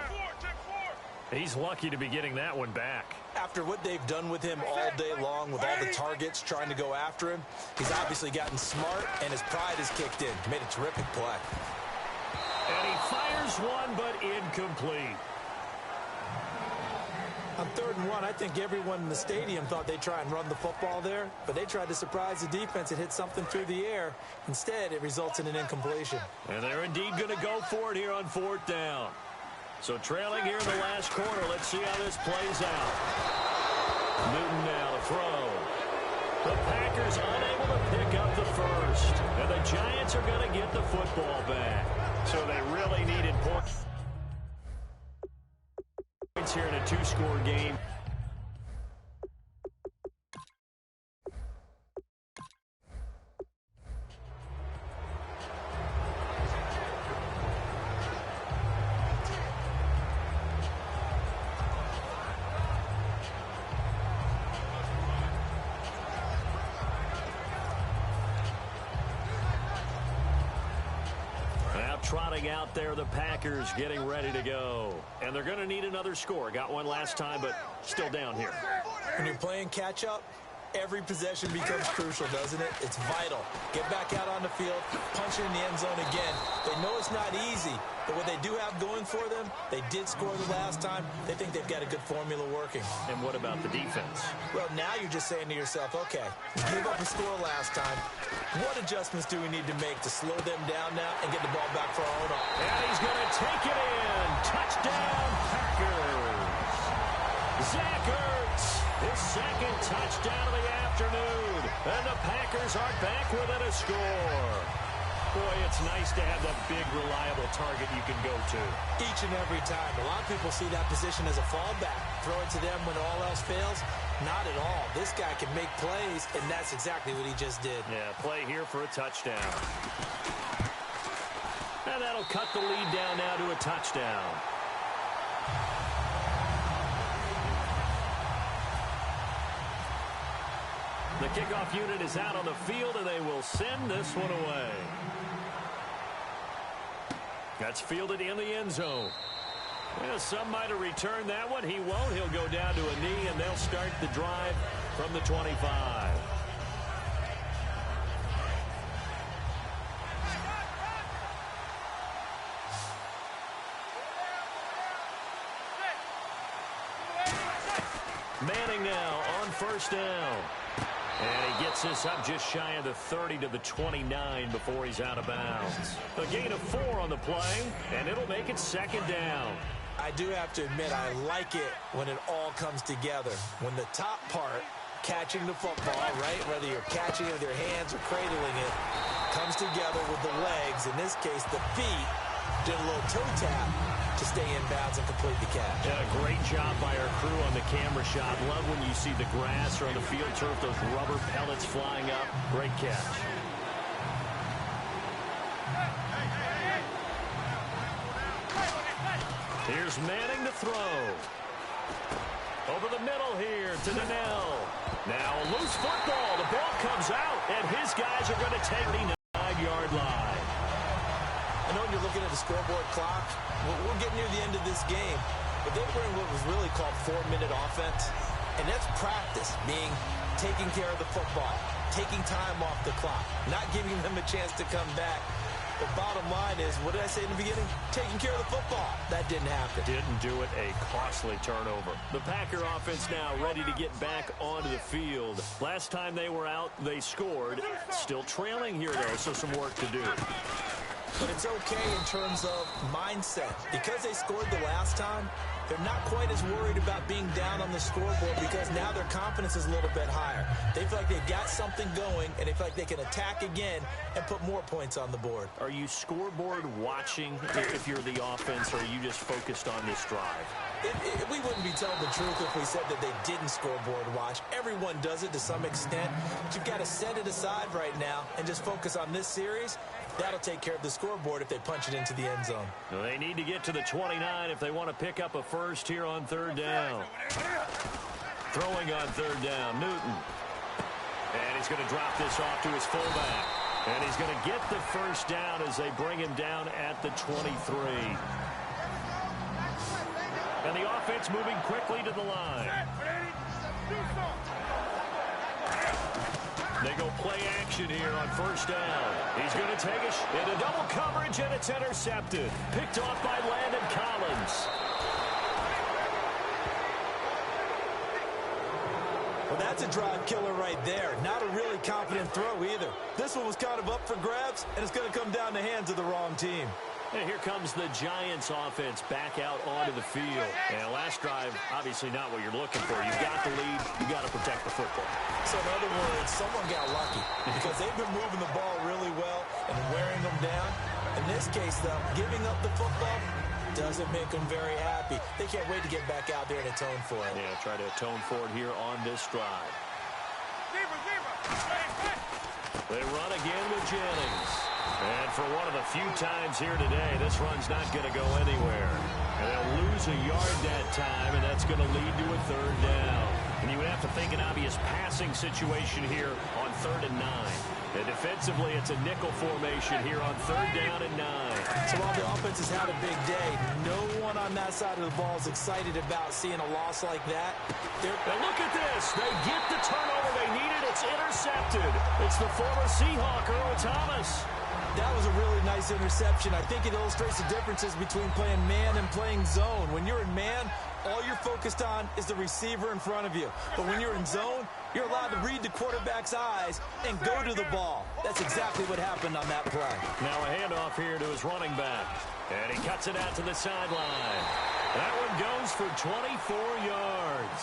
He's lucky to be getting that one back. After what they've done with him all day long, with all the targets trying to go after him, he's obviously gotten smart, and his pride has kicked in. Made a terrific play. And he fires one, but incomplete. On 3rd and 1, I think everyone in the stadium thought they'd try and run the football there, but they tried to surprise the defense and hit something through the air. Instead, it results in an incompletion. And they're indeed going to go for it here on 4th down. So trailing here in the last quarter, let's see how this plays out. Newton now to throw. The Packers unable to pick up the first. And the Giants are going to get the football back. So they really needed points here in a 2-score game. Trotting out there, the Packers getting ready to go. And they're going to need another score. Got one last time, but still down here. When you're playing catch-up, Every possession becomes crucial, doesn't it? It's vital. Get back out on the field, punch it in the end zone again. They know it's not easy, but what they do have going for them, they did score the last time. They think they've got a good formula working. And what about the defense? Well, now you're just saying to yourself, okay, gave up a score last time. What adjustments do we need to make to slow them down now and get the ball back for our own offense? And he's going to take it in. Touchdown, Packers. Zach Ertz, his second touchdown of the afternoon. And the Packers are back within a score. Boy, it's nice to have that big, reliable target you can go to. Each and every time. A lot of people see that position as a fallback. Throw it to them when all else fails. Not at all. This guy can make plays, and that's exactly what he just did. Yeah, play here for a touchdown. And that'll cut the lead down now to a touchdown. The kickoff unit is out on the field, and they will send this one away. That's fielded in the end zone. Well, some might have returned that one. He won't. He'll go down to a knee, and they'll start the drive from the 25. Manning now on first down. And he gets this up just shy of the 30 to the 29 before he's out of bounds. A gain of 4 on the play, and it'll make it second down. I do have to admit, I like it when it all comes together. When the top part, catching the football, right, whether you're catching it with your hands or cradling it, comes together with the legs, in this case the feet, did a little toe tap to stay in bounds and complete the catch. Yeah, great job by our crew on the camera shot. Love when you see the grass or on the field turf, those rubber pellets flying up. Great catch. Here's Manning to throw. Over the middle here to Donnell. Now a loose football. The ball comes out, and his guys are going to take the 9-yard line. I know when you're looking at the scoreboard clock, we're getting near the end of this game, but they were in what was really called 4-minute offense, and that's practice, meaning taking care of the football, taking time off the clock, not giving them a chance to come back. The bottom line is, what did I say in the beginning? Taking care of the football. That didn't happen. Didn't do it. A costly turnover. The Packer offense now ready to get back onto the field. Last time they were out, they scored. Still trailing here, though, so some work to do. But it's okay in terms of mindset. Because they scored the last time, they're not quite as worried about being down on the scoreboard because now their confidence is a little bit higher. They feel like they've got something going, and they feel like they can attack again and put more points on the board. Are you scoreboard watching if you're the offense, or are you just focused on this drive? We wouldn't be telling the truth if we said that they didn't scoreboard watch. Everyone does it to some extent. But you've got to set it aside right now and just focus on this series. That'll take care of the scoreboard if they punch it into the end zone. Well, they need to get to the 29 if they want to pick up a first here on third down. Throwing on third down, Newton. And he's going to drop this off to his fullback. And he's going to get the first down as they bring him down at the 23. And the offense moving quickly to the line. They go play action here on first down. He's going to take it into double coverage, and it's intercepted. Picked off by Landon Collins. Well, that's a drive killer right there. Not a really confident throw either. This one was kind of up for grabs, and it's going to come down the hands of the wrong team. And here comes the Giants offense back out onto the field. And last drive, obviously not what you're looking for. You've got the lead. You've got to protect the football. So in other words, someone got lucky because they've been moving the ball really well and wearing them down. In this case, though, giving up the football doesn't make them very happy. They can't wait to get back out there and atone for it. Yeah, try to atone for it here on this drive. They run again with Jennings. And for one of the few times here today, this run's not going to go anywhere. And they'll lose a yard that time, and that's going to lead to a third down. And you would have to think an obvious passing situation here on 3rd and 9. And defensively, it's a nickel formation here on 3rd down and 9. So while the offense has had a big day, no one on that side of the ball is excited about seeing a loss like that. And look at this. They get the turnover they needed. It's intercepted. It's the former Seahawk, Earl Thomas. That was a really nice interception. I think it illustrates the differences between playing man and playing zone. When you're in man, all you're focused on is the receiver in front of you. But when you're in zone, you're allowed to read the quarterback's eyes and go to the ball. That's exactly what happened on that play. Now a handoff here to his running back. And he cuts it out to the sideline. That one goes for 24 yards.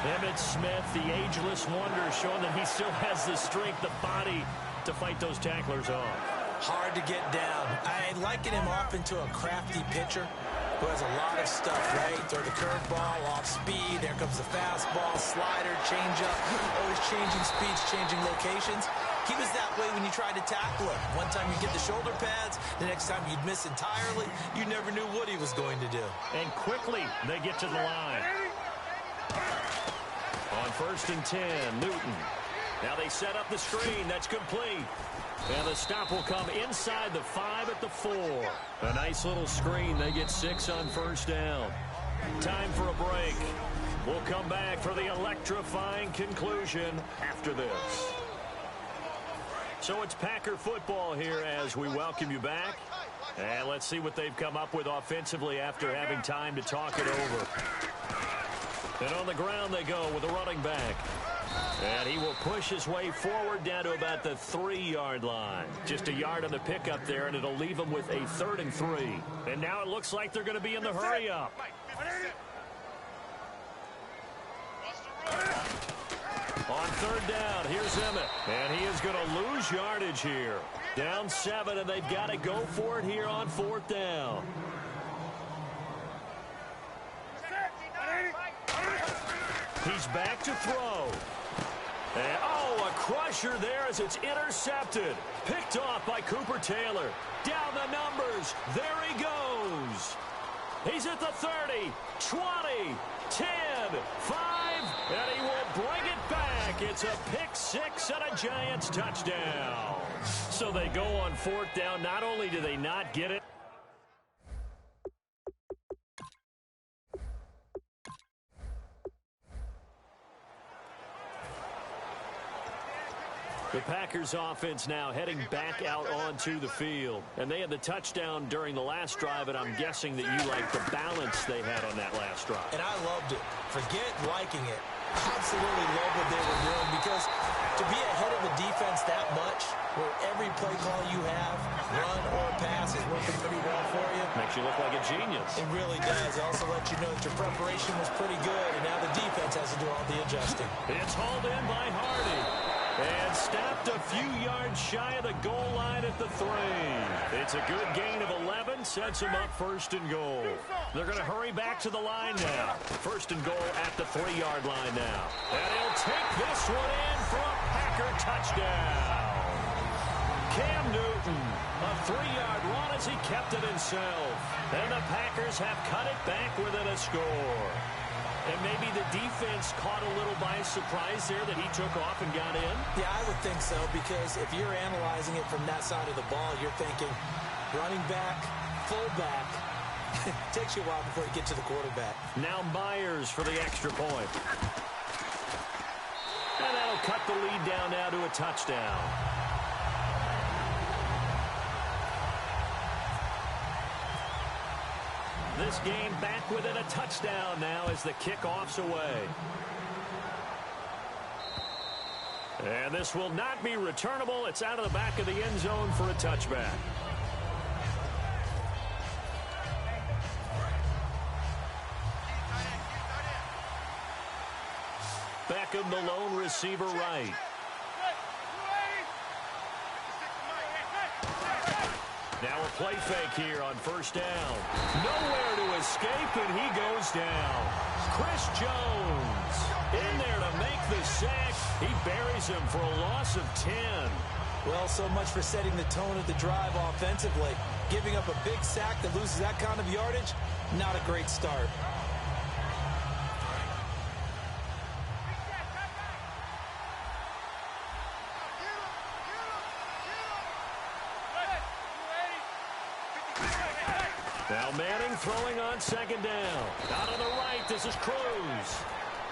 Emmitt Smith, the ageless wonder, showing that he still has the strength, the body to fight those tacklers off. Hard to get down. I liken him off into a crafty pitcher who has a lot of stuff, right? Throw the curveball, off speed, there comes the fastball, slider, changeup, always changing speeds, changing locations. He was that way when you tried to tackle him. One time you'd get the shoulder pads, the next time you'd miss entirely. You never knew what he was going to do. And quickly they get to the line. On 1st and 10, Newton. Now they set up the screen. That's complete. And the stop will come inside the 5 at the 4. A nice little screen. They get 6 on 1st down. Time for a break. We'll come back for the electrifying conclusion after this. So it's Packer football here as we welcome you back. And let's see what they've come up with offensively after having time to talk it over. And on the ground they go with a running back. And he will push his way forward down to about the 3-yard line. Just a yard on the pickup there, and it'll leave him with a 3rd and 3. And now it looks like they're going to be in the hurry-up. On 3rd down, here's Emmitt. And he is going to lose yardage here. Down 7, and they've got to go for it here on 4th down. He's back to throw. And, oh, a crusher there as it's intercepted. Picked off by Cooper Taylor. Down the numbers. There he goes. He's at the 30, 20, 10, 5, and he will bring it back. It's a pick 6 and a Giants touchdown. So they go on 4th down. Not only do they not get it, the Packers offense now heading back out onto the field. And they had the touchdown during the last drive, and I'm guessing that you like the balance they had on that last drive. And I loved it. Forget liking it. Absolutely love what they were doing, because to be ahead of the defense that much, where every play call you have, run or pass, is working pretty well for you. Makes you look like a genius. It really does. It also lets you know that your preparation was pretty good, and now the defense has to do all the adjusting. It's hauled in by Hardy. And stopped a few yards shy of the goal line at the 3. It's a good gain of 11. Sets them up 1st and goal. They're going to hurry back to the line now. 1st and goal at the 3-yard line now. And he'll take this one in for a Packer touchdown. Cam Newton, a 3-yard run as he kept it himself. And the Packers have cut it back within a score. And maybe the defense caught a little by surprise there that he took off and got in? Yeah, I would think so, because if you're analyzing it from that side of the ball, you're thinking running back, fullback. It takes you a while before you get to the quarterback. Now Myers for the extra point. And that'll cut the lead down now to a touchdown. This game back within a touchdown now as the kickoff's away. And this will not be returnable. It's out of the back of the end zone for a touchback. Beckham, the lone receiver, right. Now a play fake here on 1st down. Nowhere to escape, and he goes down. Chris Jones in there to make the sack. He buries him for a loss of 10. Well, so much for setting the tone of the drive offensively. Giving up a big sack that loses that kind of yardage, not a great start. Now Manning throwing on second down. Out on the right, this is Cruz.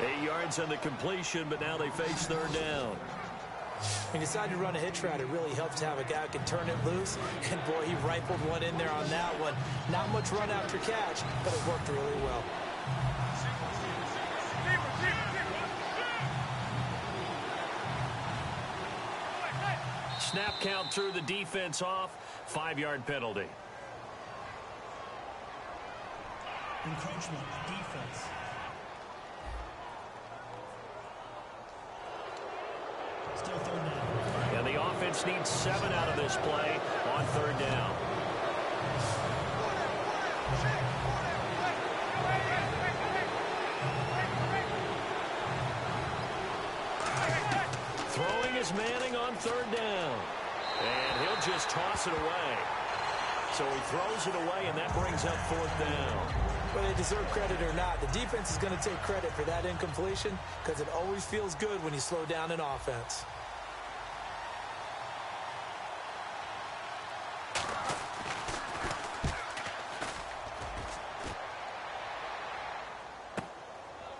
8 yards on the completion, but now they face third down. When you decide to run a hitch route, it really helps to have a guy who can turn it loose. And, boy, he rifled one in there on that one. Not much run after catch, but it worked really well. Snap count threw the defense off. 5-yard penalty. Encroachment, defense. Still third down. And the offense needs 7 out of this play on third down. Throwing is Manning on third down. And he'll just toss it away. So he throws it away, and that brings up fourth down. Whether they deserve credit or not, the defense is going to take credit for that incompletion because it always feels good when you slow down an offense.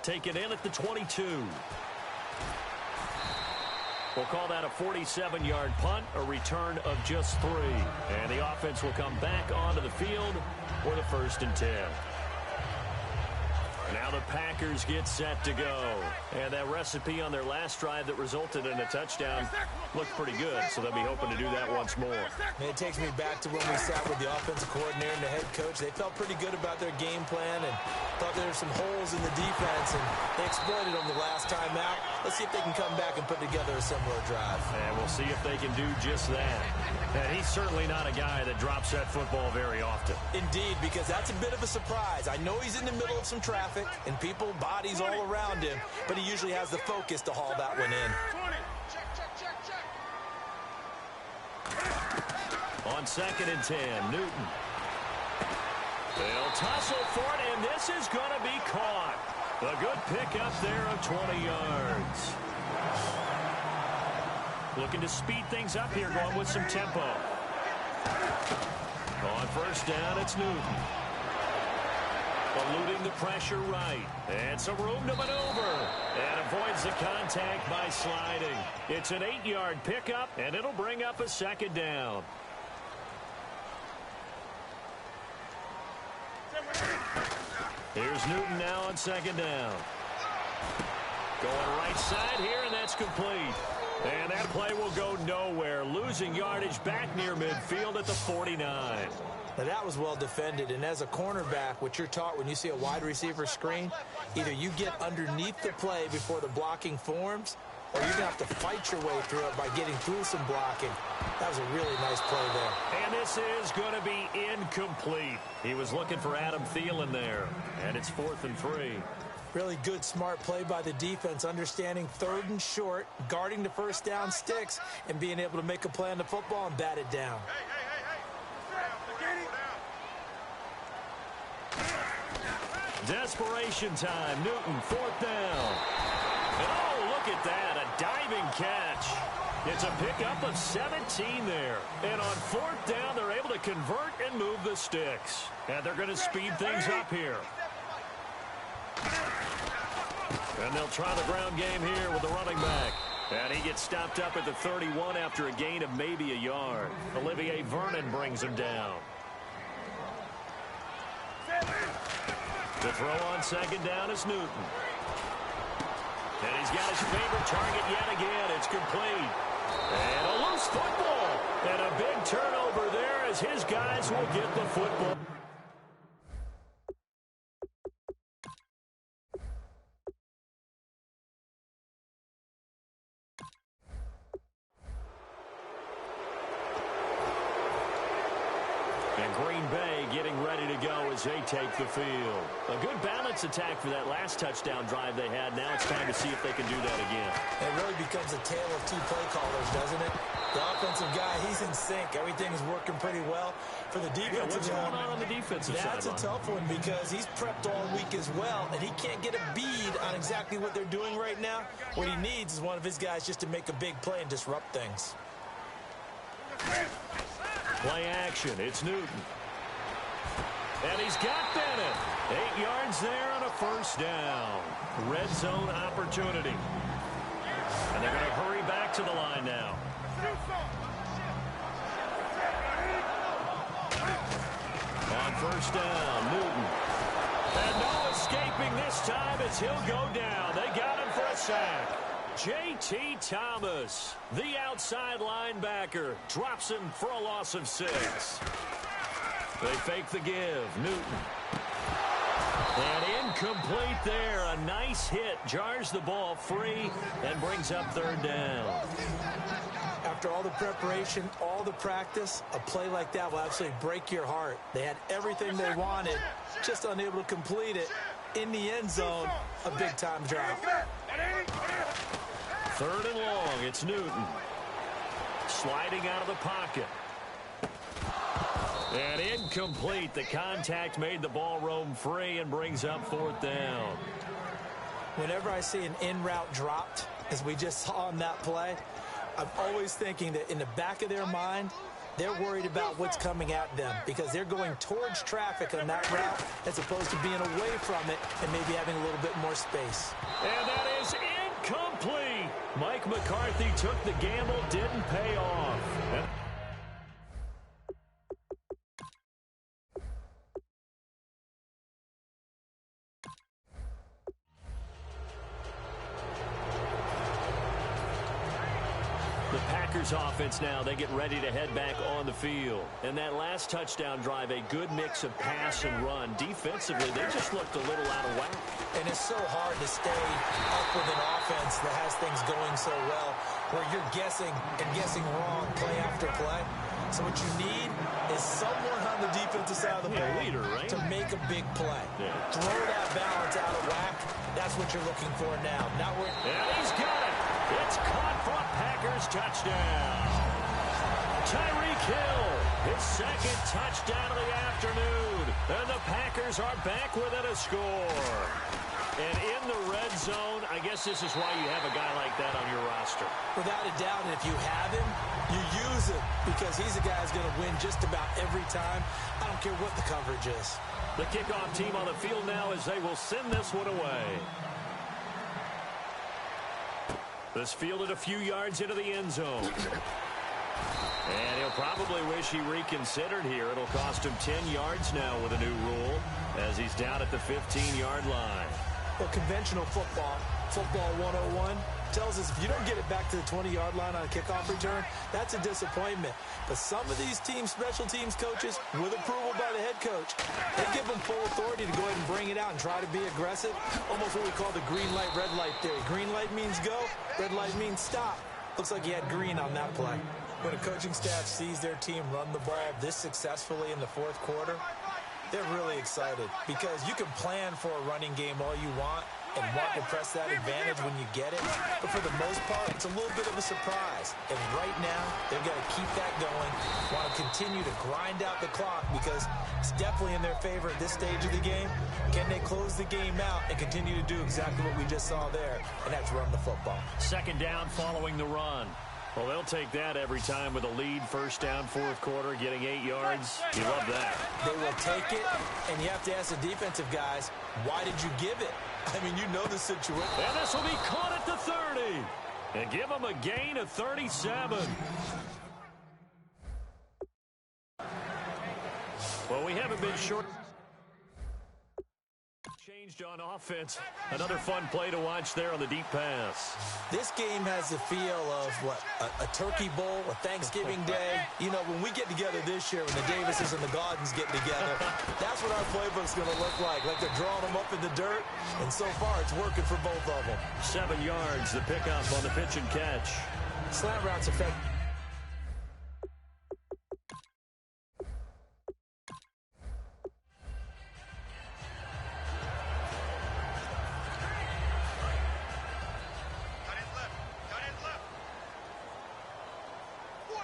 Take it in at the 22. We'll call that a 47-yard punt, a return of just 3. And the offense will come back onto the field for the 1st and 10. Now the Packers get set to go. And that recipe on their last drive that resulted in a touchdown looked pretty good, so they'll be hoping to do that once more. Man, it takes me back to when we sat with the offensive coordinator and the head coach. They felt pretty good about their game plan and thought there were some holes in the defense, and they exploited them the last time out. Let's see if they can come back and put together a similar drive. And we'll see if they can do just that. And he's certainly not a guy that drops that football very often. Indeed, because that's a bit of a surprise. I know he's in the middle of some traffic and people, bodies all around him, but he usually has the focus to haul that one in. On 2nd and 10, Newton. They'll tussle for it, and this is going to be caught. A good pickup there of 20 yards. Looking to speed things up here, going with some tempo. On 1st down, it's Newton. Eluding the pressure right. And some room to maneuver. And avoids the contact by sliding. It's an 8-yard pickup, and it'll bring up a 2nd down. Here's Newton now on 2nd down. Going right side here, and that's complete. And that play will go nowhere. Losing yardage back near midfield at the 49. Now, that was well defended, and as a cornerback, what you're taught when you see a wide receiver screen, either you get underneath the play before the blocking forms, or you're going to have to fight your way through it by getting through some blocking. That was a really nice play there. And this is going to be incomplete. He was looking for Adam Thielen there, and it's 4th and 3. Really good, smart play by the defense, understanding 3rd and short, guarding the 1st down sticks, and being able to make a play on the football and bat it down. Desperation time. Newton, 4th down. And oh, look at that, a diving catch. It's a pickup of 17 there. And on 4th down, they're able to convert and move the sticks. And they're going to speed things up here. And they'll try the ground game here with the running back. And he gets stopped up at the 31 after a gain of maybe a yard. Olivier Vernon brings him down. The throw on 2nd down is Newton. And he's got his favorite target yet again. It's complete. And a loose football. And a big turnover there as his guys will get the football. Green Bay getting ready to go as they take the field. A good balance attack for that last touchdown drive they had. Now it's time to see if they can do that again. It really becomes a tale of 2 play callers, doesn't it? The offensive guy, he's in sync. Everything is working pretty well. For the defensive what's going on the defensive side? That's a tough one because he's prepped all week as well, and he can't get a bead on exactly what they're doing right now. What he needs is one of his guys just to make a big play and disrupt things. Play action. It's Newton. And he's got Bennett. 8 yards there on a first down. Red zone opportunity. And they're going to hurry back to the line now. On first down, Newton. And no escaping this time as he'll go down. They got him for a sack. J.T. Thomas, the outside linebacker, drops him for a loss of 6. They fake the give. Newton. And incomplete there. A nice hit. Jars the ball free and brings up third down. After all the preparation, all the practice, a play like that will absolutely break your heart. They had everything they wanted, just unable to complete it. In the end zone, a big-time drop. Third and long. It's Newton. Sliding out of the pocket. And incomplete. The contact made the ball roam free and brings up fourth down. Whenever I see an in-route dropped, as we just saw on that play, I'm always thinking that in the back of their mind, they're worried about what's coming at them because they're going towards traffic on that route as opposed to being away from it and maybe having a little bit more space. And that is incomplete. Mike McCarthy took the gamble, didn't pay off. The Packers offense now, they get ready to head back on the field. And that last touchdown drive, a good mix of pass and run. Defensively, they just looked a little out of whack. And it's so hard to stay up with an offense that has things going so well, where you're guessing and guessing wrong play after play. So what you need is someone on the defensive side of the ball leader, right? to make a big play. Yeah. Throw that balance out of whack. That's what you're looking for now. Not where. And he's got it. It's caught for a Packers touchdown. Tyreek Hill, his second touchdown of the afternoon. And the Packers are back within a score. And in the red zone, I guess this is why you have a guy like that on your roster. Without a doubt, and if you have him, you use it because he's a guy who's going to win just about every time. I don't care what the coverage is. The kickoff team on the field now as they will send this one away. This fielded a few yards into the end zone. And he'll probably wish he reconsidered here. It'll cost him 10 yards now with a new rule as he's down at the 15-yard line. Well, conventional football 101, tells us if you don't get it back to the 20-yard line on a kickoff return, that's a disappointment. But some of these team special teams coaches, with approval by the head coach, they give them full authority to go ahead and bring it out and try to be aggressive. Almost what we call the green light, red light theory. Green light means go, red light means stop. Looks like he had green on that play. When a coaching staff sees their team run the ball this successfully in the fourth quarter, they're really excited because you can plan for a running game all you want and want to press that advantage when you get it. But for the most part, it's a little bit of a surprise. And right now, they've got to keep that going, want to continue to grind out the clock because it's definitely in their favor at this stage of the game. Can they close the game out and continue to do exactly what we just saw there, and that's run the football? Second down following the run. Well, they'll take that every time with a lead. First down, fourth quarter, getting 8 yards. You love that. They will take it, and you have to ask the defensive guys, why did you give it? I mean, you know the situation. And this will be caught at the 30. And give them a gain of 37. Well, we haven't been short. Changed on offense. Another fun play to watch there on the deep pass. This game has the feel of, what, a turkey bowl, a Thanksgiving day. You know, when we get together this year, when the Davises and the Gaudens get together, that's what our playbook's going to look like. Like they're drawing them up in the dirt, and so far it's working for both of them. 7 yards, the pickup on the pitch and catch. Slant routes effect.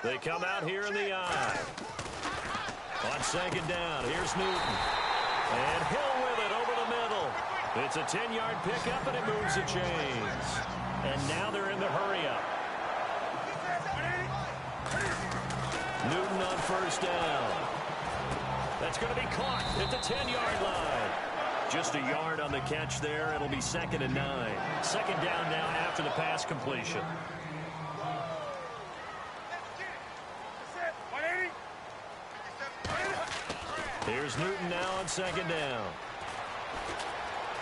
They come out here in the eye. On second down, here's Newton. And Hill with it over the middle. It's a 10-yard pickup, and it moves the chains. And now they're in the hurry-up. Newton on first down. The That's going to be caught at the 10-yard line. Just a yard on the catch there. It'll be 2nd and 9. Second down now after the pass completion. Here's Newton now on 2nd down.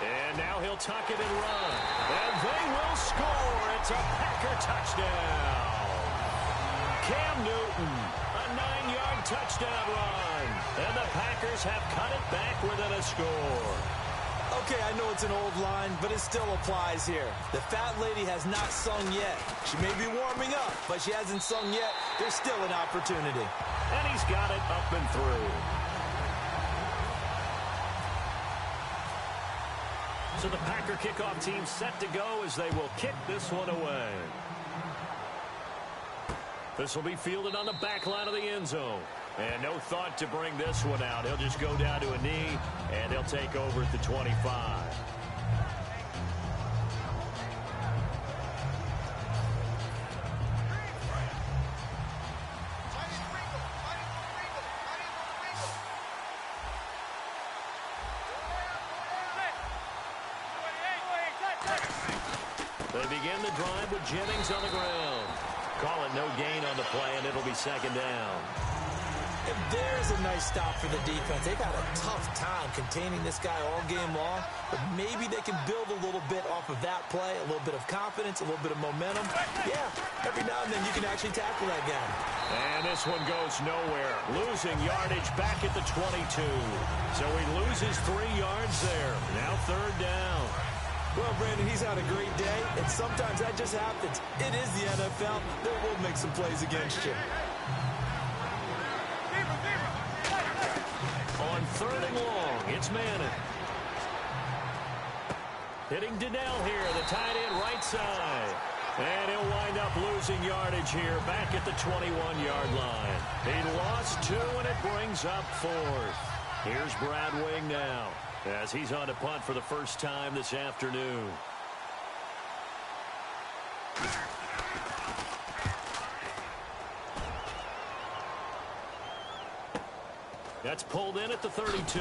And now he'll tuck it and run. And they will score. It's a Packer touchdown. Cam Newton, a 9-yard touchdown run. And the Packers have cut it back within a score. Okay, I know it's an old line, but it still applies here. The fat lady has not sung yet. She may be warming up, but she hasn't sung yet. There's still an opportunity. And he's got it up and through. So the Packer kickoff team set to go as they will kick this one away. This will be fielded on the back line of the end zone. And no thought to bring this one out. He'll just go down to a knee, and he'll take over at the 25. They begin the drive with Jennings on the ground. Call it no gain on the play, and it'll be 2nd down. And there's a nice stop for the defense. They've had a tough time containing this guy all game long, but maybe they can build a little bit off of that play, a little bit of confidence, a little bit of momentum. Yeah, every now and then you can actually tackle that guy. And this one goes nowhere. Losing yardage back at the 22. So he loses 3 yards there. Now 3rd down. Well, Brandon, he's had a great day, and sometimes that just happens. It is the NFL. They will make some plays against you. On 3rd and long, it's Madden. Hitting Donnell here, the tight end right side. And he'll wind up losing yardage here back at the 21-yard line. He lost 2, and it brings up 4th. Here's Brad Wing now as he's on to punt for the first time this afternoon. That's pulled in at the 32.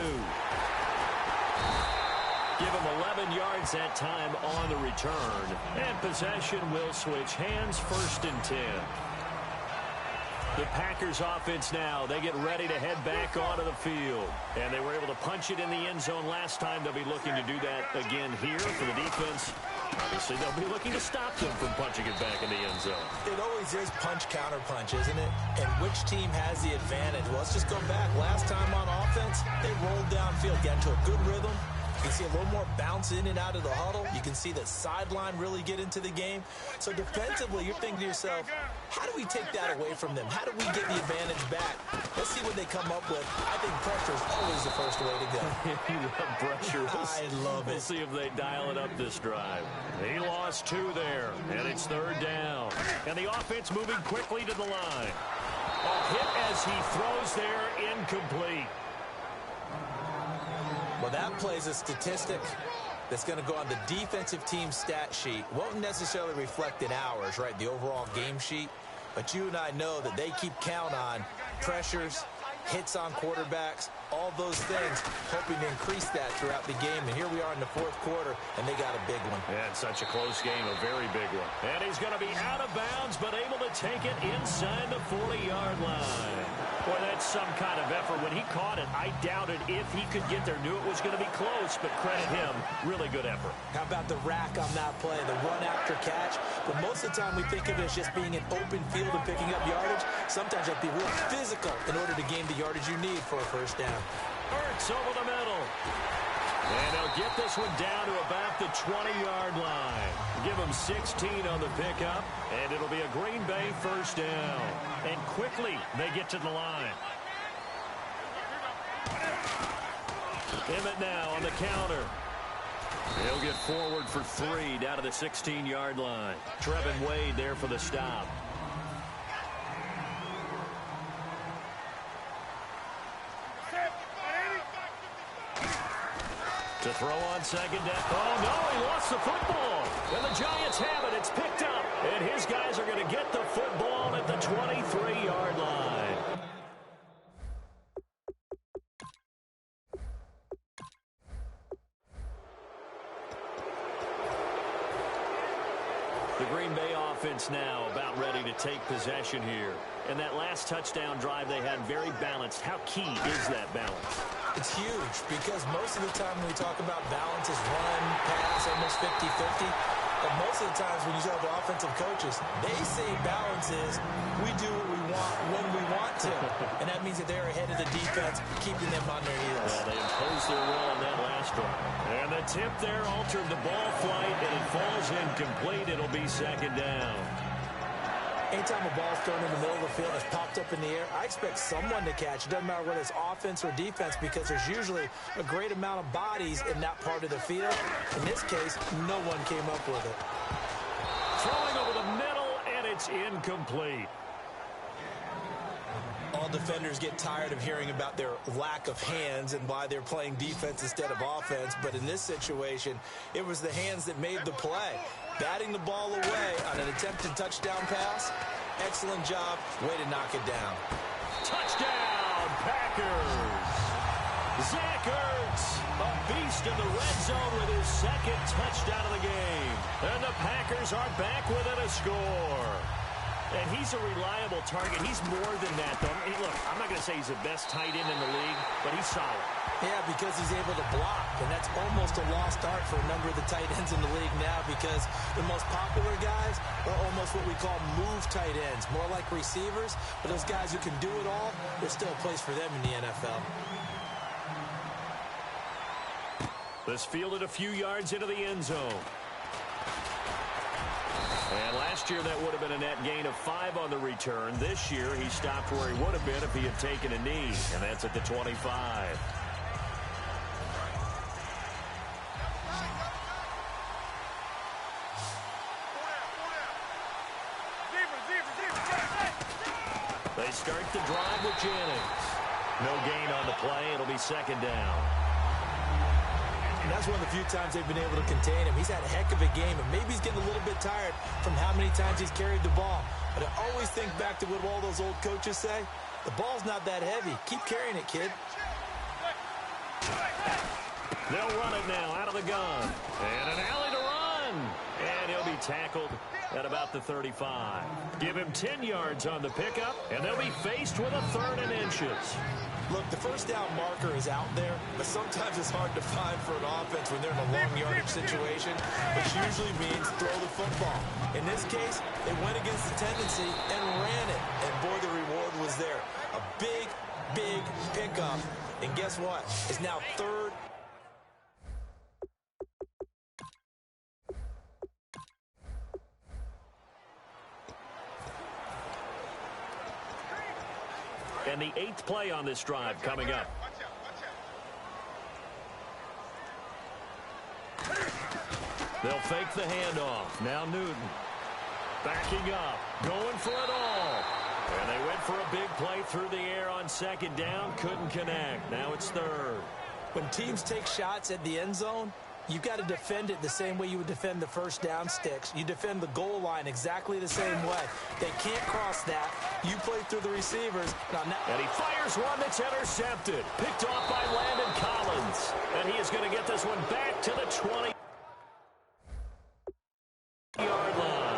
Give him 11 yards that time on the return. And possession will switch hands, 1st and 10. The Packers offense now, they get ready to head back onto the field. And they were able to punch it in the end zone last time. They'll be looking to do that again here for the defense. Obviously, they'll be looking to stop them from punching it back in the end zone. It always is punch-counter-punch, isn't it? And which team has the advantage? Well, let's just go back. Last time on offense, they rolled downfield, got into a good rhythm. You can see a little more bounce in and out of the huddle. You can see the sideline really get into the game. So defensively, you're thinking to yourself, how do we take that away from them? How do we get the advantage back? Let's see what they come up with. I think pressure is always the first way to go. You love pressure. I love it. We'll see if they dial it up this drive. He lost 2 there, and it's 3rd down. And the offense moving quickly to the line. A hit as he throws there, incomplete. Well, that plays a statistic that's going to go on the defensive team stat sheet. Won't necessarily reflect in ours, right, the overall game sheet. But you and I know that they keep count on pressures, hits on quarterbacks, all those things, hoping to increase that throughout the game. And here we are in the 4th quarter, and they got a big one. Yeah, it's such a close game, a very big one. And he's going to be out of bounds, but able to take it inside the 40-yard line. Boy, that's some kind of effort. When he caught it, I doubted if he could get there. Knew it was going to be close, but credit him. Really good effort. How about the rack on that play, the run after catch? But most of the time we think of it as just being an open field and picking up yardage. Sometimes you have to be real physical in order to gain the yardage you need for a 1st down. Hurts over the middle. And they'll get this one down to about the 20-yard line. Give them 16 on the pickup, and it'll be a Green Bay 1st down. And quickly, they get to the line. Emmett now on the counter. He'll get forward for 3 down to the 16-yard line. Trevin Wade there for the stop. To throw on 2nd down. Oh, no, he lost the football. And the Giants have it. It's picked up. And his guys are going to get the football at the 23-yard line. offense now about ready to take possession here. And that last touchdown drive they had very balanced. How key is that balance? It's huge because most of the time when we talk about balance is run, pass, almost 50-50. But most of the times when you talk to offensive coaches, they say balance is we do what we want when we want to. And that means that they're ahead of the defense, keeping them on their heels. Well, they imposed their will on that last drive. And the tip there altered the ball flight, and it falls incomplete. It'll be second down. Anytime a ball's thrown in the middle of the field, it's popped up in the air, I expect someone to catch. It doesn't matter whether it's offense or defense because there's usually a great amount of bodies in that part of the field. In this case, no one came up with it. Throwing over the middle, and it's incomplete. All defenders get tired of hearing about their lack of hands and why they're playing defense instead of offense. But in this situation, it was the hands that made the play. Batting the ball away on an attempted touchdown pass. Excellent job. Way to knock it down. Touchdown, Packers. Zach Ertz, a beast in the red zone with his second touchdown of the game. And the Packers are back within a score. And he's a reliable target. He's more than that, though. I mean, look, I'm not going to say he's the best tight end in the league, but he's solid. Yeah, because he's able to block, and that's almost a lost art for a number of the tight ends in the league now because the most popular guys are almost what we call move tight ends, more like receivers, but those guys who can do it all, there's still a place for them in the NFL. This fielded a few yards into the end zone. And last year, that would have been a net gain of 5 on the return. This year, he stopped where he would have been if he had taken a knee, and that's at the 25. They start the drive with Jennings. No gain on the play. It'll be second down. And that's one of the few times they've been able to contain him. He's had a heck of a game, and maybe he's getting a little bit tired from how many times he's carried the ball. But I always think back to what all those old coaches say. The ball's not that heavy. Keep carrying it, kid. They'll run it now out of the gun. And an alley to run. And he'll be tackled at about the 35. Give him 10 yards on the pickup, and they'll be faced with a 3rd and inches. Look, the first down marker is out there, but sometimes it's hard to find for an offense when they're in a long yardage situation, which usually means throw the football. In this case, they went against the tendency and ran it, and boy, the reward was there. A big, big pickup, and guess what? It's now 3rd. And the 8th play on this drive coming up. They'll fake the handoff. Now Newton backing up, going for it all. And they went for a big play through the air on second down. Couldn't connect. Now it's 3rd. When teams take shots at the end zone, you've got to defend it the same way you would defend the first down sticks. You defend the goal line exactly the same way. They can't cross that. You play through the receivers. And he fires one that's intercepted. Picked off by Landon Collins. And he is going to get this one back to the 20-yard line.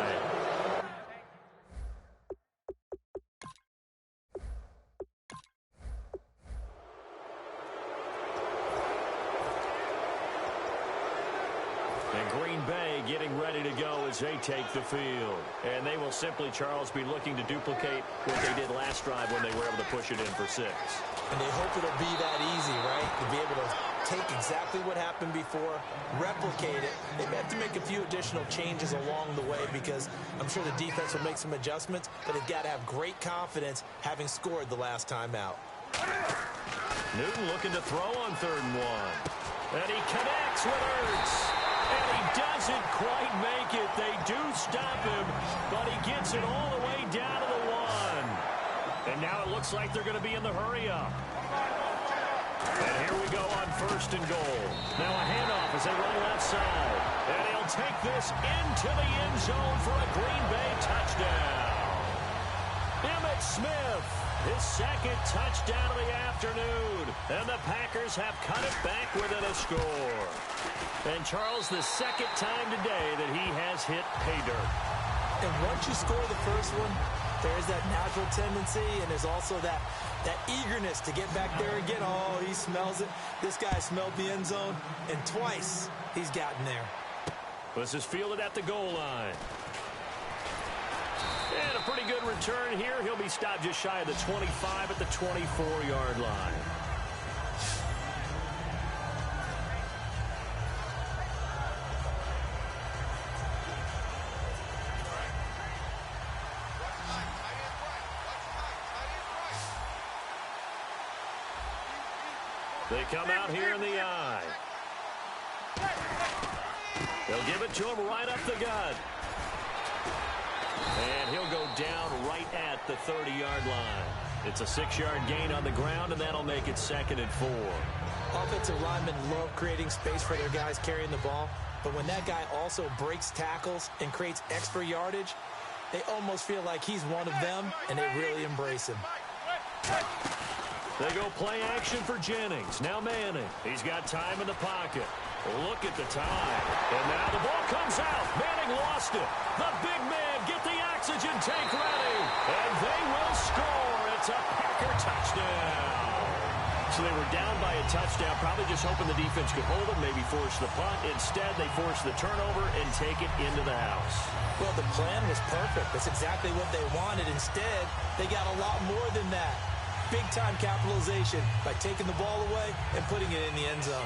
Green Bay getting ready to go as they take the field. And they will simply, Charles, be looking to duplicate what they did last drive when they were able to push it in for 6. And they hope it'll be that easy, right? To be able to take exactly what happened before, replicate it. They have to make a few additional changes along the way because I'm sure the defense will make some adjustments, but they've got to have great confidence having scored the last time out. Newton looking to throw on 3rd and 1. And he connects with Ertz. And he doesn't quite make it. They do stop him, but he gets it all the way down to the 1. And now it looks like they're going to be in the hurry-up. And here we go on 1st and goal. Now a handoff as they run left side. And he'll take this into the end zone for a Green Bay touchdown. Emmitt Smith, his 2nd touchdown of the afternoon. And the Packers have cut it back within a score. And Charles, the 2nd time today that he has hit pay dirt. And once you score the first one, there's that natural tendency, and there's also that eagerness to get back there again. Oh, he smells it. This guy smelled the end zone, and twice he's gotten there. This is fielded at the goal line. And a pretty good return here. He'll be stopped just shy of the 25 at the 24-yard line. They come out here in the eye. They'll give it to him right up the gut. And he'll go down right at the 30-yard line. It's a 6-yard gain on the ground, and that'll make it 2nd and 4. Offensive linemen love creating space for their guys carrying the ball, but when that guy also breaks tackles and creates extra yardage, they almost feel like he's one of them, and they really embrace him. They go play action for Jennings. Now Manning. He's got time in the pocket. Look at the time. And now the ball comes out. Manning lost it. The big man, get the oxygen tank ready. And they will score. It's a Packer touchdown. So they were down by a touchdown, probably just hoping the defense could hold them, maybe force the punt. Instead, they force the turnover and take it into the house. Well, the plan was perfect. That's exactly what they wanted. Instead, they got a lot more than that. Big-time capitalization by taking the ball away and putting it in the end zone.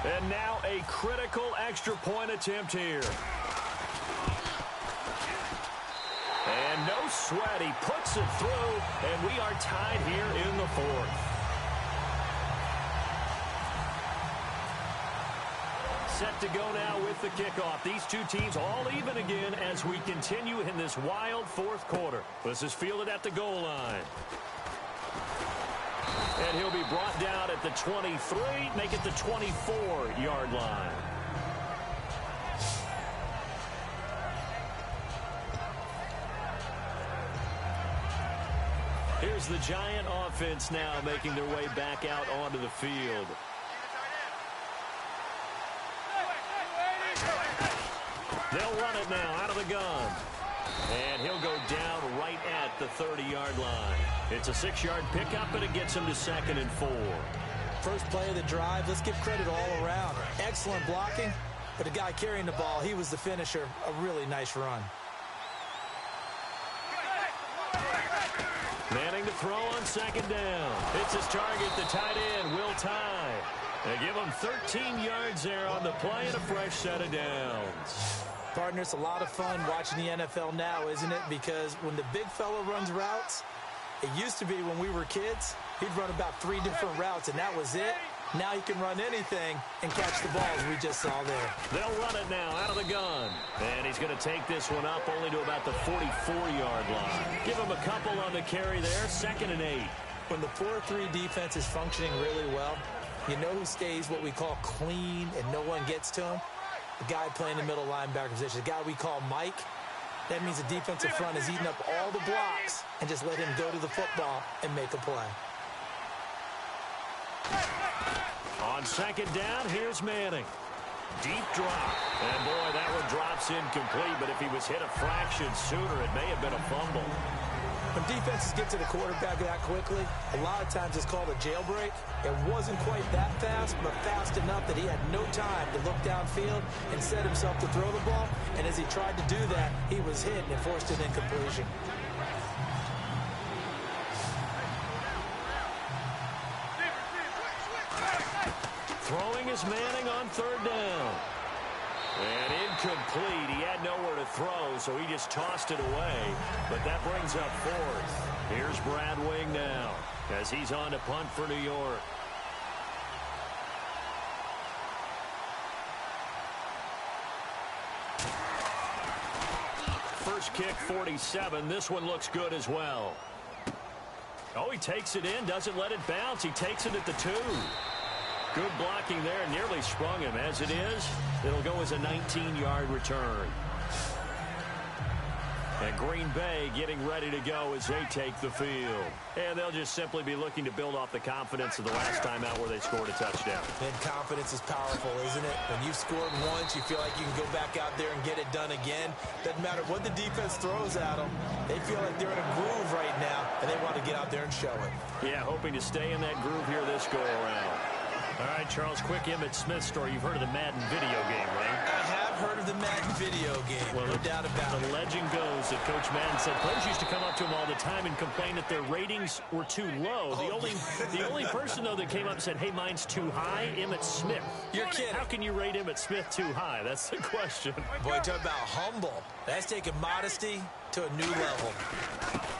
And now a critical extra point attempt here. And no sweat. He puts it through, and we are tied here in the 4th. Set to go now with the kickoff. These two teams all even again as we continue in this wild 4th quarter. This is fielded at the goal line. And he'll be brought down at the 23, make it the 24-yard line. Here's the Giant offense now making their way back out onto the field. They'll run it now out of the gun. And he'll go down right at the 30-yard line. It's a 6-yard pickup, and it gets him to 2nd and 4. First play of the drive, let's give credit all around. Excellent blocking, but the guy carrying the ball, he was the finisher. A really nice run. Manning to throw on 2nd down. It's his target, the tight end, Will Tye. They give him 13 yards there on the play and a fresh set of downs. Partner, it's a lot of fun watching the NFL now, isn't it? Because when the big fella runs routes, it used to be when we were kids, he'd run about 3 different routes, and that was it. Now he can run anything and catch the balls we just saw there. They'll run it now out of the gun. And he's going to take this one up only to about the 44-yard line. Give him a couple on the carry there, 2nd and 8. When the 4-3 defense is functioning really well, you know who stays what we call clean and no one gets to him? The guy playing the middle linebacker position, the guy we call Mike. That means the defensive front is eating up all the blocks and just let him go to the football and make a play. On 2nd down, here's Manning. Deep drop. And boy, that one drops incomplete, but if he was hit a fraction sooner, it may have been a fumble. When defenses get to the quarterback that quickly, a lot of times it's called a jailbreak. It wasn't quite that fast, but fast enough that he had no time to look downfield and set himself to throw the ball. And as he tried to do that, he was hit and it forced an incompletion. Throwing is Manning on 3rd down. And incomplete. He had nowhere to throw, so he just tossed it away. But that brings up 4th. Here's Brad Wing now as he's on to punt for New York. First kick, 47. This one looks good as well. Oh, he takes it in, doesn't let it bounce. He takes it at the 2. Good blocking there, nearly sprung him. As it is, it'll go as a 19-yard return. And Green Bay getting ready to go as they take the field. And they'll just simply be looking to build off the confidence of the last time out where they scored a touchdown. And confidence is powerful, isn't it? When you've scored once, you feel like you can go back out there and get it done again. Doesn't matter what the defense throws at them. They feel like they're in a groove right now, and they want to get out there and show it. Yeah, hoping to stay in that groove here this go-around. All right, Charles, quick Emmitt Smith story. You've heard of the Madden video game, right? I have heard of the Madden video game, well, no doubt about it. The legend goes that Coach Madden said players used to come up to him all the time and complain that their ratings were too low. The only person, though, that came up and said, hey, mine's too high, Emmitt Smith. You're kidding. How can you rate Emmitt Smith too high? That's the question. Boy, talk about humble. That's taking modesty to a new level.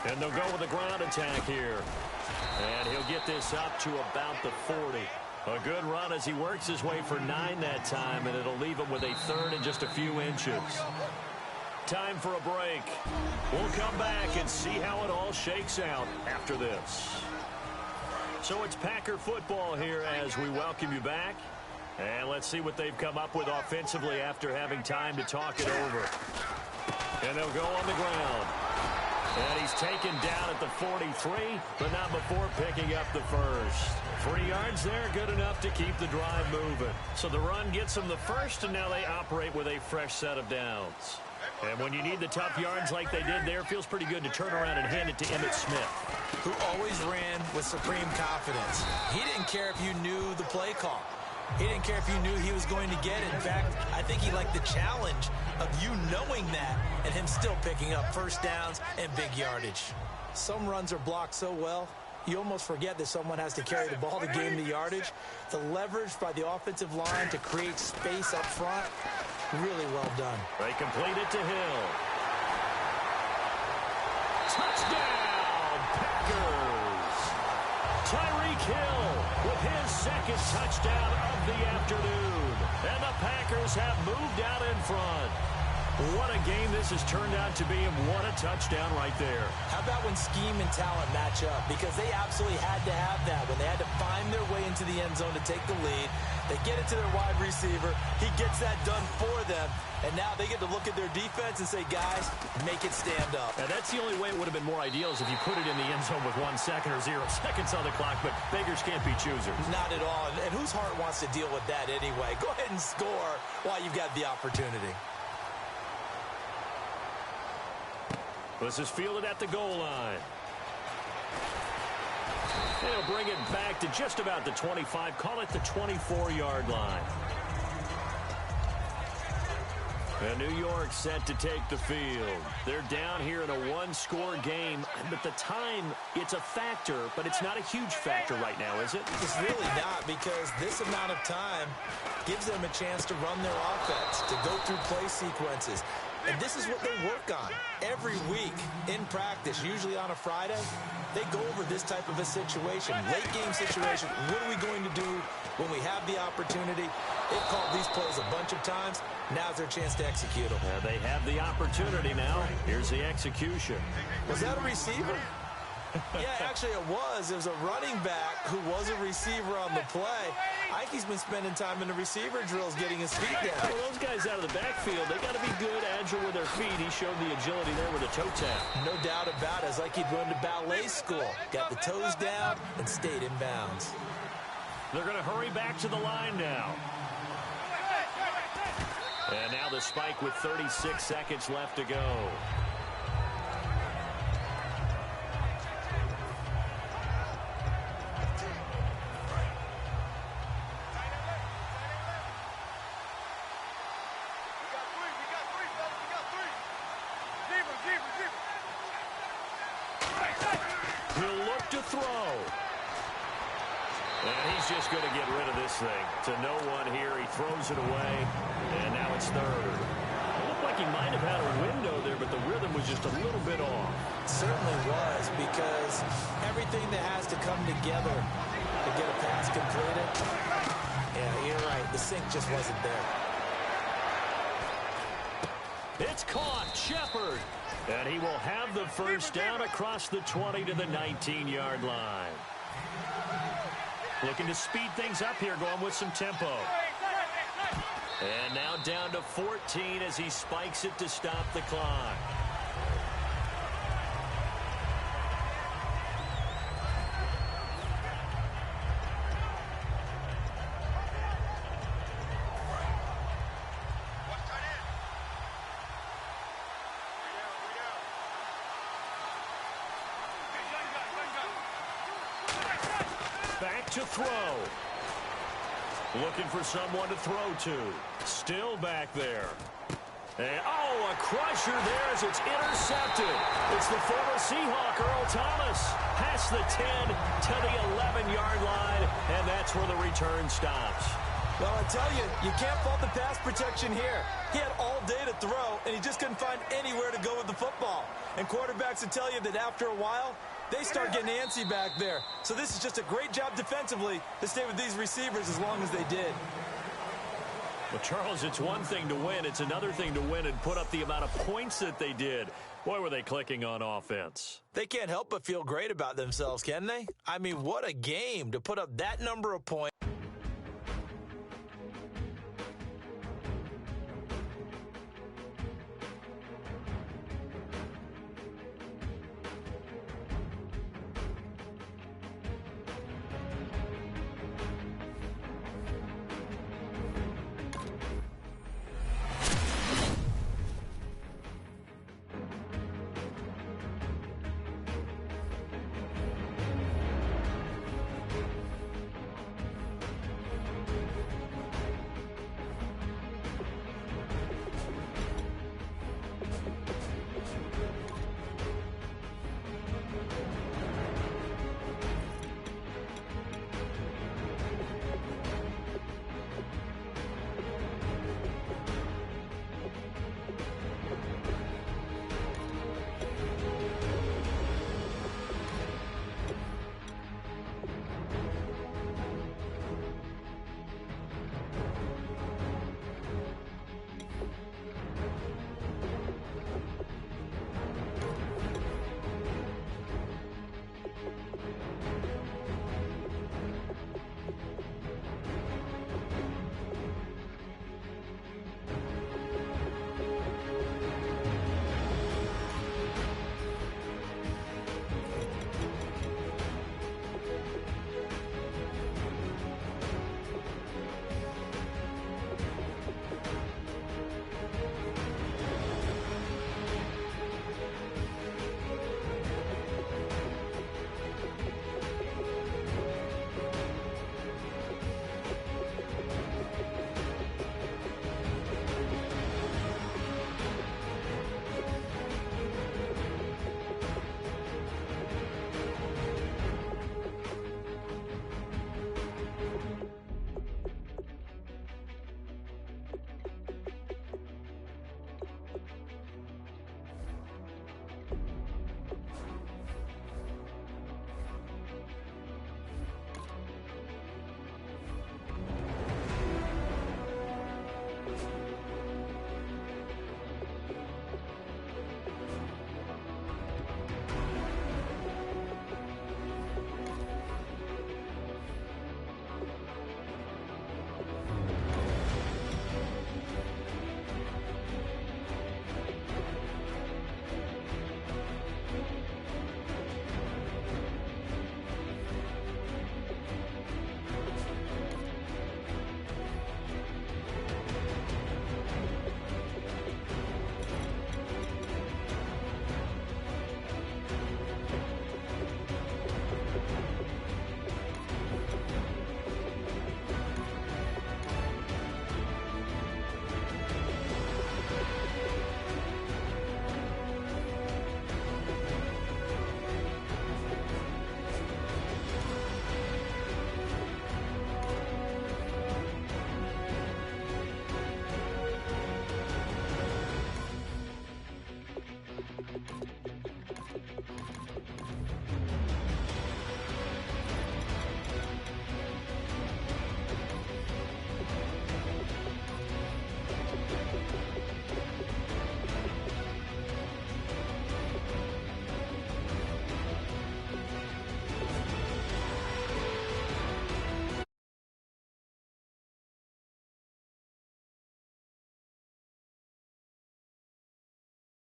And they'll go with a ground attack here. And he'll get this up to about the 40. A good run as he works his way for 9 that time, and it'll leave him with a third and just a few inches. Time for a break. We'll come back and see how it all shakes out after this. So it's Packer football here as we welcome you back. And let's see what they've come up with offensively after having time to talk it over. And they'll go on the ground. And he's taken down at the 43, but not before picking up the first. 3 yards there, good enough to keep the drive moving. So the run gets them the first, and now they operate with a fresh set of downs. And when you need the tough yards like they did there, it feels pretty good to turn around and hand it to Emmitt Smith, who always ran with supreme confidence. He didn't care if you knew the play call. He didn't care if you knew he was going to get it. In fact, I think he liked the challenge of you knowing that and him still picking up first downs and big yardage. Some runs are blocked so well, you almost forget that someone has to carry the ball to gain the yardage. The leverage by the offensive line to create space up front, really well done. They complete it to Hill. Touchdown, Packers! Tyreek Hill with his second touchdown of the afternoon. And the Packers have moved out in front. What a game this has turned out to be, and what a touchdown right there. How about when scheme and talent match up? Because they absolutely had to have that when they had to find their way into the end zone to take the lead. They get it to their wide receiver. He gets that done for them. And now they get to look at their defense and say, guys, make it stand up. Now, that's the only way it would have been more ideal is if you put it in the end zone with 1 second or 0 seconds on the clock, but beggars can't be choosers. Not at all. And whose heart wants to deal with that anyway? Go ahead and score while you've got the opportunity. This is fielded at the goal line. They'll bring it back to just about the 25. Call it the 24-yard line. And New York set to take the field. They're down here in a 1-score game. But the time, it's a factor, but it's not a huge factor right now, is it? It's really not, because this amount of time gives them a chance to run their offense, to go through play sequences. And this is what they work on every week in practice, usually on a Friday. They go over this type of a situation, late game situation. What are we going to do when we have the opportunity? They've called these plays a bunch of times. Now's their chance to execute them. They have the opportunity now. Here's the execution. Was that a receiver? Yeah, actually it was. It was a running back who was a receiver on the play. I think he's been spending time in the receiver drills getting his feet down. Well, those guys out of the backfield, they got to be good, agile with their feet. He showed the agility there with a toe tap. No doubt about it. It's like he'd run to ballet school. Got the toes down and stayed in bounds. They're going to hurry back to the line now. And now the spike with 36 seconds left to go. He'll look to throw. And he's just going to get rid of this thing. To no one here. He throws it away. And now it's third. It looked like he might have had a window there, but the rhythm was just a little bit off. It certainly was, because everything that has to come together to get a pass completed. Yeah, you're right. The sync just wasn't there. It's caught. Shepard. And he will have the first down across the 20 to the 19-yard line. Looking to speed things up here, going with some tempo. And now down to 14 as he spikes it to stop the clock. to throw. Looking for someone to throw to. Still back there. And, a crusher there as it's intercepted. It's the former Seahawk, Earl Thomas. Past the 10 to the 11-yard line, and that's where the return stops. Well, I tell you, you can't fault the pass protection here. He had all day to throw, and he just couldn't find anywhere to go with the football. And quarterbacks will tell you that after a while, they start getting antsy back there. So this is just a great job defensively to stay with these receivers as long as they did. Well, Charles, it's one thing to win. It's another thing to win and put up the amount of points that they did. Boy, were they clicking on offense. They can't help but feel great about themselves, can they? I mean, what a game to put up that number of points.